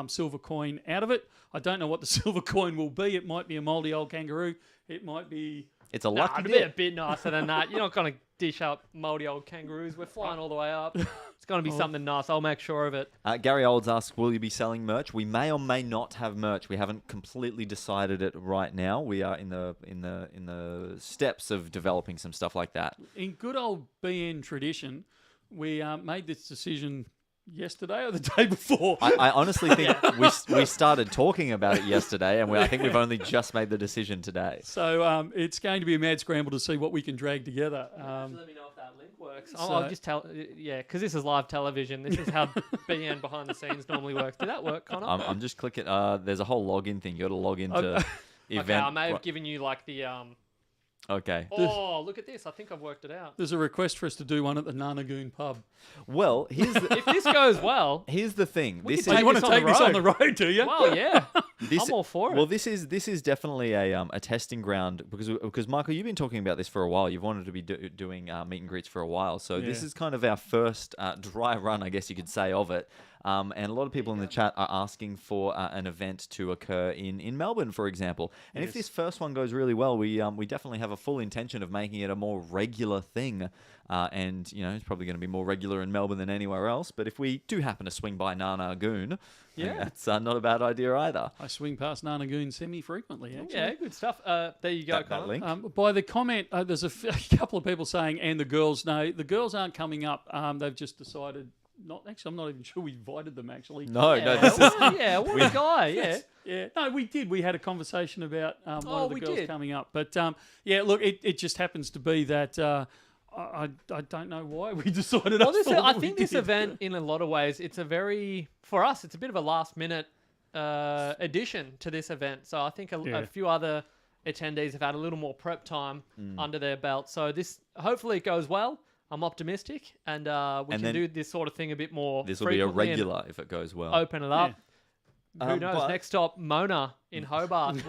A: silver coin out of it. I don't know what the silver coin will be. It might be a mouldy old kangaroo. It might be.
C: It's a
D: Nah,
C: lucky
D: it'd be a
C: dip.
D: bit nicer than that. You're not going to dish up mouldy old kangaroos. We're flying all the way up. It's going to be something nice. I'll make sure of it.
C: Gary Olds asks, will you be selling merch? We may or may not have merch. We haven't completely decided it right now. We are in the steps of developing some stuff like that.
A: In good old BN tradition, we made this decision yesterday or the day before.
C: I honestly think we started talking about it yesterday, and I think we've only just made the decision today.
A: So it's going to be a mad scramble to see what we can drag together.
D: Let me know if that link works.
A: so-
D: I'll just tell, because this is live television. This is how BN behind the scenes normally works. Did that work, Connor?
C: I'm just clicking. There's a whole login thing. You got to log into event.
D: Okay, I may have given you like the.
C: Okay.
D: Oh, look at this! I think I've worked it out.
A: There's a request for us to do one at the Nanagoon pub.
C: Well, here's
D: If this goes well,
C: here's the thing.
D: We
C: This
D: can
C: is
A: You want to
D: this on
A: take
D: the
A: this on
D: road.
A: the road, do you?
D: well, yeah,
C: this,
D: I'm all for it.
C: Well, this is definitely a testing ground because Michael, you've been talking about this for a while. You've wanted to be doing meet and greets for a while. So this
A: Yeah.
C: is kind of our first dry run, I guess you could say, of it. And a lot of people in the chat are asking for an event to occur in Melbourne, for example. And if
A: Yes.
C: this first one goes really well, we definitely have a full intention of making it a more regular thing. And it's probably going to be more regular in Melbourne than anywhere else. But if we do happen to swing by Nanagoon,
D: Yeah.
C: that's not a bad idea either.
A: I swing past Nanagoon semi-frequently, actually.
D: yeah, good stuff. There you go,
C: That
D: Connor.
C: link.
A: By the comment, there's a couple of people saying, and the girls, no, the girls aren't coming up. They've just decided not. Actually, I'm not even sure we invited them, actually.
C: No,
D: Yeah,
C: this is
D: what a guy, yeah.
A: Yeah, no, we did. We had a conversation about one
D: Oh,
A: of the
D: we
A: girls
D: did.
A: coming up. But, yeah, look, it just happens to be that I don't know why we decided
D: Well,
A: us
D: I
A: what we
D: think this
A: did.
D: event, in a lot of ways, for us, it's a bit of a last minute addition to this event. So I think
A: Yeah.
D: a few other attendees have had a little more prep time under their belt. So this, hopefully it goes well. I'm optimistic, and we
C: And
D: can
C: then
D: do this sort of thing a bit more.
C: This will be a
D: frequently and
C: regular if it goes well.
D: Open it up. Who knows?
C: but-
D: Next stop, Mona in Hobart.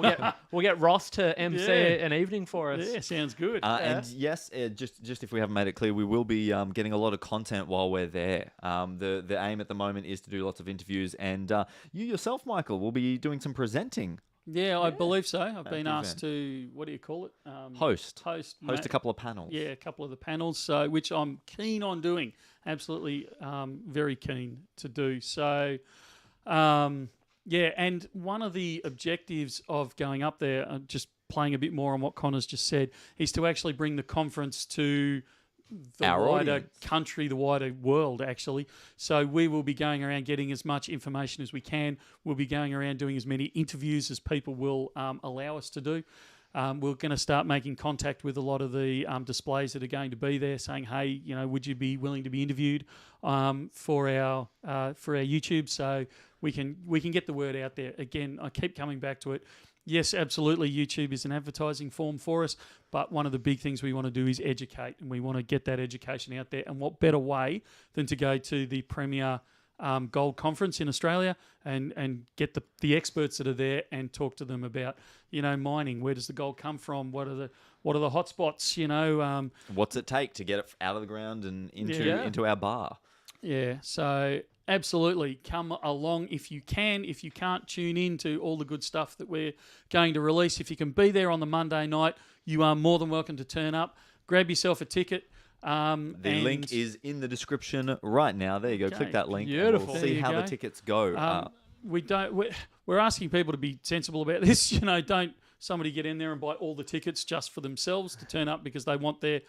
D: We'll get Ross to MC
A: Yeah.
D: an evening for us.
A: Yeah, sounds good.
C: And yes, just if we haven't made it clear, we will be getting a lot of content while we're there. The aim at the moment is to do lots of interviews, and you yourself, Michael, will be doing some presenting.
A: Yeah, I believe so. I've been
C: the
A: asked to, what do you call it?
C: Host
A: Host
C: a couple of panels.
A: Yeah, a couple of the panels, so which I'm keen on doing. Absolutely, very keen to do. So, yeah, and one of the objectives of going up there, just playing a bit more on what Connor's just said, is to actually bring the conference to the
C: Our
A: wider
C: audience.
A: country, the wider world, actually. So we will be going around getting as much information as we can. We'll be going around doing as many interviews as people will allow us to do. We're going to start making contact with a lot of the displays that are going to be there, saying, "Hey, would you be willing to be interviewed for our YouTube?" So we can get the word out there. Again, I keep coming back to it. Yes, absolutely, YouTube is an advertising form for us, but one of the big things we want to do is educate, and we want to get that education out there. And what better way than to go to the premier gold conference in Australia and get the experts that are there and talk to them about mining. Where does the gold come from? What are the hotspots?
C: What's it take to get it out of the ground and into our bar?
A: Yeah. So absolutely, come along if you can. If you can't, tune in to all the good stuff that we're going to release. If you can be there on the Monday night, you are more than welcome to turn up. Grab yourself a ticket.
C: The link is in the description right now. There you go.
A: Okay,
C: Click that link.
D: beautiful.
C: And we'll
A: There
C: see
A: you
C: how the
A: go.
C: tickets go.
A: We're asking people to be sensible about this. Don't somebody get in there and buy all the tickets just for themselves to turn up because they want to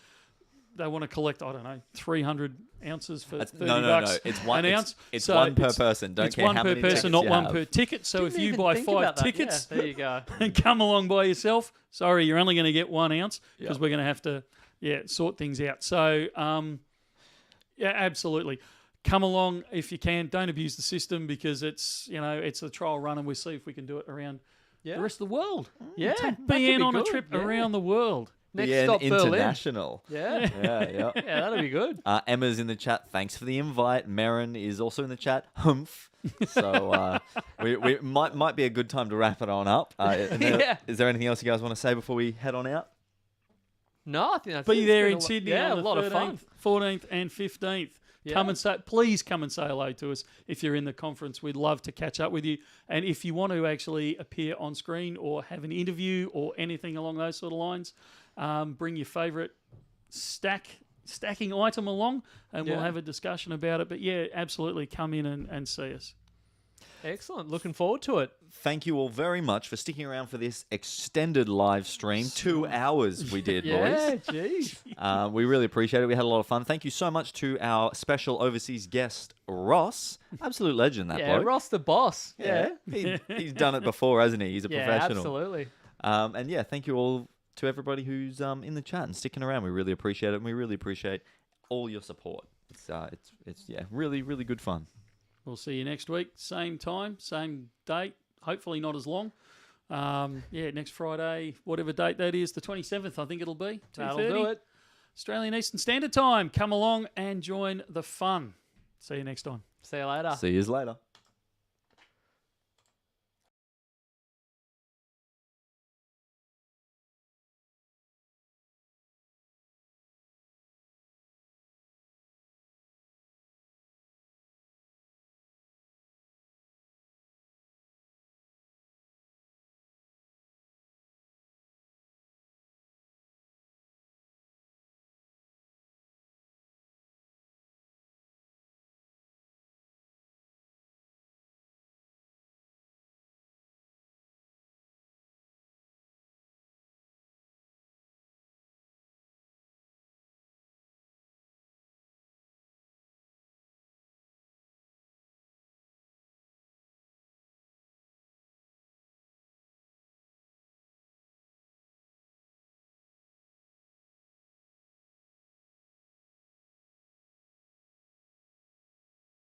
A: collect, I don't know, 300 ounces for $30
C: no. It's one.
A: an ounce.
C: It's
A: So
C: one per person. Don't
A: it's
C: care
A: one
C: how
A: per
C: many
A: person,
C: tickets
A: not
C: you
A: one
C: have.
A: per ticket. So if
D: Didn't
A: you
D: even
A: buy
D: think
A: 5
D: about that.
A: tickets
D: Yeah, there you go.
A: and come along by yourself, sorry, you're only going to get 1 ounce because
C: Yeah.
A: we're going to have to sort things out. So yeah, absolutely. Come along if you can. Don't abuse the system because it's a trial run and we'll see if we can do it around
D: Yeah.
A: the rest of the world.
D: Yeah,
A: Take
D: that could
A: BN
D: be
A: on a
D: good.
A: trip
D: Yeah.
A: around the world.
D: Next
C: BN
D: stop, Berlin.
C: International.
D: Yeah.
C: Yeah.
D: Yeah, that'll be good.
C: Emma's in the chat. Thanks for the invite. Marin is also in the chat. Humph. So we might be a good time to wrap it on up.
D: Yeah.
C: Is there anything else you guys want to say before we head on out?
D: No, I think that's
A: Be
D: it.
A: there
D: It's
A: in
D: been
A: Sydney
D: yeah,
A: on
D: a
A: the
D: lot
A: 13th,
D: of fun.
A: 14th and 15th.
D: Yeah.
A: Come and say, please come and say hello to us if you're in the conference. We'd love to catch up with you. And if you want to actually appear on screen or have an interview or anything along those sort of lines, bring your favourite stacking item along and we'll
D: Yeah.
A: have a discussion about it. But yeah, absolutely come in and see us.
D: Excellent. Looking forward to it.
C: Thank you all very much for sticking around for this extended live stream. 2 hours we did,
D: Yeah,
C: boys.
D: geez.
C: We really appreciate it. We had a lot of fun. Thank you so much to our special overseas guest, Ross. Absolute legend, that
D: Yeah,
C: bloke.
D: Ross the boss.
C: Yeah, he's done it before, hasn't he? He's a
D: Yeah,
C: professional.
D: absolutely.
C: And yeah, thank you all to everybody who's in the chat and sticking around. We really appreciate it, and we really appreciate all your support. It's really good fun.
A: We'll see you next week. Same time, same date. Hopefully not as long. Next Friday, whatever date that is, the 27th, I think it'll be.
D: That'll
A: 2:30.
D: do it.
A: Australian Eastern Standard Time. Come along and join the fun. See you next time.
D: See you later.
C: See you later.